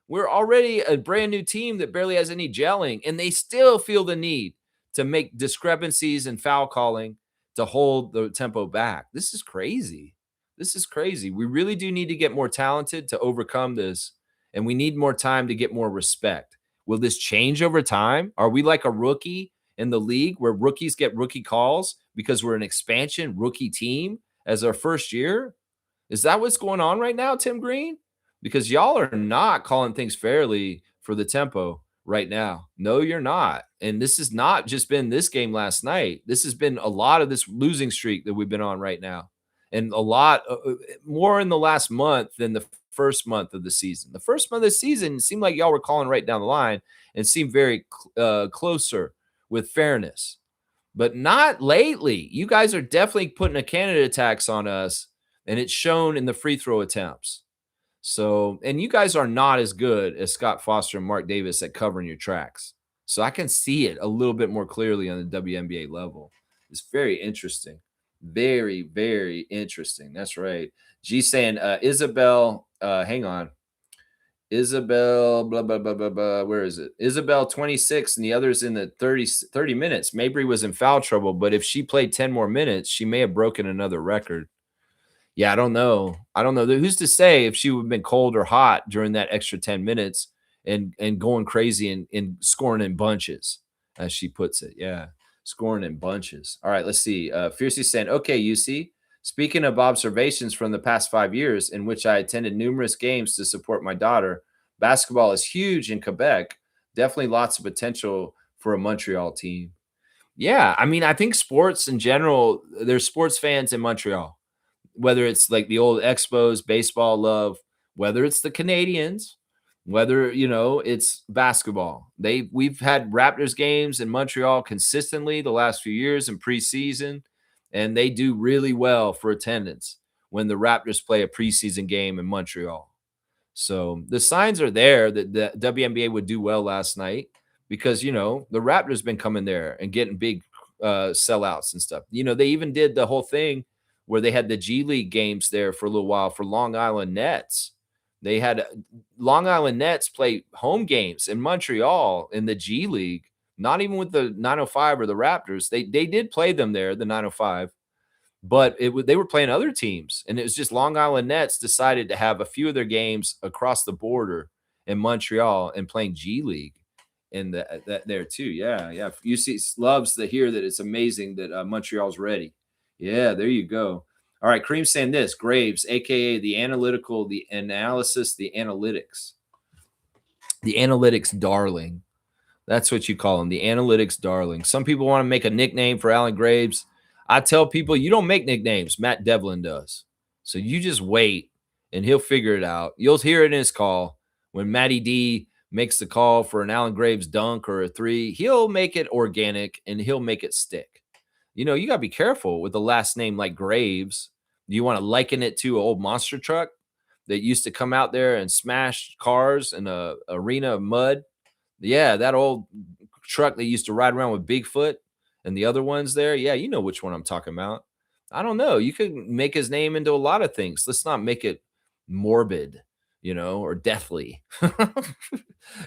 We're already a brand new team that barely has any gelling, and they still feel the need to make discrepancies in foul calling to hold the tempo back. This is crazy. This is crazy. We really do need to get more talented to overcome this, and we need more time to get more respect. Will this change over time? Are we like a rookie in the league where rookies get rookie calls because we're an expansion rookie team as our first year? Is that what's going on right now, Tim Green? Because y'all are not calling things fairly for the tempo right now. No, you're not. And this has not just been this game last night. This has been a lot of this losing streak that we've been on right now. And a lot more in the last month than the first month of the season. The first month of the season seemed like y'all were calling right down the line and seemed very closer with fairness. But not lately. You guys are definitely putting a candidate tax on us, and it's shown in the free throw attempts. So, and you guys are not as good as Scott Foster and Mark Davis at covering your tracks. So I can see it a little bit more clearly on the WNBA level. It's very interesting. Very, very interesting. That's right. G saying, Isabel, hang on. Isabel, blah, blah, blah, blah, blah. Where is it? Isabel 26 and the other's in the 30 minutes. Mabry was in foul trouble, but if she played 10 more minutes, she may have broken another record. Yeah, I don't know. Who's to say if she would have been cold or hot during that extra 10 minutes and going crazy and scoring in bunches, as she puts it. Yeah, scoring in bunches. All right, let's see. Fiercely saying, okay, UC, speaking of observations from the past 5 years in which I attended numerous games to support my daughter, basketball is huge in Quebec. Definitely lots of potential for a Montreal team. Yeah, I mean, I think sports in general, there's sports fans in Montreal, whether it's like the old Expos, baseball love, whether it's the Canadians, whether it's basketball. We've had Raptors games in Montreal consistently the last few years in preseason, and they do really well for attendance when the Raptors play a preseason game in Montreal. So the signs are there that the WNBA would do well last night because the Raptors been coming there and getting big sellouts and stuff. They even did the whole thing where they had the G League games there for a little while for Long Island Nets. They had Long Island Nets play home games in Montreal in the G League, not even with the 905 or the Raptors. They did play them there, the 905, but they were playing other teams, and it was just Long Island Nets decided to have a few of their games across the border in Montreal and playing G League in that there too. Yeah. UC loves to hear that it's amazing that Montreal's ready. Yeah, there you go. All right, Cream saying this, Graves, aka the analytical, the analysis, the analytics darling. That's what you call him, the analytics darling. Some people want to make a nickname for Alan Graves. I tell people you don't make nicknames. Matt Devlin does. So you just wait and he'll figure it out. You'll hear it in his call. When Matty D makes the call for an Alan Graves dunk or a three, he'll make it organic and he'll make it stick. You got to be careful with the last name like Graves. Do you want to liken it to an old monster truck that used to come out there and smash cars in a arena of mud? Yeah, that old truck that used to ride around with Bigfoot and the other ones there. Yeah, you know which one I'm talking about. I don't know. You could make his name into a lot of things. Let's not make it morbid. or Deathly.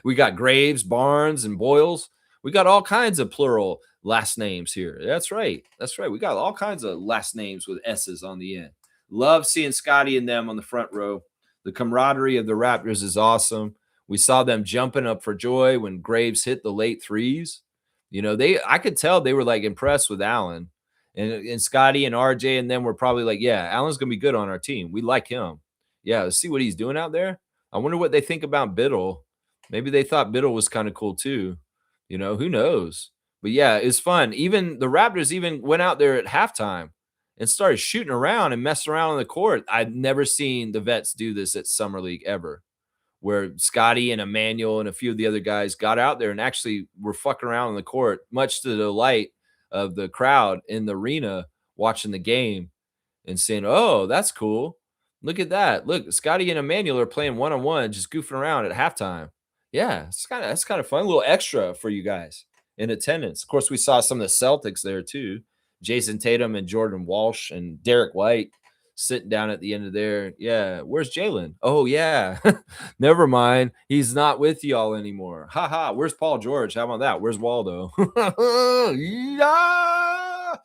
We got Graves, Barnes, and Boyles. We got all kinds of plural last names here. That's right. That's right. We got all kinds of last names with S's on the end. Love seeing Scotty and them on the front row. The camaraderie of the Raptors is awesome. We saw them jumping up for joy when Graves hit the late threes. I could tell they were like impressed with Allen. And Scotty and RJ and them were probably like, yeah, Allen's gonna be good on our team. We like him. Yeah, let's see what he's doing out there. I wonder what they think about Biddle. Maybe they thought Biddle was kind of cool too. Who knows? But yeah, it's fun. Even the Raptors even went out there at halftime and started shooting around and messing around on the court. I've never seen the vets do this at Summer League ever, where Scotty and Emmanuel and a few of the other guys got out there and actually were fucking around on the court, much to the delight of the crowd in the arena watching the game and saying, "Oh, that's cool. Look at that. Look, Scotty and Emmanuel are playing one-on-one, just goofing around at halftime." Yeah, that's kind of fun. A little extra for you guys in attendance. Of course, we saw some of the Celtics there too. Jason Tatum and Jordan Walsh and Derek White sitting down at the end of there. Yeah, where's Jalen? Oh yeah, never mind. He's not with y'all anymore. Ha ha. Where's Paul George? How about that? Where's Waldo? Yeah.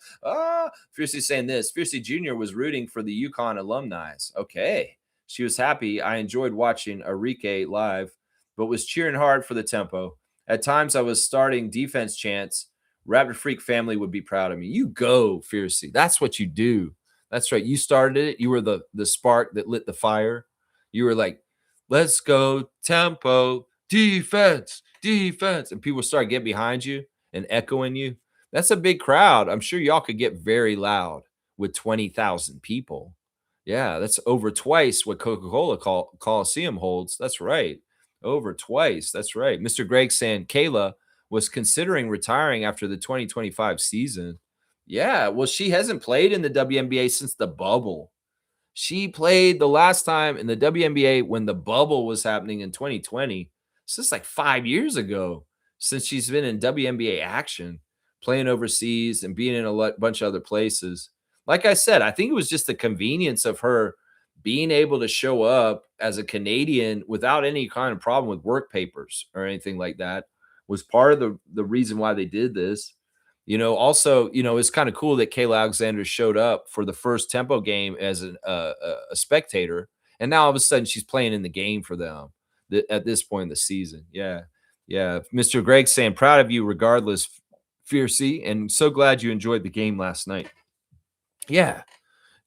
Fiercey saying this. Fiercey Jr. was rooting for the UConn alumni. Okay. She was happy. I enjoyed watching Enrique live, but was cheering hard for the tempo. At times I was starting defense chants. Raptor Freak family would be proud of me. You go, Fiercey. That's what you do. That's right. You started it. You were the spark that lit the fire. You were like, let's go tempo, defense, defense. And people start getting behind you and echoing you. That's a big crowd. I'm sure y'all could get very loud with 20,000 people. Yeah, that's over twice what Coca-Cola Coliseum holds. That's right. Over twice. That's right. Mr. Greg saying Kayla was considering retiring after the 2025 season. Yeah, well, she hasn't played in the WNBA since the bubble. She played the last time in the WNBA when the bubble was happening in 2020. So it's like 5 years ago since she's been in WNBA action, playing overseas and being in a bunch of other places. Like I said, I think it was just the convenience of her being able to show up as a Canadian without any kind of problem with work papers or anything like that was part of the reason why they did this. Also, it's kind of cool that Kayla Alexander showed up for the first tempo game as a spectator. And now all of a sudden she's playing in the game for them at this point in the season. Yeah. Yeah. Mr. Greg saying, proud of you regardless, Fiercey, and so glad you enjoyed the game last night. Yeah.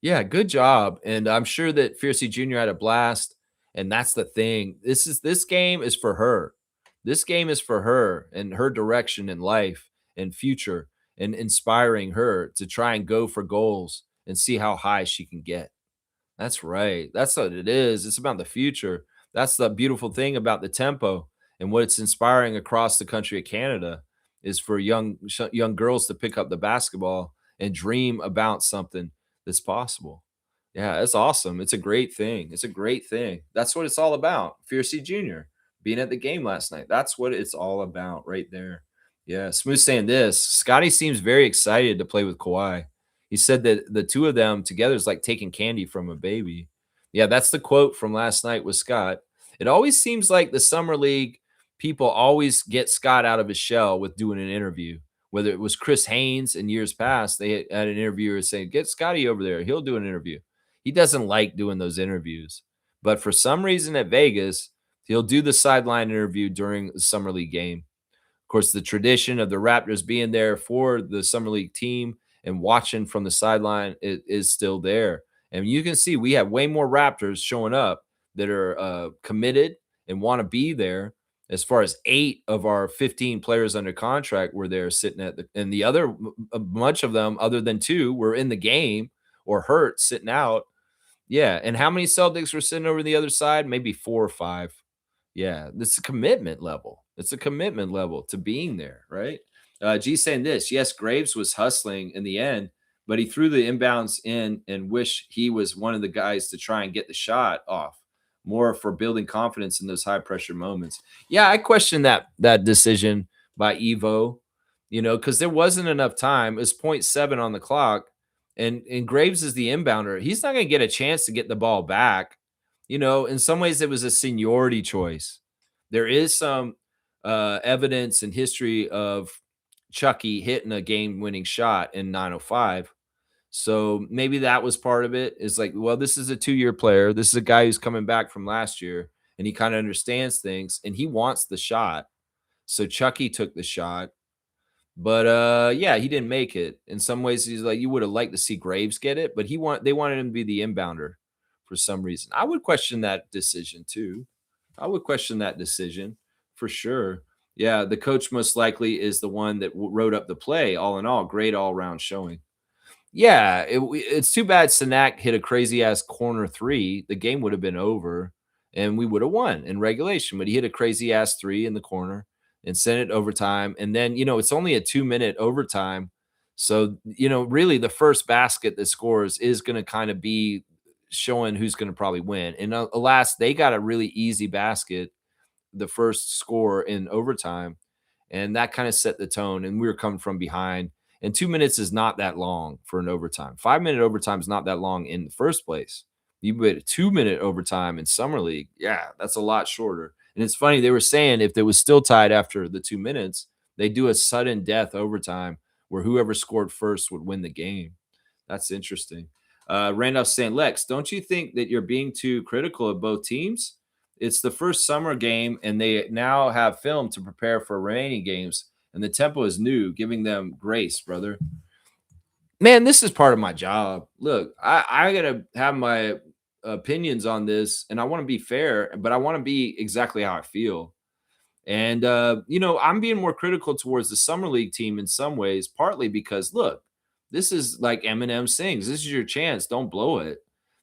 Yeah. Good job. And I'm sure that Fiercey Jr. had a blast. And that's the thing. This game is for her. This game is for her and her direction in life and future and inspiring her to try and go for goals and see how high she can get. That's right. That's what it is. It's about the future. That's the beautiful thing about the tempo and what it's inspiring across the country of Canada is for young girls to pick up the basketball and dream about something that's possible. Yeah, it's awesome. It's a great thing. It's a great thing. That's what it's all about. Fiercey Jr. being at the game last night. That's what it's all about right there. Yeah, Smooth saying this. Scotty seems very excited to play with Kawhi. He said that the two of them together is like taking candy from a baby. Yeah, that's the quote from last night with Scott. It always seems like the Summer League people always get Scott out of his shell with doing an interview. Whether it was Chris Haynes in years past, they had an interviewer saying, get Scotty over there. He'll do an interview. He doesn't like doing those interviews. But for some reason at Vegas, he'll do the sideline interview during the Summer League game. Of course, the tradition of the Raptors being there for the Summer League team and watching from the sideline is still there. And you can see we have way more Raptors showing up that are committed and want to be there. As far as 8 of our 15 players under contract were there sitting and the other, a bunch of them, other than 2, were in the game or hurt sitting out. Yeah. And how many Celtics were sitting over the other side? Maybe 4 or 5. Yeah. It's a commitment level. It's a commitment level to being there, right? G saying this. Yes, Graves was hustling in the end, but he threw the inbounds in and wish he was one of the guys to try and get the shot off. More for building confidence in those high pressure moments. Yeah, I question that decision by Evo, because there wasn't enough time. It's 0.7 on the clock, and Graves is the inbounder. He's not going to get a chance to get the ball back. In some ways, it was a seniority choice. There is some evidence and history of Chucky hitting a game-winning shot in 905. So maybe that was part of it. Is like, well, this is a 2-year player. This is a guy who's coming back from last year, and he kind of understands things, and he wants the shot. So Chucky took the shot. But yeah, he didn't make it. In some ways, he's like, you would have liked to see Graves get it, but they wanted him to be the inbounder for some reason. I would question that decision too. I would question that decision for sure. Yeah, the coach most likely is the one that wrote up the play. All in all, great all round showing. Yeah, it's too bad Sanak hit a crazy ass corner three. The game would have been over and we would have won in regulation. But he hit a crazy ass three in the corner and sent it overtime. And then, it's only a 2-minute overtime. So, really the first basket that scores is going to kind of be showing who's going to probably win. And alas, they got a really easy basket, the first score in overtime. And that kind of set the tone. And we were coming from behind. And 2 minutes is not that long for an overtime. 5-minute overtime is not that long in the first place. You put a 2-minute overtime in summer league. Yeah, that's a lot shorter. And it's funny, they were saying if it was still tied after the 2 minutes, they do a sudden death overtime where whoever scored first would win the game. That's interesting. Randolph saying, Lex, don't you think that you're being too critical of both teams? It's the first summer game, and they now have film to prepare for remaining games, and the tempo is new, giving them grace, brother. Man, this is part of my job. Look, I got to have my opinions on this, and I want to be fair, but I want to be exactly how I feel. And, I'm being more critical towards the summer league team in some ways, partly because, look, this is like Eminem sings. This is your chance. Don't blow it.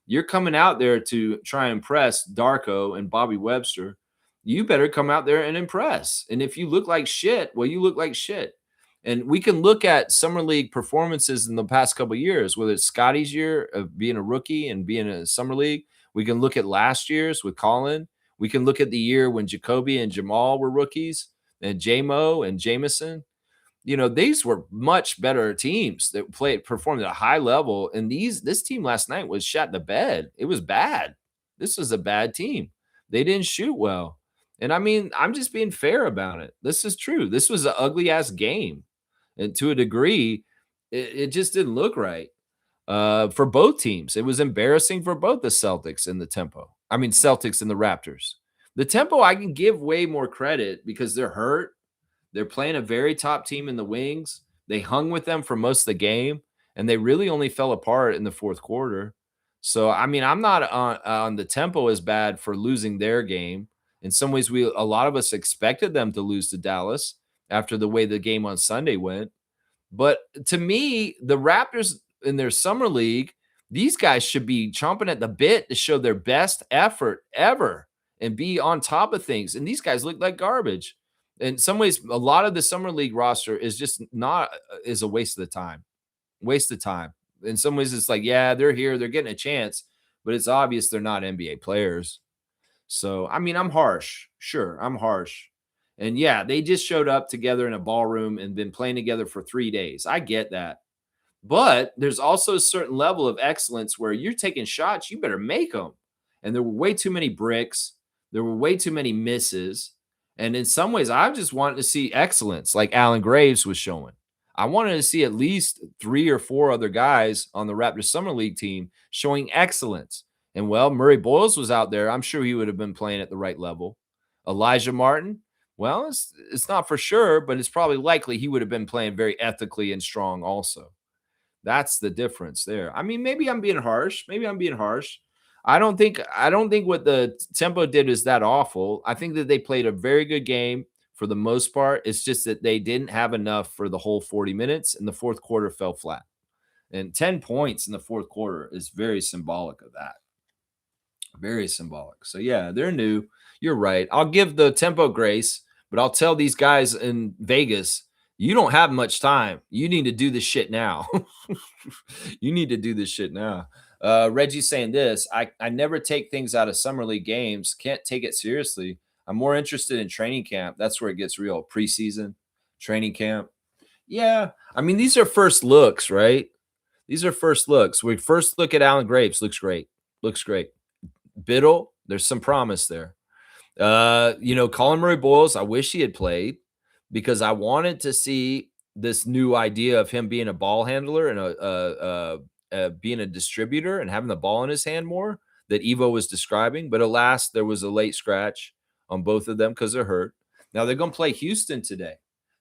You're coming out there to try and impress Darko and Bobby Webster. You better come out there and impress. And if you look like shit, well, you look like shit. And we can look at summer league performances in the past couple of years, whether it's Scotty's year of being a rookie and being in a summer league. We can look at last year's with Colin. We can look at the year when Jacoby and Jamal were rookies, and J-Mo and Jameson. These were much better teams that performed at a high level. And this team last night was shot the bed. It was bad. This was a bad team. They didn't shoot well. And I mean, I'm just being fair about it. This is true. This was an ugly ass game. And to a degree, it just didn't look right for both teams. It was embarrassing for both the Celtics and the tempo. I mean, Celtics and the Raptors. The tempo, I can give way more credit because they're hurt. They're playing a very top team in the wings. They hung with them for most of the game, and they really only fell apart in the fourth quarter. So, I mean, I'm not on the tempo as bad for losing their game. In some ways, a lot of us expected them to lose to Dallas after the way the game on Sunday went. But to me, the Raptors in their summer league, these guys should be chomping at the bit to show their best effort ever and be on top of things. And these guys look like garbage. In some ways, a lot of the summer league roster is just not is a waste of the time. Waste of time. In some ways, it's like, yeah, they're here, they're getting a chance, but it's obvious they're not NBA players. So, I mean, I'm harsh. Sure, I'm harsh. And yeah, they just showed up together in a ballroom and been playing together for 3 days. I get that. But there's also a certain level of excellence where you're taking shots, you better make them. And there were way too many bricks. There were way too many misses. And in some ways, I just wanted to see excellence like Alan Graves was showing. I wanted to see at least 3 or 4 other guys on the Raptors Summer League team showing excellence. And well, Murray-Boyles was out there. I'm sure he would have been playing at the right level. Elijah Martin, well, it's not for sure, but it's probably likely he would have been playing very ethically and strong also. That's the difference there. I mean, maybe I'm being harsh. Maybe I'm being harsh. I don't think what the tempo did is that awful. I think that they played a very good game for the most part. It's just that they didn't have enough for the whole 40 minutes, and the fourth quarter fell flat. And 10 points in the fourth quarter is very symbolic of that. Very symbolic. So yeah, they're new. You're right. I'll give the tempo grace, but I'll tell these guys in Vegas, you don't have much time. You need to do this shit now. You need to do this shit now. Reggie's saying this. I never take things out of summer league games. Can't take it seriously. I'm more interested in training camp. That's where it gets real. Preseason, training camp. Yeah. I mean, these are first looks, right? These are first looks. We first look at Alan Graves. Looks great. Looks great. Biddle, There's some promise there. Colin Murray-Boyles, I wish he had played because I wanted to see this new idea of him being a ball handler and being a distributor and having the ball in his hand more that Evo was describing. But alas, there was a late scratch on both of them because they're hurt. Now they're going to play Houston today.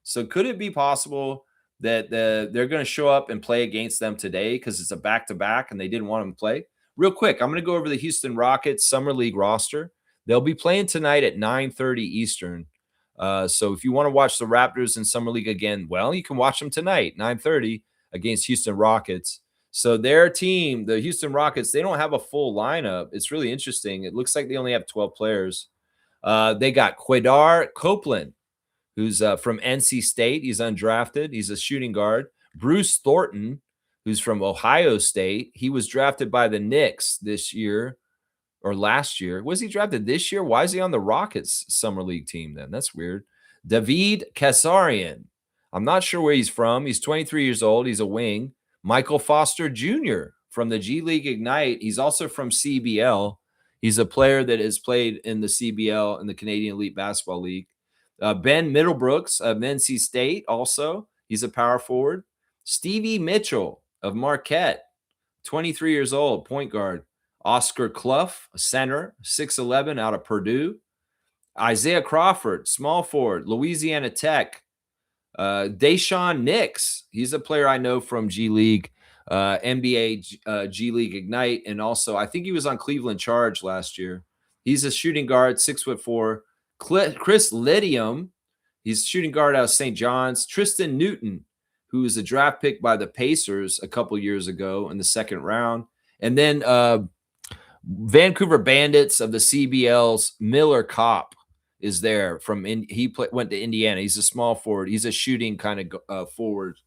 So could it be possible that they're going to show up and play against them today because it's a back-to-back and they didn't want them to play? Real quick, I'm going to go over the Houston Rockets Summer League roster. They'll be playing tonight at 9:30 Eastern. So if you want to watch the Raptors in Summer League again, well, you can watch them tonight, 9:30 against Houston Rockets. So their team, the Houston Rockets, they don't have a full lineup. It's really interesting. It looks like they only have 12 players. They got Quaidar Copeland, who's from NC State. He's undrafted. He's a shooting guard. Bruce Thornton, who's from Ohio State. He was drafted by the Knicks this year or last year. Was he drafted this year? Why is he on the Rockets Summer League team then? That's weird. David Kasarian. I'm not sure where he's from. He's 23 years old. He's a wing. Michael Foster Jr. from the G League Ignite. He's also from CBL. He's a player that has played in the CBL in the Canadian Elite Basketball League. Ben Middlebrooks of NC State also. He's a power forward. Stevie Mitchell of Marquette, 23 years old, point guard. Oscar Clough, a center, 6'11", out of Purdue. Isaiah Crawford, small forward, Louisiana Tech. Deshaun Nix, he's a player I know from G League, NBA, G League Ignite, and also I think he was on Cleveland Charge last year. He's a shooting guard, 6'4". Chris Lydium, he's shooting guard out of St. John's. Tristan Newton, who was a draft pick by the Pacers a couple years ago in the second round. And then Vancouver Bandits of the CBL's Miller Kopp is there went to Indiana. He's a small forward. He's a shooting kind of forward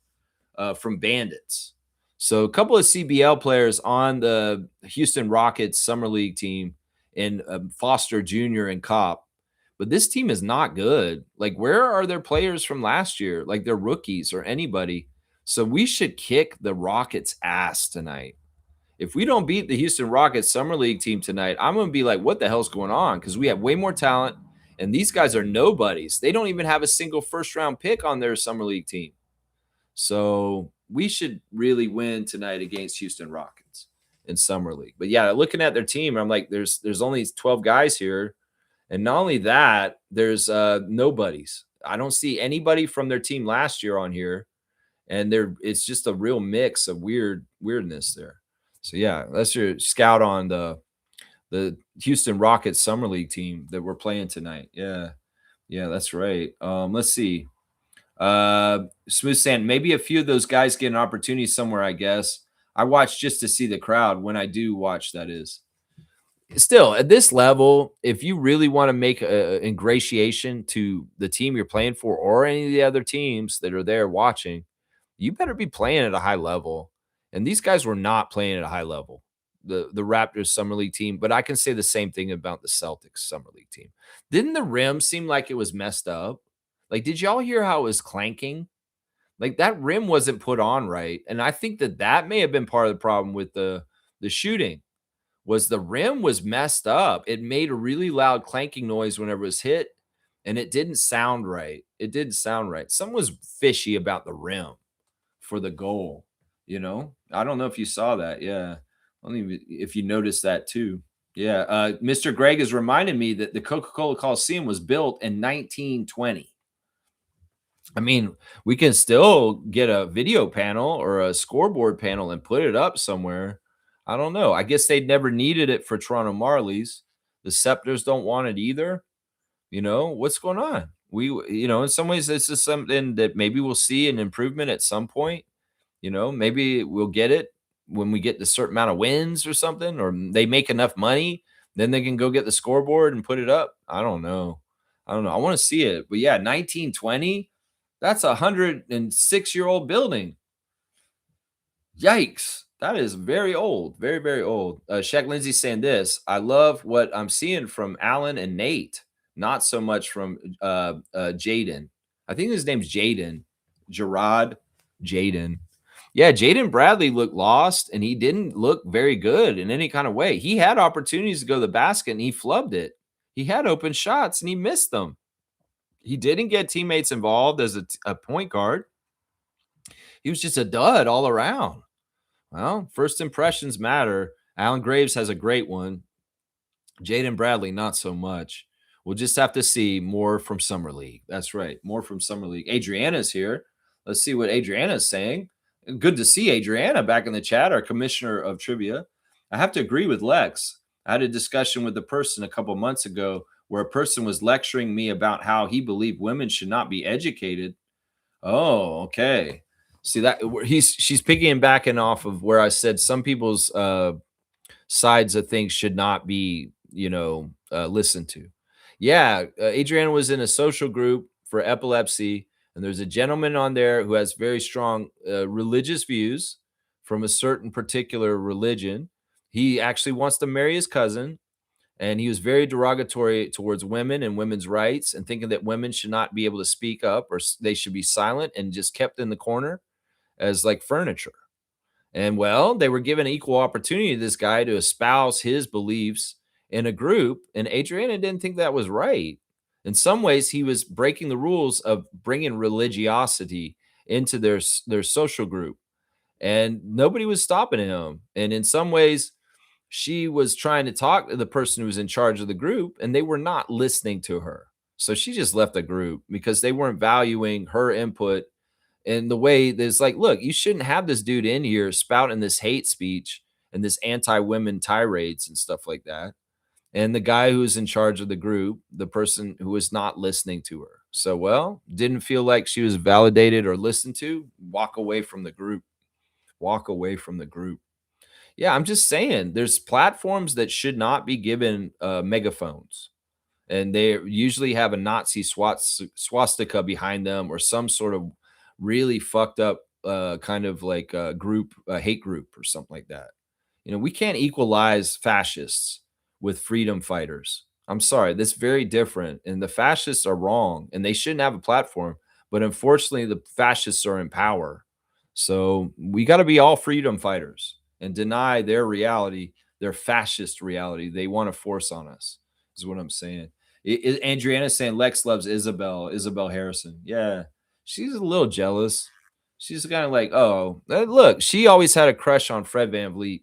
from Bandits. So a couple of CBL players on the Houston Rockets Summer League team and Foster Jr. and Kopp. But this team is not good. Like, where are their players from last year? Like, they're rookies or anybody. So we should kick the Rockets' ass tonight. If we don't beat the Houston Rockets Summer League team tonight, I'm going to be like, what the hell's going on? Because we have way more talent, and these guys are nobodies. They don't even have a single first-round pick on their Summer League team. So we should really win tonight against Houston Rockets in Summer League. But, yeah, looking at their team, I'm like, there's only 12 guys here. And not only that, there's nobodies. I don't see anybody from their team last year on here. And it's just a real mix of weirdness there. So, yeah, that's your scout on the Houston Rockets Summer League team that we're playing tonight. Yeah, that's right. Let's see. Smooth Sand, maybe a few of those guys get an opportunity somewhere, I guess. I watch just to see the crowd when I do watch, that is. Still, at this level, if you really want to make an ingratiation to the team you're playing for or any of the other teams that are there watching, you better be playing at a high level. And these guys were not playing at a high level, the Raptors Summer League team. But I can say the same thing about the Celtics Summer League team. Didn't the rim seem like it was messed up? Like, did y'all hear how it was clanking? Like, that rim wasn't put on right. And I think that may have been part of the problem with the shooting. Was the rim was messed up. It made a really loud clanking noise whenever it was hit, and it didn't sound right. Something was fishy about the rim for the goal, I don't know if you saw that. Yeah. I don't even if you noticed that too. Yeah. Mr. Greg has reminded me that the Coca-Cola Coliseum was built in 1920. I mean, we can still get a video panel or a scoreboard panel and put it up somewhere. I don't know. I guess they'd never needed it for Toronto Marlies. The Scepters don't want it either. What's going on? In some ways, this is something that maybe we'll see an improvement at some point. Maybe we'll get it when we get a certain amount of wins or something, or they make enough money, then they can go get the scoreboard and put it up. I don't know. I want to see it. But yeah, 1920, that's a 106-year-old building. Yikes. That is very old. Very, very old. Shaq Lindsay saying this. I love what I'm seeing from Alan and Nate. Not so much from Jaden. I think his name's Jaden. Gerard Jaden. Yeah, Jaden Bradley looked lost, and he didn't look very good in any kind of way. He had opportunities to go to the basket, and he flubbed it. He had open shots, and he missed them. He didn't get teammates involved as a point guard. He was just a dud all around. Well, first impressions matter. Alan Graves has a great one. Jaden Bradley, not so much. We'll just have to see more from Summer League. That's right. More from Summer League. Adriana's here. Let's see what Adriana's saying. Good to see Adriana back in the chat, our commissioner of trivia. I have to agree with Lex. I had a discussion with a person a couple months ago where a person was lecturing me about how he believed women should not be educated. Oh, okay. See that she's picking backing off of where I said some people's sides of things should not be, listened to. Yeah, Adriana was in a social group for epilepsy, and there's a gentleman on there who has very strong religious views from a certain particular religion. He actually wants to marry his cousin, and he was very derogatory towards women and women's rights, and thinking that women should not be able to speak up, or they should be silent and just kept in the corner as like furniture. And well, they were given equal opportunity to this guy to espouse his beliefs in a group, and Adriana didn't think that was right. In some ways, he was breaking the rules of bringing religiosity into their social group, and nobody was stopping him. And in some ways, she was trying to talk to the person who was in charge of the group, and they were not listening to her. So she just left the group because they weren't valuing her input. And the way there's like, look, you shouldn't have this dude in here spouting this hate speech and this anti-women tirades and stuff like that. And the guy who was in charge of the group, the person who was not listening to her. So, well, didn't feel like she was validated or listened to, walk away from the group. Walk away from the group. Yeah, I'm just saying there's platforms that should not be given megaphones, and they usually have a Nazi swastika behind them or some sort of really fucked up kind of like a group, a hate group or something like that. We can't equalize fascists with freedom fighters. I'm sorry, that's very different. And the fascists are wrong and they shouldn't have a platform. But unfortunately, the fascists are in power. So we got to be all freedom fighters and deny their reality, their fascist reality they want to force on us, is what I'm saying. Adriana's saying Lex loves Isabel Harrison. Yeah, she's a little jealous. She's kind of like, oh, look, she always had a crush on Fred VanVleet,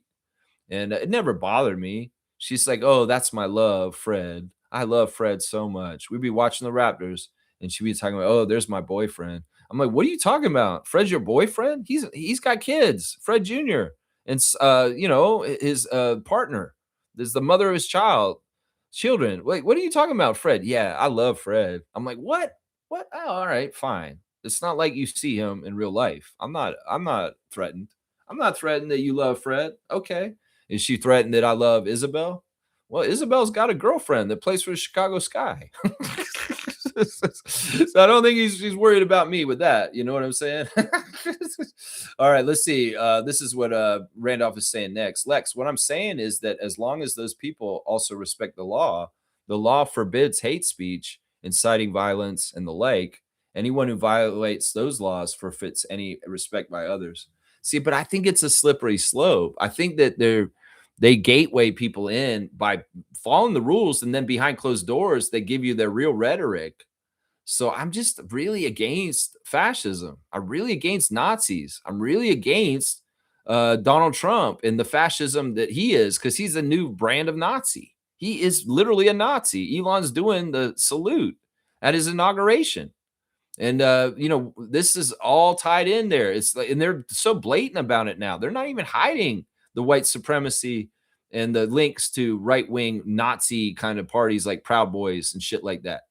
and it never bothered me. She's like, oh, that's my love, Fred. I love Fred so much. We'd be watching the Raptors, and she'd be talking about, oh, there's my boyfriend. I'm like, what are you talking about? Fred's your boyfriend? He's got kids, Fred Jr. And his partner is the mother of his children. Wait, what are you talking about, Fred? Yeah, I love Fred. I'm like, what? What? Oh, all right, fine. It's not like you see him in real life. I'm not threatened. I'm not threatened that you love Fred. Okay. Is she threatened that I love Isabel? Well, Isabel's got a girlfriend that plays for the Chicago Sky. So I don't think she's worried about me with that. You know what I'm saying? All right, let's see. This is what Randolph is saying next. Lex, what I'm saying is that as long as those people also respect the law forbids hate speech, inciting violence, and the like. Anyone who violates those laws forfeits any respect by others. See, but I think it's a slippery slope. I think that they gateway people in by following the rules, and then behind closed doors, they give you their real rhetoric. So I'm just really against fascism. I'm really against Nazis. I'm really against Donald Trump and the fascism that he is, because he's a new brand of Nazi. He is literally a Nazi. Elon's doing the salute at his inauguration. And this is all tied in there. It's like, and they're so blatant about it now. They're not even hiding the white supremacy and the links to right-wing Nazi kind of parties like Proud Boys and shit like that.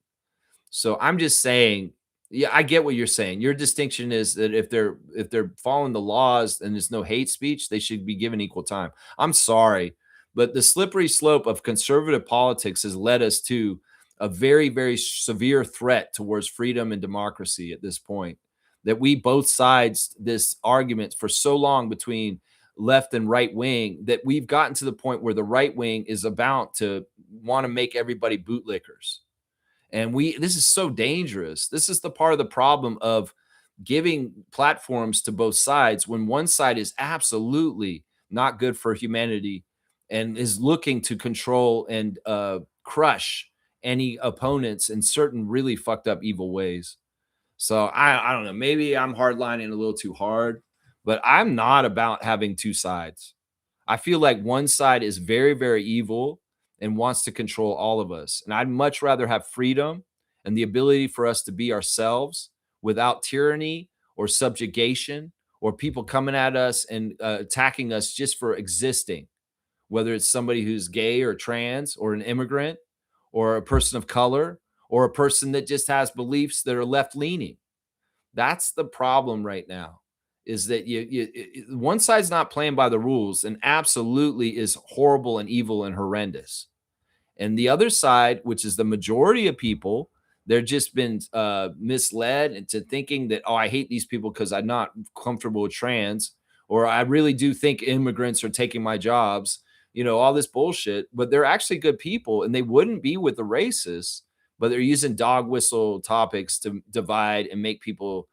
So I'm just saying, yeah, I get what you're saying. Your distinction is that if they're following the laws and there's no hate speech, they should be given equal time. I'm sorry, but the slippery slope of conservative politics has led us to a very, very severe threat towards freedom and democracy at this point, that we both sides this argument for so long between left and right wing that we've gotten to the point where the right wing is about to want to make everybody bootlickers. And this is so dangerous. This is the part of the problem of giving platforms to both sides when one side is absolutely not good for humanity and is looking to control and crush any opponents in certain really fucked up evil ways. So I don't know. Maybe I'm hardlining a little too hard, but I'm not about having two sides. I feel like one side is very, very evil and wants to control all of us. And I'd much rather have freedom and the ability for us to be ourselves without tyranny or subjugation or people coming at us and attacking us just for existing, whether it's somebody who's gay or trans or an immigrant or a person of color or a person that just has beliefs that are left leaning. That's the problem right now, is that one side's not playing by the rules and absolutely is horrible and evil and horrendous. And the other side, which is the majority of people, they're just been misled into thinking that, oh, I hate these people because I'm not comfortable with trans, or I really do think immigrants are taking my jobs, all this bullshit. But they're actually good people and they wouldn't be with the racists, but they're using dog whistle topics to divide and make people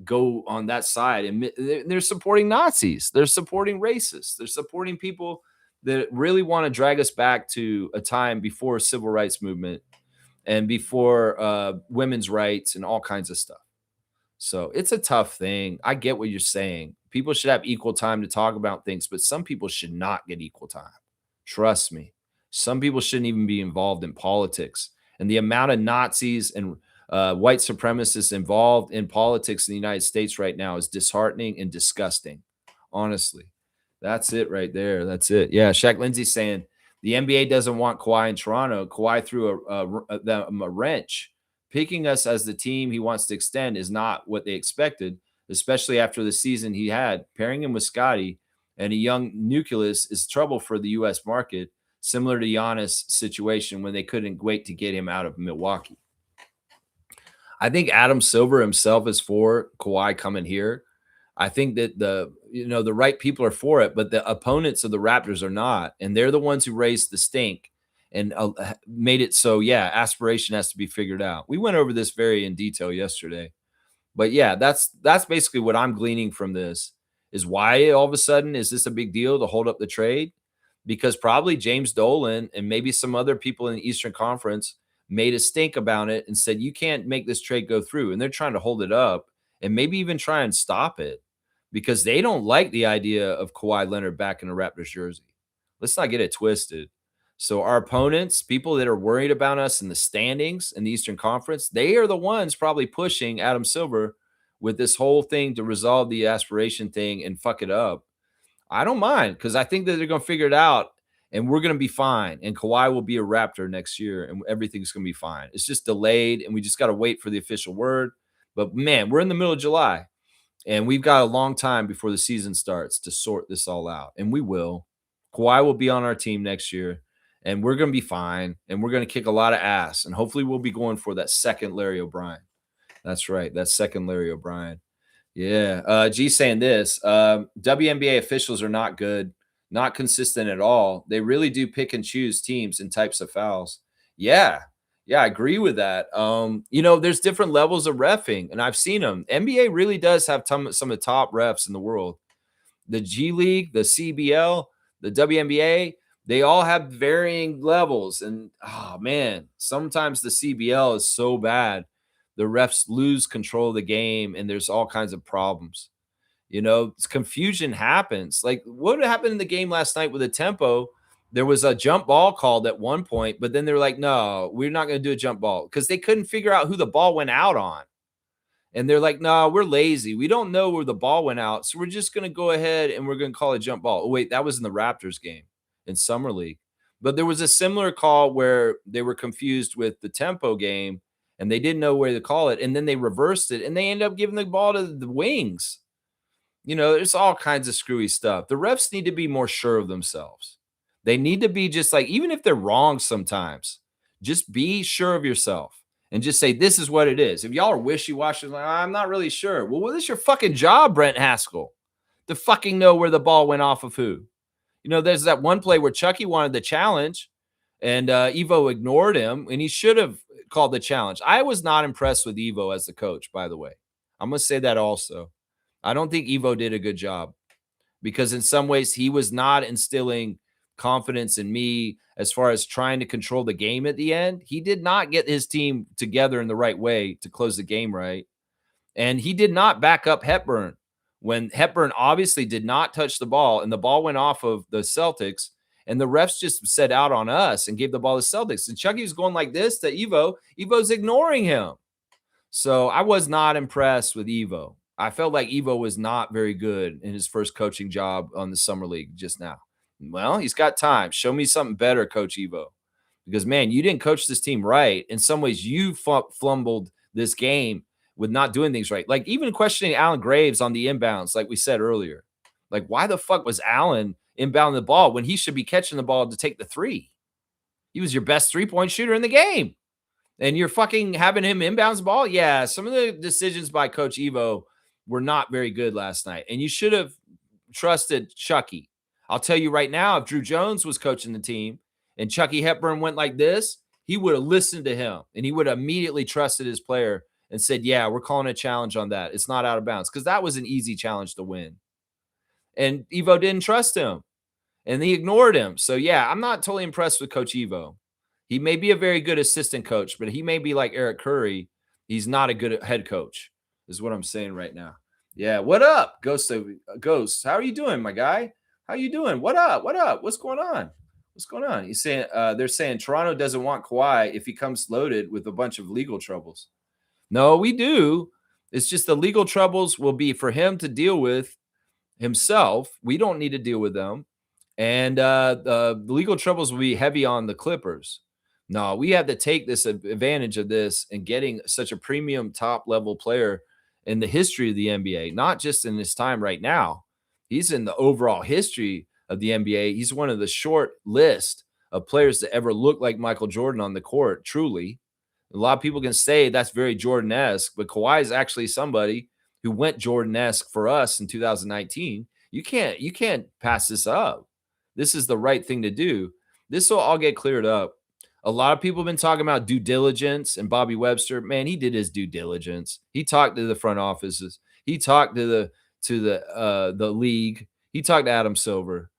go on that side. And they're supporting Nazis, they're supporting racists, they're supporting people that really want to drag us back to a time before civil rights movement and before women's rights and all kinds of stuff. So it's a tough thing. I get what you're saying. People should have equal time to talk about things, but some people should not get equal time. Trust me. Some people shouldn't even be involved in politics. And the amount of Nazis and white supremacists involved in politics in the United States right now is disheartening and disgusting. Honestly, that's it right there. That's it. Yeah, Shaq Lindsay saying the NBA doesn't want Kawhi in Toronto. Kawhi threw a wrench. Picking us as the team he wants to extend is not what they expected, especially after the season he had. Pairing him with Scotty and a young nucleus is trouble for the U.S. market, similar to Giannis' situation when they couldn't wait to get him out of Milwaukee. I think Adam Silver himself is for Kawhi coming here. I think that the right people are for it, but the opponents of the Raptors are not, and they're the ones who raised the stink and made it so, yeah, aspiration has to be figured out. We went over this very in detail yesterday, but yeah, that's basically what I'm gleaning from this, is why all of a sudden is this a big deal to hold up the trade? Because probably James Dolan and maybe some other people in the Eastern Conference made a stink about it and said, you can't make this trade go through, and they're trying to hold it up and maybe even try and stop it because they don't like the idea of Kawhi Leonard back in a Raptors jersey. Let's not get it twisted. So our opponents, people that are worried about us in the standings in the Eastern Conference, they are the ones probably pushing Adam Silver with this whole thing to resolve the aspiration thing and fuck it up. I don't mind, because I think that they're going to figure it out and we're going to be fine. And Kawhi will be a Raptor next year and everything's going to be fine. It's just delayed and we just got to wait for the official word. But man, we're in the middle of July and we've got a long time before the season starts to sort this all out. And we will. Kawhi will be on our team next year. And we're going to be fine, and we're going to kick a lot of ass, and hopefully we'll be going for that second Larry O'Brien. That's right, that second Larry O'Brien. Yeah, G saying this, WNBA officials are not good, not consistent at all. They really do pick and choose teams and types of fouls. Yeah, I agree with that. There's different levels of reffing, and I've seen them. NBA really does have some of the top refs in the world. The G League, the CBL, the WNBA, they all have varying levels. And, oh, man, sometimes the CBL is so bad, the refs lose control of the game, and there's all kinds of problems. Confusion happens. Like, what happened in the game last night with the tempo? There was a jump ball called at one point, but then they're like, no, we're not going to do a jump ball because they couldn't figure out who the ball went out on. And they're like, no, we're lazy. We don't know where the ball went out. So we're just going to go ahead and we're going to call a jump ball. Oh, wait, that was in the Raptors game in Summer League. But there was a similar call where they were confused with the tempo game and they didn't know where to call it. And then they reversed it and they ended up giving the ball to the wings. There's all kinds of screwy stuff. The refs need to be more sure of themselves. They need to be just like, even if they're wrong sometimes, just be sure of yourself and just say, this is what it is. If y'all are wishy-washy, like, I'm not really sure. Well, what is your fucking job, Brent Haskell? To fucking know where the ball went off of who? There's that one play where Chucky wanted the challenge and Evo ignored him and he should have called the challenge. I was not impressed with Evo as the coach, by the way. I'm going to say that also. I don't think Evo did a good job because in some ways he was not instilling confidence in me as far as trying to control the game at the end. He did not get his team together in the right way to close the game right. And he did not back up Hepburn when Hepburn obviously did not touch the ball and the ball went off of the Celtics. And the refs just set out on us and gave the ball to Celtics. And Chucky was going like this to Evo. Evo's ignoring him. So I was not impressed with Evo. I felt like Evo was not very good in his first coaching job on the Summer League just now. Well, he's got time. Show me something better, Coach Evo. Because, man, you didn't coach this team right. In some ways, you flumbled this game with not doing things right. Like even questioning Allen Graves on the inbounds, like we said earlier. Like, why the fuck was Allen inbounding the ball when he should be catching the ball to take the three? He was your best three-point shooter in the game. And you're fucking having him inbounds the ball? Yeah, some of the decisions by Coach Evo were not very good last night. And you should have trusted Chucky. I'll tell you right now, if Drew Jones was coaching the team and Chucky Hepburn went like this, he would have listened to him and he would have immediately trusted his player and said, yeah, we're calling a challenge on that. It's not out of bounds because that was an easy challenge to win. And Evo didn't trust him and he ignored him. So, yeah, I'm not totally impressed with Coach Evo. He may be a very good assistant coach, but he may be like Eric Curry. He's not a good head coach, is what I'm saying right now. Yeah, what up, Ghost? How are you doing, my guy? How you doing? What up? What up? What's going on? What's going on? He's saying they're saying Toronto doesn't want Kawhi if he comes loaded with a bunch of legal troubles. No, we do. It's just the legal troubles will be for him to deal with himself. We don't need to deal with them. And the legal troubles will be heavy on the Clippers. No, we have to take this advantage of this and getting such a premium top level player in the history of the NBA, not just in this time right now. He's in the overall history of the NBA. He's one of the short list of players that ever look like Michael Jordan on the court, truly. A lot of people can say that's very Jordan-esque, but Kawhi is actually somebody who went Jordan-esque for us in 2019. You can't pass this up. This is the right thing to do. This will all get cleared up. A lot of people have been talking about due diligence and Bobby Webster. Man, he did his due diligence. He talked to the front offices. He talked to the league. He talked to Adam Silver.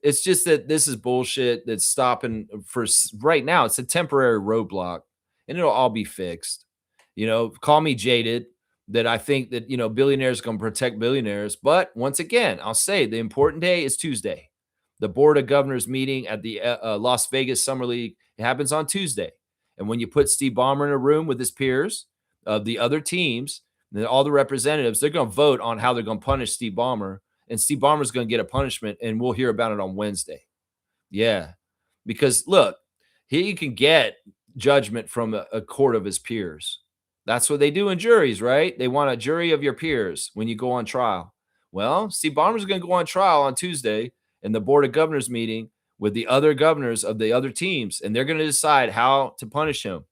It's just that this is bullshit that's stopping for right now. It's a temporary roadblock, and it'll all be fixed. Call me jaded that I think that billionaires are going to protect billionaires. But once again, I'll say the important day is Tuesday. The Board of Governors meeting at the Las Vegas Summer League. It happens on Tuesday. And when you put Steve Ballmer in a room with his peers of the other teams, then all the representatives, they're going to vote on how they're going to punish Steve Ballmer. And Steve Ballmer's going to get a punishment, and we'll hear about it on Wednesday. Yeah. Because, look, he can get judgment from a court of his peers. That's what they do in juries, right? They want a jury of your peers when you go on trial. Well, Steve Ballmer's going to go on trial on Tuesday in the Board of Governors meeting with the other governors of the other teams, and they're going to decide how to punish him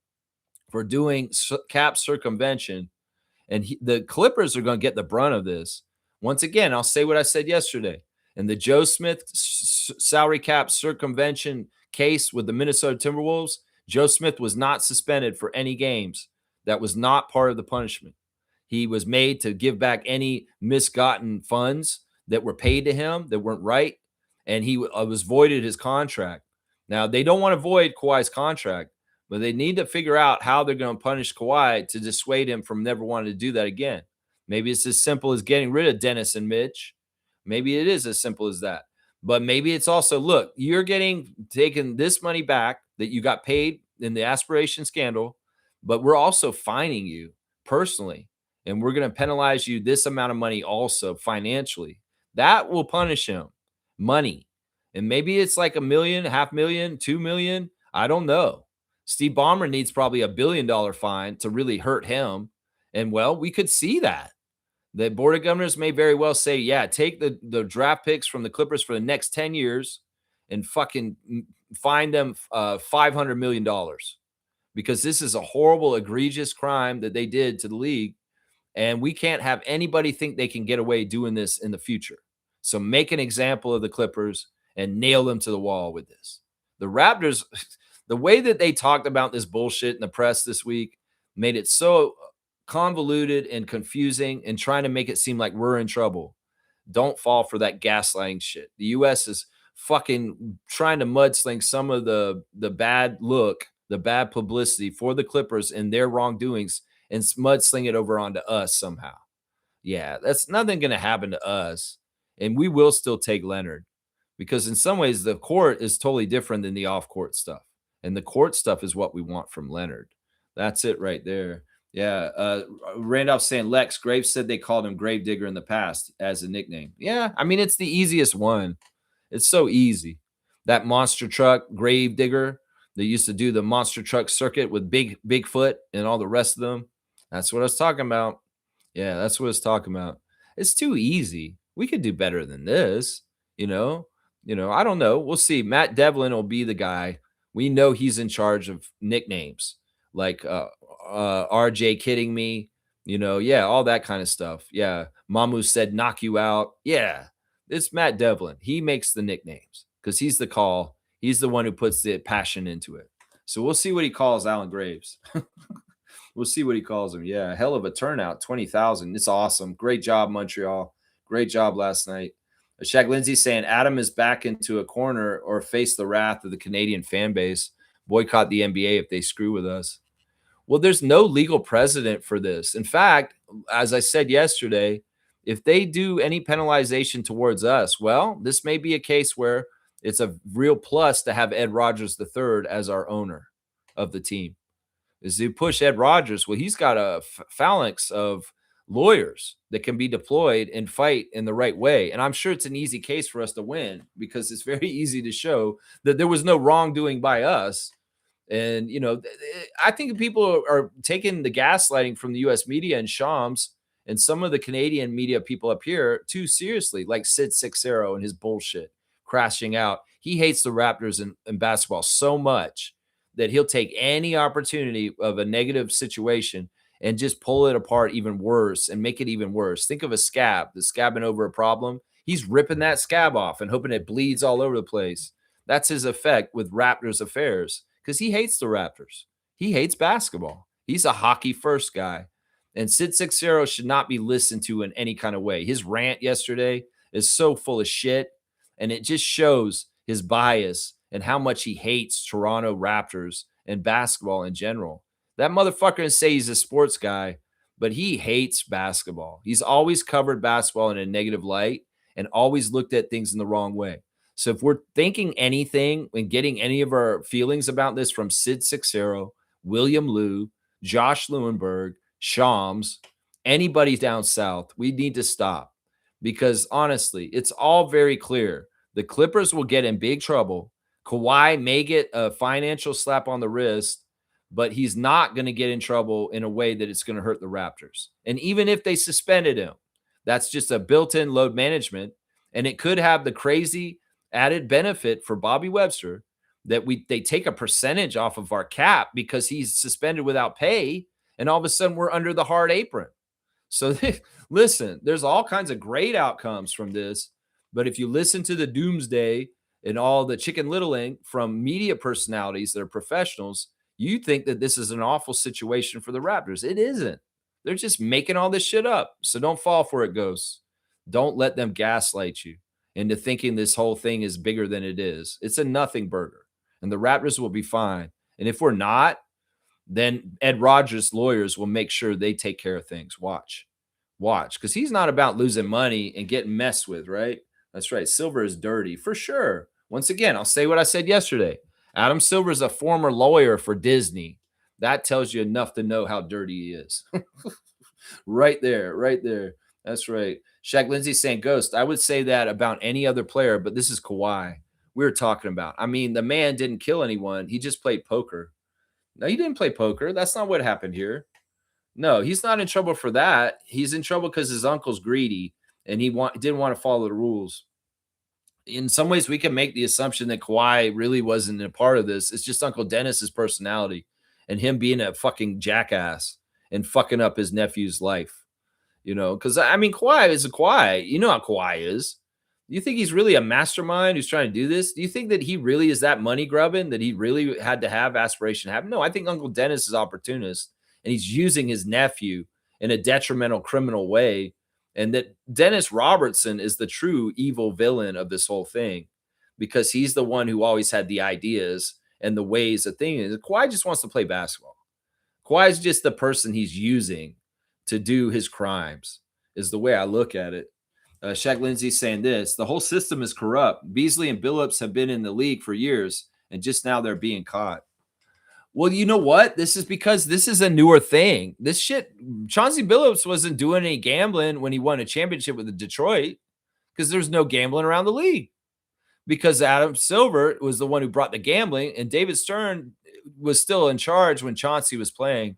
for doing cap circumvention. And the Clippers are going to get the brunt of this. Once again, I'll say what I said yesterday. In the Joe Smith salary cap circumvention case with the Minnesota Timberwolves, Joe Smith was not suspended for any games. That was not part of the punishment. He was made to give back any misgotten funds that were paid to him that weren't right. And he was voided his contract. Now, they don't want to void Kawhi's contract, but they need to figure out how they're going to punish Kawhi to dissuade him from never wanting to do that again. Maybe it's as simple as getting rid of Dennis and Mitch. Maybe it is as simple as that. But maybe it's also, look, you're taking this money back that you got paid in the aspiration scandal, but we're also fining you personally, and we're going to penalize you this amount of money also financially. That will punish him. Money. And maybe it's like $1 million, $500,000, $2 million. I don't know. Steve Ballmer needs probably $1 billion fine to really hurt him. And well, we could see that. The Board of Governors may very well say, yeah, take the draft picks from the Clippers for the next 10 years and fucking fine them $500 million. Because this is a horrible, egregious crime that they did to the league. And we can't have anybody think they can get away doing this in the future. So make an example of the Clippers and nail them to the wall with this. The Raptors, the way that they talked about this bullshit in the press this week made it so convoluted and confusing and trying to make it seem like we're in trouble. Don't fall for that gaslighting shit. The US is fucking trying to mudsling some of the bad look, the bad publicity for the Clippers and their wrongdoings and mudsling it over onto us somehow. Yeah, that's nothing going to happen to us. And we will still take Leonard because in some ways the court is totally different than the off court stuff. And the court stuff is what we want from Leonard. That's it right there. Yeah. Randolph saying Lex Graves said they called him Gravedigger in the past as a nickname. Yeah. I mean, it's the easiest one. It's so easy. That monster truck Gravedigger, they used to do the monster truck circuit with Bigfoot and all the rest of them. That's what I was talking about. Yeah, that's what it's talking about. It's too easy. We could do better than this, you know. I don't know. We'll see. Matt Devlin will be the guy. We know he's in charge of nicknames like RJ kidding me, yeah, all that kind of stuff. Yeah. Mamu said knock you out. Yeah. It's Matt Devlin. He makes the nicknames because he's the call. He's the one who puts the passion into it. So we'll see what he calls Alan Graves. We'll see what he calls him. Yeah, hell of a turnout, 20,000. It's awesome. Great job, Montreal. Great job last night. Shaq Lindsay saying Adam is back into a corner or face the wrath of the Canadian fan base. Boycott the NBA if they screw with us. Well, there's no legal precedent for this. In fact, as I said yesterday, if they do any penalization towards us, well, this may be a case where it's a real plus to have Ed Rogers III as our owner of the team. Is to push Ed Rogers. Well, he's got a phalanx of lawyers that can be deployed and fight in the right way. And I'm sure it's an easy case for us to win because it's very easy to show that there was no wrongdoing by us. And, I think people are taking the gaslighting from the U.S. media and Shams and some of the Canadian media people up here too seriously, like Sid Sixero and his bullshit crashing out. He hates the Raptors in basketball so much that he'll take any opportunity of a negative situation and just pull it apart even worse and make it even worse. Think of a scab, the scabbing over a problem. He's ripping that scab off and hoping it bleeds all over the place. That's his effect with Raptors affairs because he hates the Raptors. He hates basketball. He's a hockey first guy. And Sid Sixero should not be listened to in any kind of way. His rant yesterday is so full of shit, and it just shows his bias and how much he hates Toronto Raptors and basketball in general. That motherfucker can say he's a sports guy, but he hates basketball. He's always covered basketball in a negative light and always looked at things in the wrong way. So if we're thinking anything and getting any of our feelings about this from Sid Sixero, William Liu, Josh Lewenberg, Shams, anybody down south, we need to stop because honestly, it's all very clear. The Clippers will get in big trouble. Kawhi may get a financial slap on the wrist, but he's not going to get in trouble in a way that it's going to hurt the Raptors. And even if they suspended him, that's just a built-in load management. And it could have the crazy added benefit for Bobby Webster that they take a percentage off of our cap because he's suspended without pay. And all of a sudden we're under the hard apron. So listen, there's all kinds of great outcomes from this. But if you listen to the doomsday and all the chicken littling from media personalities that are professionals, you think that this is an awful situation for the Raptors. It isn't. They're just making all this shit up. So don't fall for it, ghosts. Don't let them gaslight you into thinking this whole thing is bigger than it is. It's a nothing burger. And the Raptors will be fine. And if we're not, then Ed Rogers' lawyers will make sure they take care of things. Watch. Because he's not about losing money and getting messed with, right? That's right. Silver is dirty for sure. Once again, I'll say what I said yesterday. Adam Silver is a former lawyer for Disney. That tells you enough to know how dirty he is. Right there. That's right. Shaq Lindsay saying, Ghost, I would say that about any other player, but this is Kawhi we were talking about. I mean, the man didn't kill anyone. He just played poker. No, he didn't play poker. That's not what happened here. No, he's not in trouble for that. He's in trouble because his uncle's greedy and he didn't want to follow the rules. In some ways, we can make the assumption that Kawhi really wasn't a part of this. It's just Uncle Dennis's personality and him being a fucking jackass and fucking up his nephew's life. Because, I mean, Kawhi is a Kawhi. You know how Kawhi is. Do you think he's really a mastermind who's trying to do this? Do you think that he really is that money grubbing, that he really had to have aspiration happen? No, I think Uncle Dennis is opportunist, and he's using his nephew in a detrimental criminal way. And that Dennis Robertson is the true evil villain of this whole thing because he's the one who always had the ideas and the ways of thinking. Kawhi just wants to play basketball. Kawhi is just the person he's using to do his crimes, is the way I look at it. Shaq Lindsay saying this: the whole system is corrupt. Beasley and Billups have been in the league for years, and just now they're being caught. Well, you know what? This is because this is a newer thing. This shit, Chauncey Billups wasn't doing any gambling when he won a championship with the Detroit because there's no gambling around the league. Because Adam Silver was the one who brought the gambling, and David Stern was still in charge when Chauncey was playing.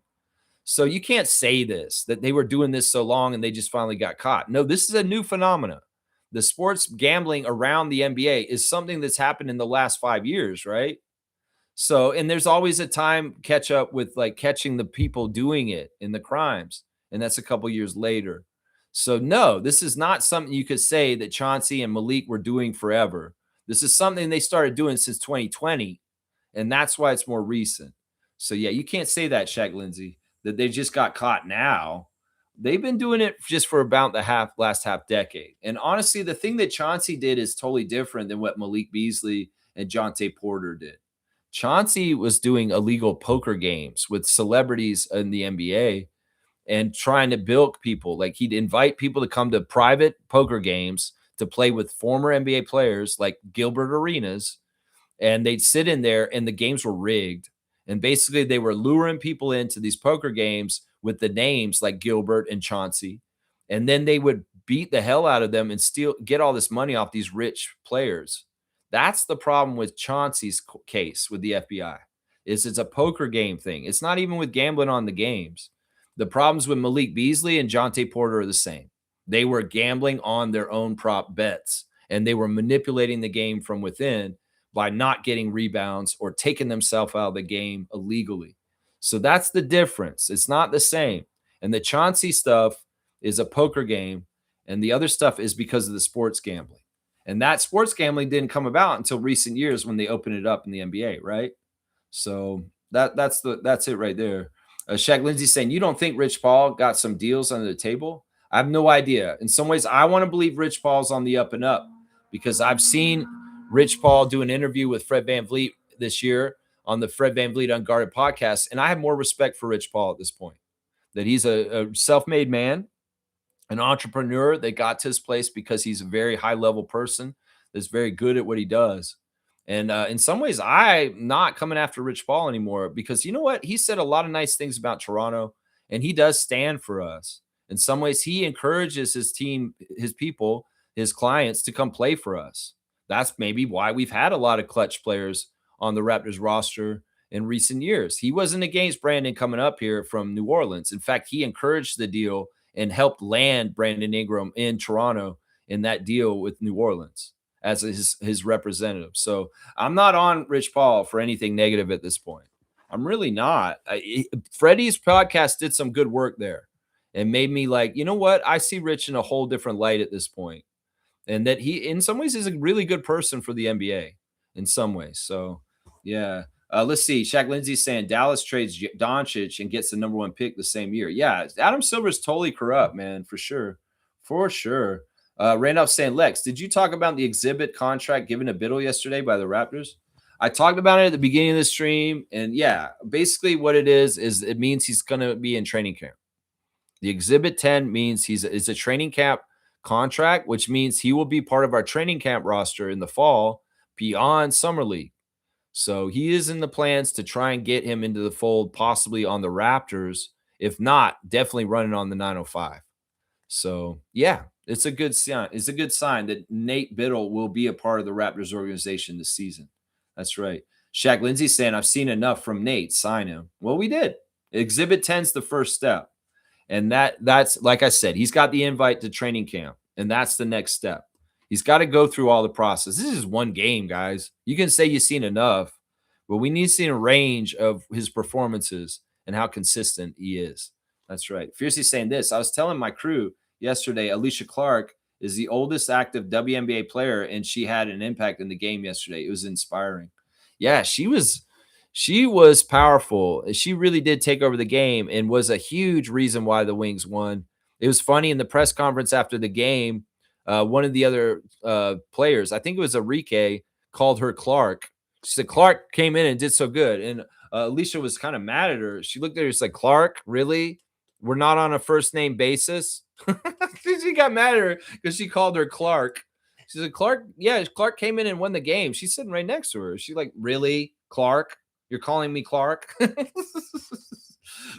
So you can't say this, that they were doing this so long and they just finally got caught. No, this is a new phenomenon. The sports gambling around the NBA is something that's happened in the last 5 years, right? So, and there's always a time catch up with like catching the people doing it in the crimes. And that's a couple years later. So no, this is not something you could say that Chauncey and Malik were doing forever. This is something they started doing since 2020. And that's why it's more recent. So yeah, you can't say that, Shaq Lindsay, that they just got caught now. They've been doing it just for about the last half decade. And honestly, the thing that Chauncey did is totally different than what Malik Beasley and Jonte Porter did. Chauncey was doing illegal poker games with celebrities in the NBA and trying to bilk people. Like he'd invite people to come to private poker games to play with former NBA players like Gilbert Arenas, and they'd sit in there and the games were rigged. And basically they were luring people into these poker games with the names like Gilbert and Chauncey. And then they would beat the hell out of them and get all this money off these rich players. That's the problem with Chauncey's case with the FBI. It's a poker game thing. It's not even with gambling on the games. The problems with Malik Beasley and Jonte Porter are the same. They were gambling on their own prop bets, and they were manipulating the game from within by not getting rebounds or taking themselves out of the game illegally. So that's the difference. It's not the same. And the Chauncey stuff is a poker game, and the other stuff is because of the sports gambling. And that sports gambling didn't come about until recent years when they opened it up in the NBA, right? So that's it right there. Shaq Lindsay saying, you don't think Rich Paul got some deals under the table? I have no idea. In some ways, I want to believe Rich Paul's on the up and up because I've seen Rich Paul do an interview with Fred VanVleet this year on the Fred VanVleet Unguarded podcast, and I have more respect for Rich Paul at this point, that he's a self-made man, an entrepreneur that got to his place because he's a very high-level person that's very good at what he does. And in some ways, I'm not coming after Rich Paul anymore because you know what? He said a lot of nice things about Toronto, and he does stand for us. In some ways, he encourages his team, his people, his clients to come play for us. That's maybe why we've had a lot of clutch players on the Raptors roster in recent years. He wasn't against Brandon coming up here from New Orleans. In fact, he encouraged the deal and helped land Brandon Ingram in Toronto in that deal with New Orleans as his representative. So I'm not on Rich Paul for anything negative at this point. I'm really not. Freddie's podcast did some good work there and made me like, you know what? I see Rich in a whole different light at this point. And that he, in some ways, is a really good person for the NBA in some ways. So, yeah. Let's see. Shaq Lindsay's saying Dallas trades Doncic and gets the number 1 pick the same year. Yeah, Adam Silver's totally corrupt, man, for sure. For sure. Randolph's saying, Lex, did you talk about the exhibit contract given to Biddle yesterday by the Raptors? I talked about it at the beginning of the stream. And yeah, basically what it is it means he's going to be in training camp. The exhibit 10 means it's a training camp contract, which means he will be part of our training camp roster in the fall beyond Summer League. So he is in the plans to try and get him into the fold, possibly on the Raptors. If not, definitely running on the 905. So yeah, it's a good sign. It's a good sign that Nate Biddle will be a part of the Raptors organization this season. That's right. Shaq Lindsay saying, I've seen enough from Nate. Sign him. Well, we did. Exhibit 10's the first step. And that's like I said, he's got the invite to training camp, and that's the next step. He's got to go through all the process. This is one game, guys. You can say you've seen enough, but we need to see a range of his performances and how consistent he is. That's right. Fiercely saying this. I was telling my crew yesterday, Alicia Clark is the oldest active WNBA player, and she had an impact in the game yesterday. It was inspiring. Yeah, she was She was powerful. She really did take over the game and was a huge reason why the Wings won. It was funny in the press conference after the game. One of the other players, I think it was Enrique, called her Clark. She said Clark came in and did so good, and Alicia was kind of mad at her. She looked at her, she's like, "Clark, really? We're not on a first name basis." She got mad at her because she called her Clark. She said, "Clark, yeah, Clark came in and won the game." She's sitting right next to her. She's like, "Really, Clark? You're calling me Clark?"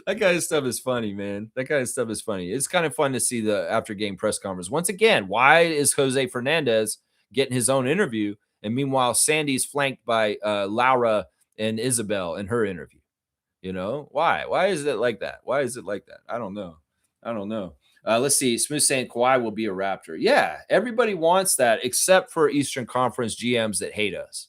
That kind of stuff is funny, man. That kind of stuff is funny. It's kind of fun to see the after game press conference. Once again, why is Jose Fernandez getting his own interview? And meanwhile, Sandy's flanked by Laura and Isabel in her interview. You know, why? Why is it like that? Why is it like that? I don't know. I don't know. Let's see. Smooth saying Kawhi will be a Raptor. Yeah, everybody wants that except for Eastern Conference GMs that hate us.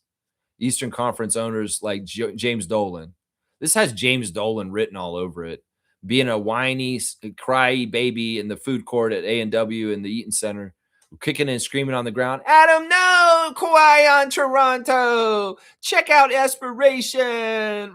Eastern Conference owners like James Dolan. This has James Dolan written all over it. Being a whiny, cry baby in the food court at A&W in the Eaton Center, kicking and screaming on the ground. Adam, no, Kawhi on Toronto. Check out Aspiration.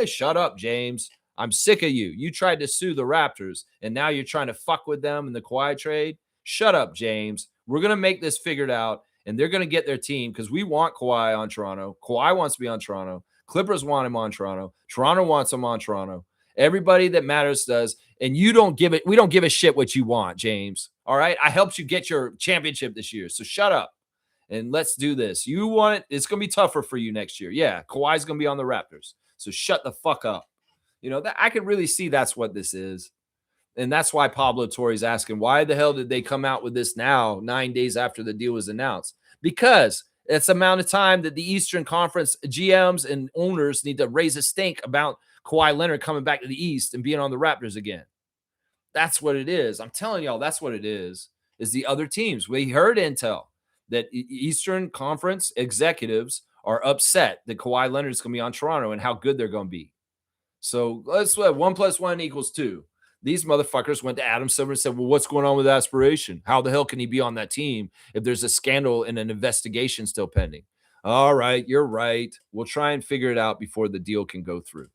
Shut up, James. I'm sick of you. You tried to sue the Raptors, and now you're trying to fuck with them in the Kawhi trade. Shut up, James. We're going to make this figured out, and they're going to get their team because we want Kawhi on Toronto. Kawhi wants to be on Toronto. Clippers want him on Toronto. Toronto wants him on Toronto. Everybody that matters does, and you don't give it. We don't give a shit what you want, James. All right, I helped you get your championship this year, so shut up and let's do this. You want it? It's going to be tougher for you next year. Yeah, Kawhi's going to be on the Raptors, so shut the fuck up. You know that I can really see that's what this is, and that's why Pablo Torre's asking, why the hell did they come out with this now, 9 days after the deal was announced? Because it's the amount of time that the Eastern Conference GMs and owners need to raise a stink about Kawhi Leonard coming back to the East and being on the Raptors again. That's what it is. I'm telling y'all, that's what it is the other teams. We heard intel that Eastern Conference executives are upset that Kawhi Leonard is going to be on Toronto and how good they're going to be. So let's 1 + 1 = 2. These motherfuckers went to Adam Silver and said, well, what's going on with Aspiration? How the hell can he be on that team if there's a scandal and an investigation still pending? All right, you're right. We'll try and figure it out before the deal can go through.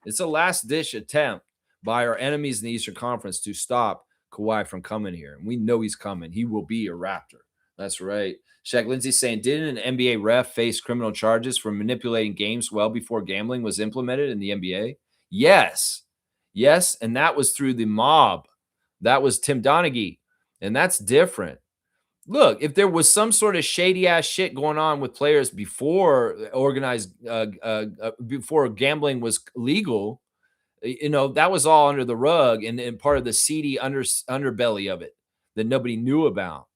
It's a last-ditch attempt by our enemies in the Eastern Conference to stop Kawhi from coming here. And we know he's coming. He will be a Raptor. That's right. Shaq Lindsay saying, didn't an NBA ref face criminal charges for manipulating games well before gambling was implemented in the NBA? Yes. Yes, and that was through the mob. That was Tim Donaghy, and that's different. Look, if there was some sort of shady ass shit going on with players before organized, before gambling was legal, you know, that was all under the rug and part of the seedy underbelly of it that nobody knew about.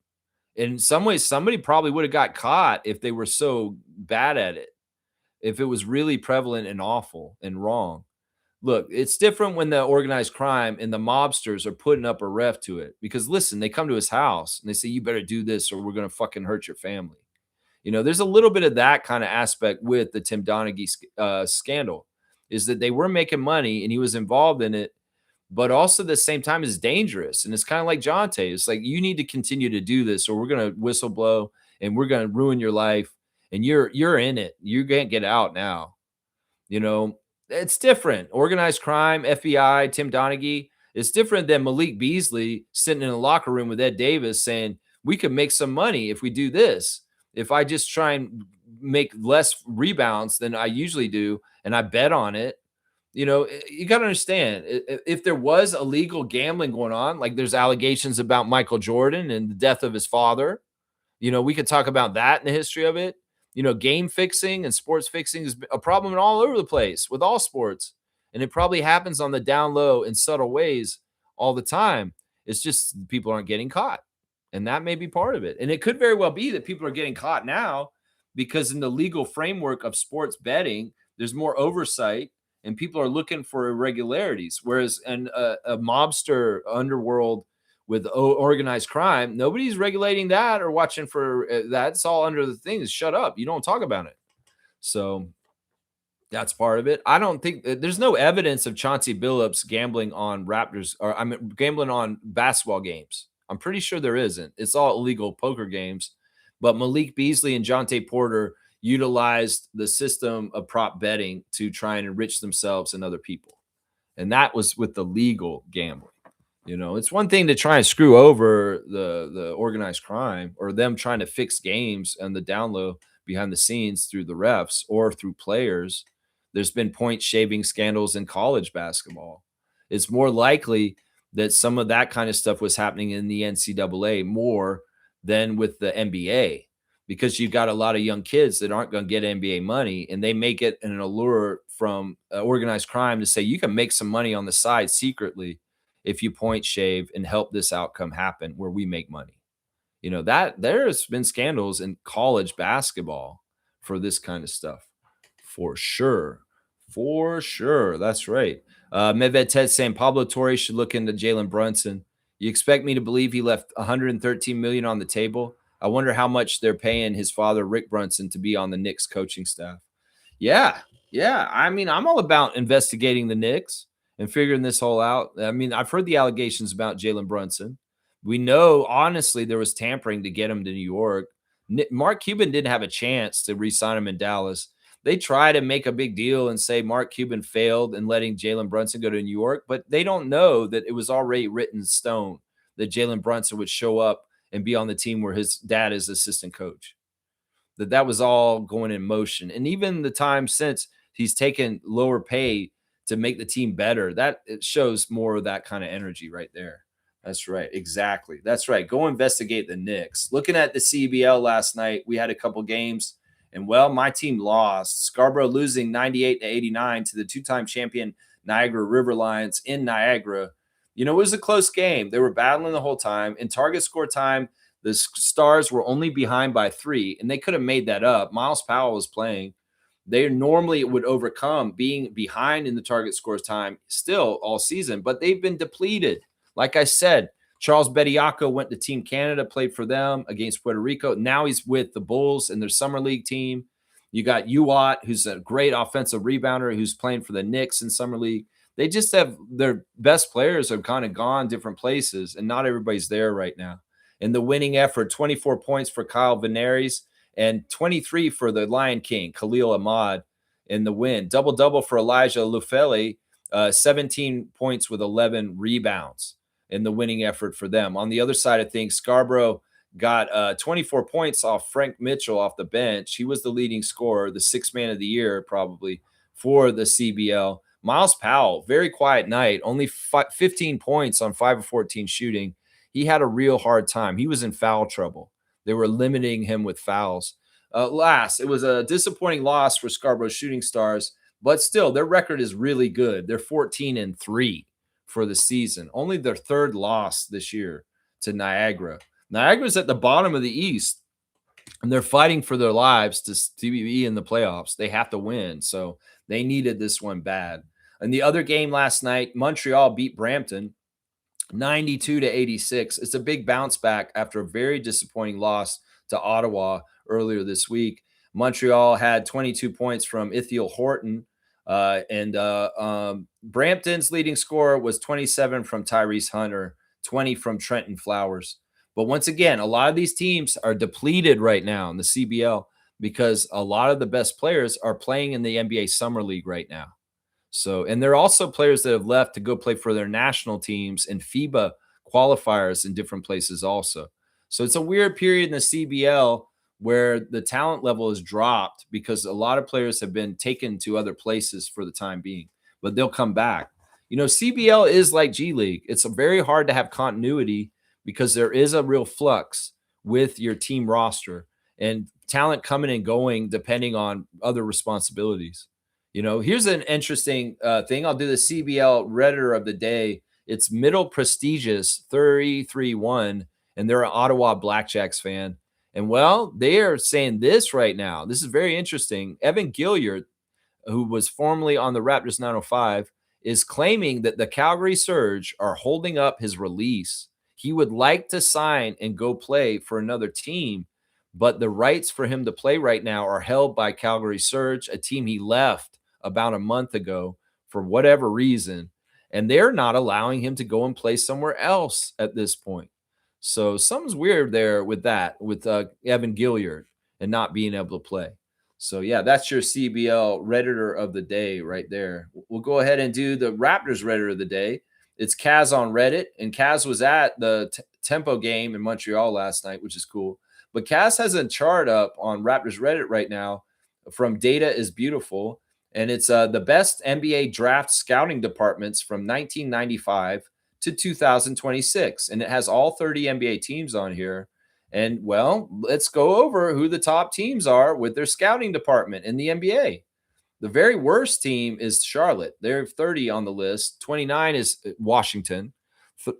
In some ways, somebody probably would have got caught if they were so bad at it, if it was really prevalent and awful and wrong. Look, it's different when the organized crime and the mobsters are putting up a ref to it because, listen, they come to his house and they say, you better do this or we're going to fucking hurt your family. You know, there's a little bit of that kind of aspect with the Tim Donaghy scandal is that they were making money and he was involved in it, but also at the same time is dangerous. And it's kind of like Jonte. It's like, you need to continue to do this or we're going to whistle blow and we're going to ruin your life. And you're in it. You can't get out now. You know, it's different. Organized crime, FBI, Tim Donaghy. It's different than Malik Beasley sitting in a locker room with Ed Davis saying, we could make some money if we do this. If I just try and make less rebounds than I usually do, and I bet on it, you know, you got to understand, if there was illegal gambling going on, like there's allegations about Michael Jordan and the death of his father, you know, we could talk about that in the history of it. You know, game fixing and sports fixing is a problem all over the place with all sports. And it probably happens on the down low in subtle ways all the time. It's just people aren't getting caught. And that may be part of it. And it could very well be that people are getting caught now because in the legal framework of sports betting, there's more oversight and people are looking for irregularities. Whereas in a mobster underworld with organized crime, nobody's regulating that or watching for that. It's all under the things. Shut up. You don't talk about it. So that's part of it. I don't think there's no evidence of Chauncey Billups gambling on Raptors or gambling on basketball games. I'm pretty sure there isn't. It's all illegal poker games. But Malik Beasley and Jonte Porter utilized the system of prop betting to try and enrich themselves and other people. And that was with the legal gambling. It's one thing to try and screw over the organized crime or them trying to fix games and the down low behind the scenes through the refs or through players. There's been point shaving scandals in college basketball. It's more likely that some of that kind of stuff was happening in the NCAA more than with the NBA, because you've got a lot of young kids that aren't going to get NBA money, and they make it an allure from organized crime to say you can make some money on the side secretly if you point shave and help this outcome happen where we make money. That there's been scandals in college basketball for this kind of stuff. For sure. For sure. That's right. Medved Ted saying Pablo Torre should look into Jalen Brunson. You expect me to believe he left $113 million on the table? I wonder how much they're paying his father, Rick Brunson, to be on the Knicks coaching staff. Yeah. Yeah. I mean, I'm all about investigating the Knicks and figuring this whole out. I mean, I've heard the allegations about Jalen Brunson. We know, honestly, there was tampering to get him to New York. Mark Cuban didn't have a chance to re-sign him in Dallas. They try to make a big deal and say Mark Cuban failed in letting Jalen Brunson go to New York, but they don't know that it was already written in stone that Jalen Brunson would show up and be on the team where his dad is assistant coach. That was all going in motion. And even the time since, he's taken lower pay to make the team better. That it shows more of that kind of energy right there. That's right. Exactly. That's right. Go investigate the Knicks. Looking at the CBL last night, we had a couple games, and well, my team lost. Scarborough losing 98-89 to the two-time champion Niagara River Lions in Niagara. It was a close game. They were battling the whole time. In target score time, the Stars were only behind by 3, and they could have made that up. Miles Powell was playing. They normally would overcome being behind in the target scores time still all season, but they've been depleted. Like I said, Charles Bediako went to Team Canada, played for them against Puerto Rico. Now he's with the Bulls in their summer league team. You got Uwat, who's a great offensive rebounder, who's playing for the Knicks in summer league. They just have their best players have kind of gone different places, and not everybody's there right now. In the winning effort, 24 points for Kyle Veneris and 23 for the Lion King, Khalil Ahmad, in the win. Double-double for Elijah Lufele, 17 points with 11 rebounds in the winning effort for them. On the other side of things, Scarborough got 24 points off Frank Mitchell off the bench. He was the leading scorer, the sixth man of the year probably for the CBL. Miles Powell, very quiet night, only 15 points on 5 of 14 shooting. He had a real hard time. He was in foul trouble. They were limiting him with fouls. It was a disappointing loss for Scarborough Shooting Stars, but still, their record is really good. They're 14-3 for the season. Only their third loss this year to Niagara. Niagara's at the bottom of the East, and they're fighting for their lives to be in the playoffs. They have to win, so they needed this one bad. In the other game last night, Montreal beat Brampton 92-86. It's a big bounce back after a very disappointing loss to Ottawa earlier this week. Montreal had 22 points from Ithiel Horton, and Brampton's leading scorer was 27 from Tyrese Hunter, 20 from Trenton Flowers. But once again, a lot of these teams are depleted right now in the CBL because a lot of the best players are playing in the NBA Summer League right now. So, and there are also players that have left to go play for their national teams and FIBA qualifiers in different places also. So it's a weird period in the CBL where the talent level is dropped because a lot of players have been taken to other places for the time being, but they'll come back. CBL is like G League. It's very hard to have continuity because there is a real flux with your team roster and talent coming and going depending on other responsibilities. Here's an interesting thing. I'll do the CBL Redditor of the day. It's Middle Prestigious 331, and they're an Ottawa Blackjacks fan. And, well, they are saying this right now. This is very interesting. Evan Gilliard, who was formerly on the Raptors 905, is claiming that the Calgary Surge are holding up his release. He would like to sign and go play for another team, but the rights for him to play right now are held by Calgary Surge, a team he left about a month ago for whatever reason, and they're not allowing him to go and play somewhere else at this point. So something's weird there with that, with Evan Gilliard and not being able to play. So yeah, that's your CBL Redditor of the day right there. We'll go ahead and do the Raptors Redditor of the day. It's Kaz on Reddit, and Kaz was at the Tempo game in Montreal last night, which is cool. But Kaz has a chart up on Raptors Reddit right now from Data is Beautiful, and it's the best NBA draft scouting departments from 1995 to 2026, and it has all 30 NBA teams on here. And well, let's go over who the top teams are with their scouting department in the NBA. The very worst team is Charlotte. They're 30 on the list. 29 is Washington.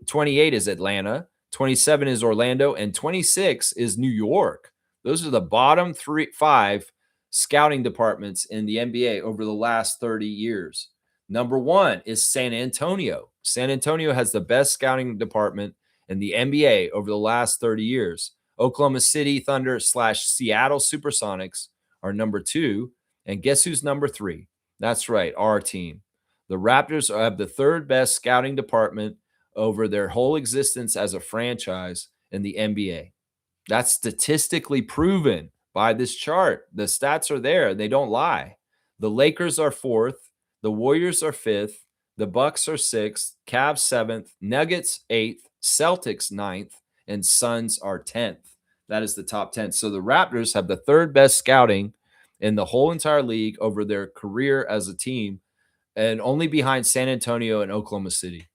28 is Atlanta. 27 is Orlando. And 26 is New York. Those are the bottom five scouting departments in the NBA over the last 30 years. Number one is San Antonio. San Antonio has the best scouting department in the NBA over the last 30 years. Oklahoma City Thunder / Seattle Supersonics are number two. And guess who's number three? That's right, our team. The Raptors have the third best scouting department over their whole existence as a franchise in the NBA. That's statistically proven by this chart. The stats are there. They don't lie. The Lakers are fourth. The Warriors are fifth. The Bucks are sixth. Cavs seventh. Nuggets eighth. Celtics ninth. And Suns are 10th. That is the top 10. So the Raptors have the third best scouting in the whole entire league over their career as a team, and only behind San Antonio and Oklahoma City.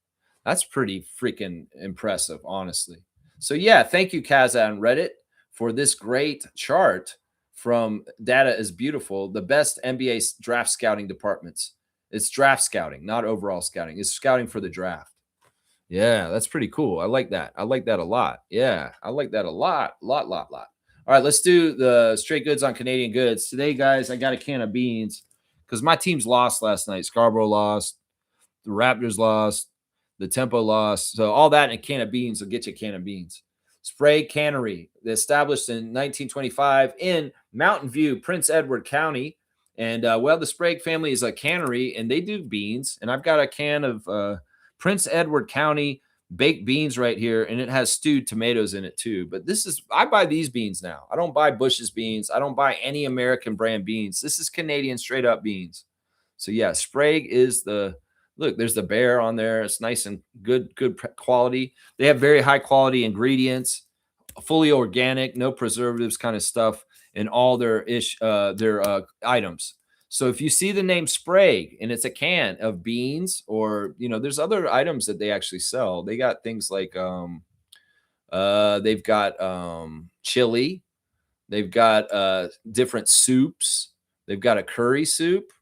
That's pretty freaking impressive, honestly. So yeah, thank you, Kaz on Reddit, for this great chart from Data is Beautiful, the best NBA draft scouting departments. It's draft scouting, not overall scouting. It's scouting for the draft. Yeah, that's pretty cool. I like that. I like that a lot. Yeah, I like that a lot. Lot. All right, let's do the straight goods on Canadian goods. Today, guys, I got a can of beans because my teams lost last night. Scarborough lost. The Raptors lost. The Tempo lost. So all that in a can of beans will get you a can of beans. Sprague Cannery, established in 1925 in Mountain View, Prince Edward County. And, well, the Sprague family is a cannery, and they do beans. And I've got a can of Prince Edward County baked beans right here, and it has stewed tomatoes in it too. But I buy these beans now. I don't buy Bush's beans. I don't buy any American brand beans. This is Canadian straight up beans. So yeah, Sprague is look, there's the bear on there. It's nice and good quality. They have very high quality ingredients, fully organic, no preservatives kind of stuff in all their items. So if you see the name Sprague and it's a can of beans, or there's other items that they actually sell. They got things like they've got chili, they've got different soups, they've got a curry soup,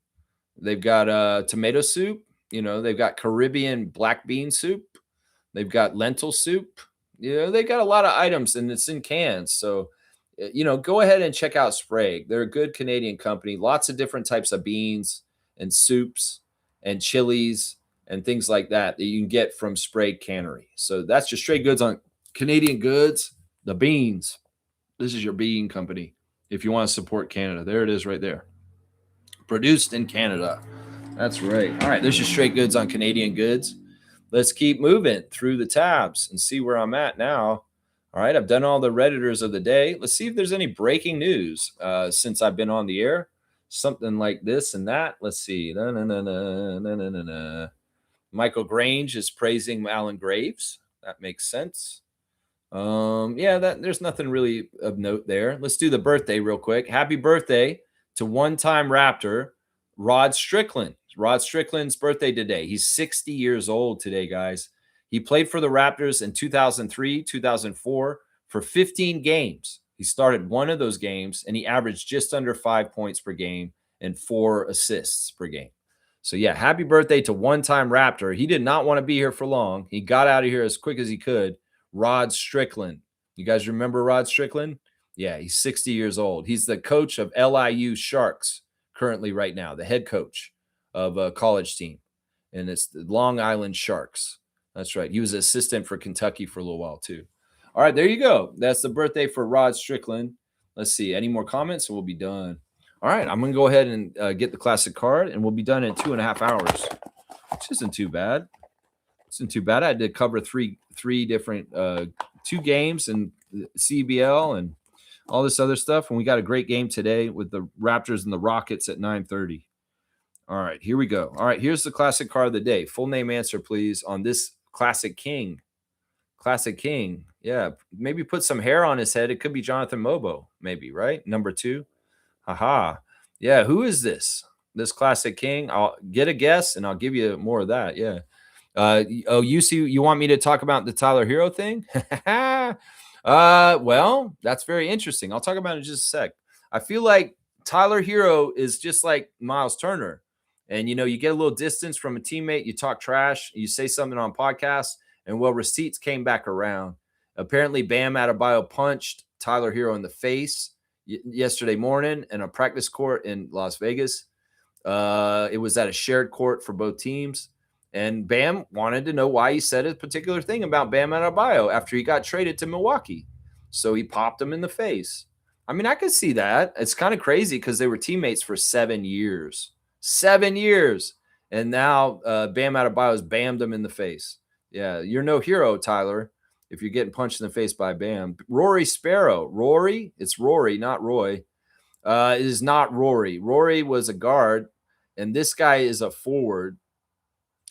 they've got tomato soup, they've got Caribbean black bean soup, they've got lentil soup. They got a lot of items, and it's in cans. So go ahead and check out Sprague. They're a good Canadian company. Lots of different types of beans and soups and chilies and things like that you can get from Sprague Cannery. So that's your straight goods on Canadian goods. The beans. This is your bean company if you want to support Canada. There it is right there. Produced in Canada. That's right. All right, there's your straight goods on Canadian goods. Let's keep moving through the tabs and see where I'm at now. All right, I've done all the Redditors of the day. Let's see if there's any breaking news since I've been on the air. Something like this and that. Let's see. Michael Grange is praising Alan Graves. That makes sense. There's nothing really of note there. Let's do the birthday real quick. Happy birthday to one-time Raptor, Rod Strickland. Rod Strickland's birthday today. He's 60 years old today, guys. He played for the Raptors in 2003, 2004 for 15 games. He started one of those games, and he averaged just under 5 points per game and 4 assists per game. So, yeah, happy birthday to one-time Raptor. He did not want to be here for long. He got out of here as quick as he could. Rod Strickland. You guys remember Rod Strickland? Yeah, he's 60 years old. He's the coach of LIU Sharks currently right now, the head coach of a college team. And it's the Long Island Sharks. That's right. He was an assistant for Kentucky for a little while, too. All right, there you go. That's the birthday for Rod Strickland. Let's see. Any more comments, and we'll be done. All right, I'm going to go ahead and get the classic card, and we'll be done in 2.5 hours, which isn't too bad. Isn't too bad. I had to cover three different 2 games in CBL, and all this other stuff. And we got a great game today with the Raptors and the Rockets at 9:30. All right, here we go. All right, here's the classic card of the day. Full name answer, please, on this classic king. Classic king. Yeah, maybe put some hair on his head. It could be Jonathan Mobo, maybe, right? Number 2. Haha. Yeah, who is this? This classic king? I'll get a guess and I'll give you more of that. Yeah. You want me to talk about the Tyler Hero thing? Well, that's very interesting. I'll talk about it in just a sec. I feel like Tyler Hero is just like Miles Turner. And you get a little distance from a teammate, you talk trash, you say something on podcasts, and well, receipts came back around. Apparently, Bam Adebayo punched Tyler Hero in the face yesterday morning in a practice court in Las Vegas. It was at a shared court for both teams. And Bam wanted to know why he said a particular thing about Bam Adebayo after he got traded to Milwaukee. So he popped him in the face. I mean, I could see that. It's kind of crazy because they were teammates for 7 years. 7 years. And now Bam Adebayo's bammed him in the face. Yeah, you're no hero, Tyler, if you're getting punched in the face by Bam. Rory Sparrow. Rory? It's Rory, not Roy. It is not Rory. Rory was a guard, and this guy is a forward.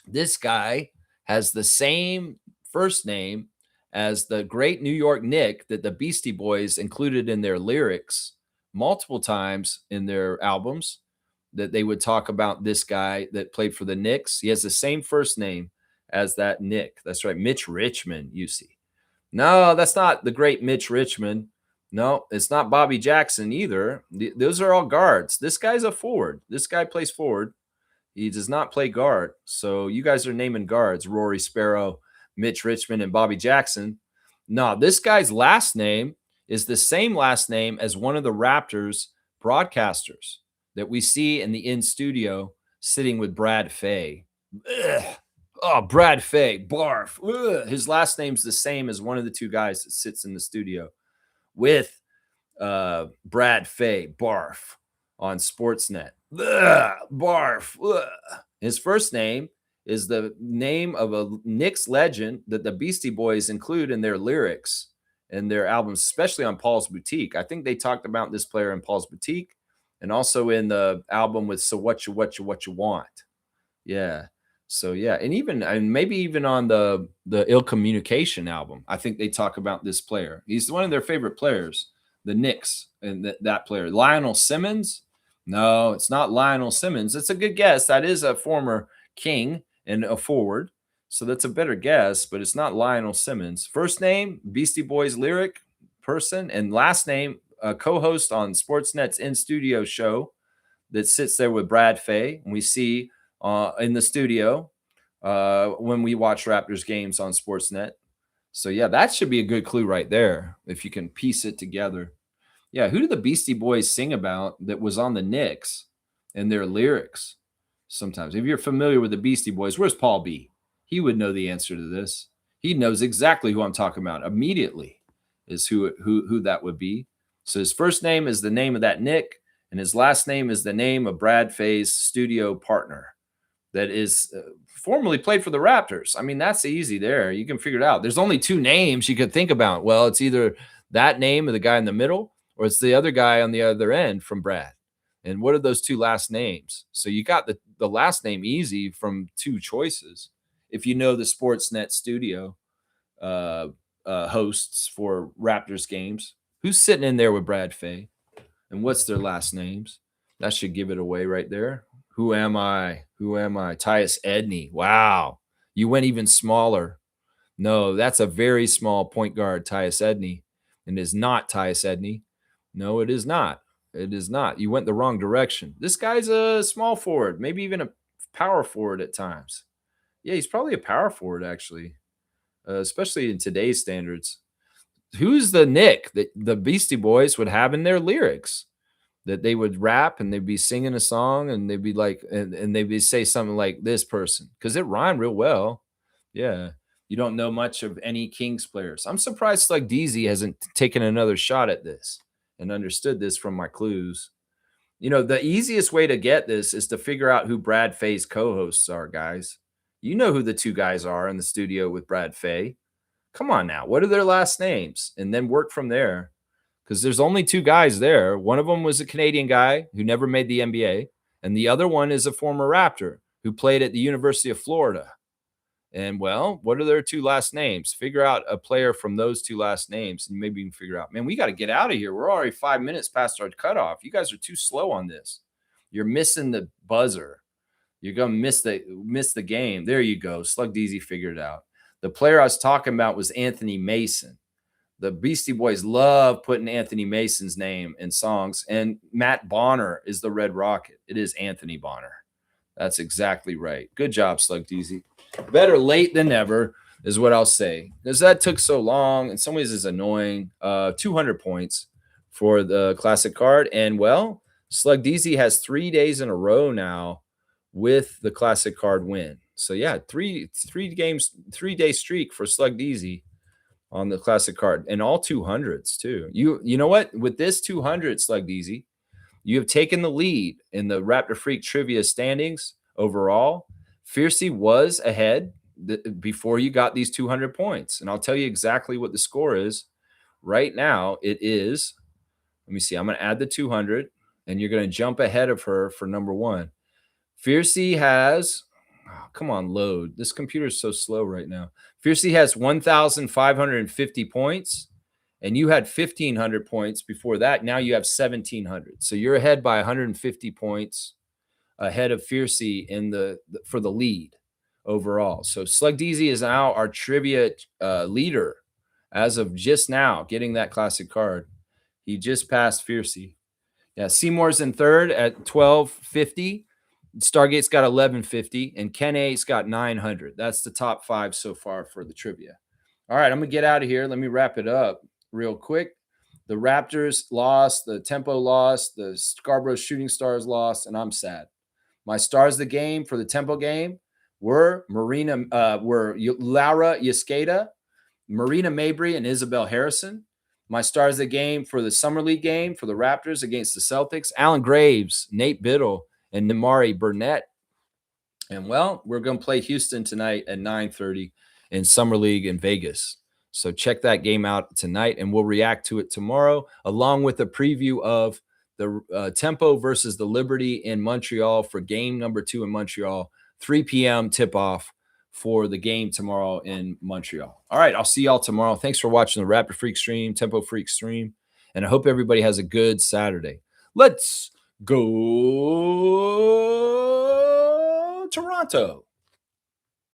This guy has the same first name as the great New York Knick that the Beastie Boys included in their lyrics multiple times in their albums, that they would talk about this guy that played for the Knicks. He has the same first name as that Knick. That's right. Mitch Richmond, you see. No, that's not the great Mitch Richmond. No, it's not Bobby Jackson either. Those are all guards. This guy's a forward. This guy plays forward. He does not play guard. So you guys are naming guards, Rory Sparrow, Mitch Richmond, and Bobby Jackson. No, this guy's last name is the same last name as one of the Raptors broadcasters that we see in the in-studio sitting with Brad Fay. Ugh. Oh, Brad Fay, barf. Ugh. His last name's the same as one of the two guys that sits in the studio with Brad Fay, barf, on Sportsnet. Ugh, barf. Ugh. His first name is the name of a Knicks legend that the Beastie Boys include in their lyrics and their albums, especially on Paul's Boutique. I think they talked about this player in Paul's Boutique and also in the album with So What You Want. Yeah. So yeah, and maybe even on the Ill Communication album, I think they talk about this player. He's one of their favorite players, the Knicks, and that player. Lionel Simmons? No, it's not Lionel Simmons. It's a good guess. That is a former King and a forward, so that's a better guess, but it's not Lionel Simmons. First name, Beastie Boys lyric person, and last name, a co-host on Sportsnet's in-studio show that sits there with Brad Fay, and we see in the studio when we watch Raptors games on Sportsnet. So yeah, that should be a good clue right there if you can piece it together. Yeah, who did the Beastie Boys sing about that was on the Knicks and their lyrics? Sometimes, if you're familiar with the Beastie Boys, where's Paul B? He would know the answer to this. He knows exactly who I'm talking about immediately. Is who that would be. So his first name is the name of that Knick, and his last name is the name of Brad Fay's studio partner that is formerly played for the Raptors. I mean, that's easy there. You can figure it out. There's only two names you could think about. Well, it's either that name of the guy in the middle, or it's the other guy on the other end from Brad. And what are those two last names? So you got the last name easy from two choices. If you know the Sportsnet studio hosts for Raptors games, who's sitting in there with Brad Fay? And what's their last names? That should give it away right there. Who am I? Who am I? Tyus Edney. Wow. You went even smaller. No, that's a very small point guard, Tyus Edney. And it is not Tyus Edney. No, it is not. It is not. You went the wrong direction. This guy's a small forward, maybe even a power forward at times. Yeah, he's probably a power forward, actually, especially in today's standards. Who's the Knick that the Beastie Boys would have in their lyrics? That they would rap and they'd be singing a song and they'd be like, and they'd be say something like this person, because it rhymed real well. Yeah. You don't know much of any Kings players. I'm surprised like DZ hasn't taken another shot at this and understood this from my clues. The easiest way to get this is to figure out who Brad Fay's co-hosts are, guys. You know who the two guys are in the studio with Brad Fay. Come on now. What are their last names? And then work from there. because there's only two guys there. One of them was a Canadian guy who never made the NBA, and the other one is a former Raptor who played at the University of Florida. And well, what are their two last names? Figure out a player from those two last names, and maybe you can figure out, man, we got to get out of here. We're already 5 minutes past our cutoff. You guys are too slow on this. You're missing the buzzer. You're gonna miss the game. There you go. Slug DZ figured it out. The player I was talking about was Anthony Mason. The Beastie Boys love putting Anthony Mason's name in songs, and Matt Bonner is the Red Rocket. It is Anthony Bonner. That's exactly right. Good job, Slug DZ. Better late than never is what I'll say, because that took so long. In some ways, it's annoying. 200 points for the classic card, and well, Slug DZ has 3 days in a row now with the classic card win. So yeah, three day streak for Slug DZ on the classic card, and all 200s too. You know what? With this 200, Slug DZ, you have taken the lead in the Raptor Freak trivia standings overall. Fiercey was ahead before you got these 200 points, and I'll tell you exactly what the score is right now. It is, let me see, I'm going to add the 200, and you're going to jump ahead of her for number one. Fiercey has, oh, come on, load. This computer is so slow right now. Fiercey has 1,550 points, and you had 1,500 points before that. Now you have 1,700. So you're ahead by 150 points ahead of Fiercey for the lead overall. So Slug DZ is now our trivia leader as of just now, getting that classic card. He just passed Fiercey. Yeah, Seymour's in third at 1,250. Stargate's got 1,150, and Ken A's got 900. That's the top 5 so far for the trivia. All right, I'm going to get out of here. Let me wrap it up real quick. The Raptors lost, the Tempo lost, the Scarborough Shooting Stars lost, and I'm sad. My stars of the game for the Tempo game were Laura Yaskeda, Marina Mabry, and Isabel Harrison. My stars of the game for the Summer League game for the Raptors against the Celtics, Alan Graves, Nate Biddle, and Nimari Burnett. And well, we're going to play Houston tonight at 9:30 in Summer League in Vegas. So check that game out tonight, and we'll react to it tomorrow, along with a preview of the Tempo versus the Liberty in Montreal for game number 2 in Montreal, 3 p.m. tip-off for the game tomorrow in Montreal. All right, I'll see y'all tomorrow. Thanks for watching the Raptor Freak stream, Tempo Freak stream, and I hope everybody has a good Saturday. Let's go Toronto.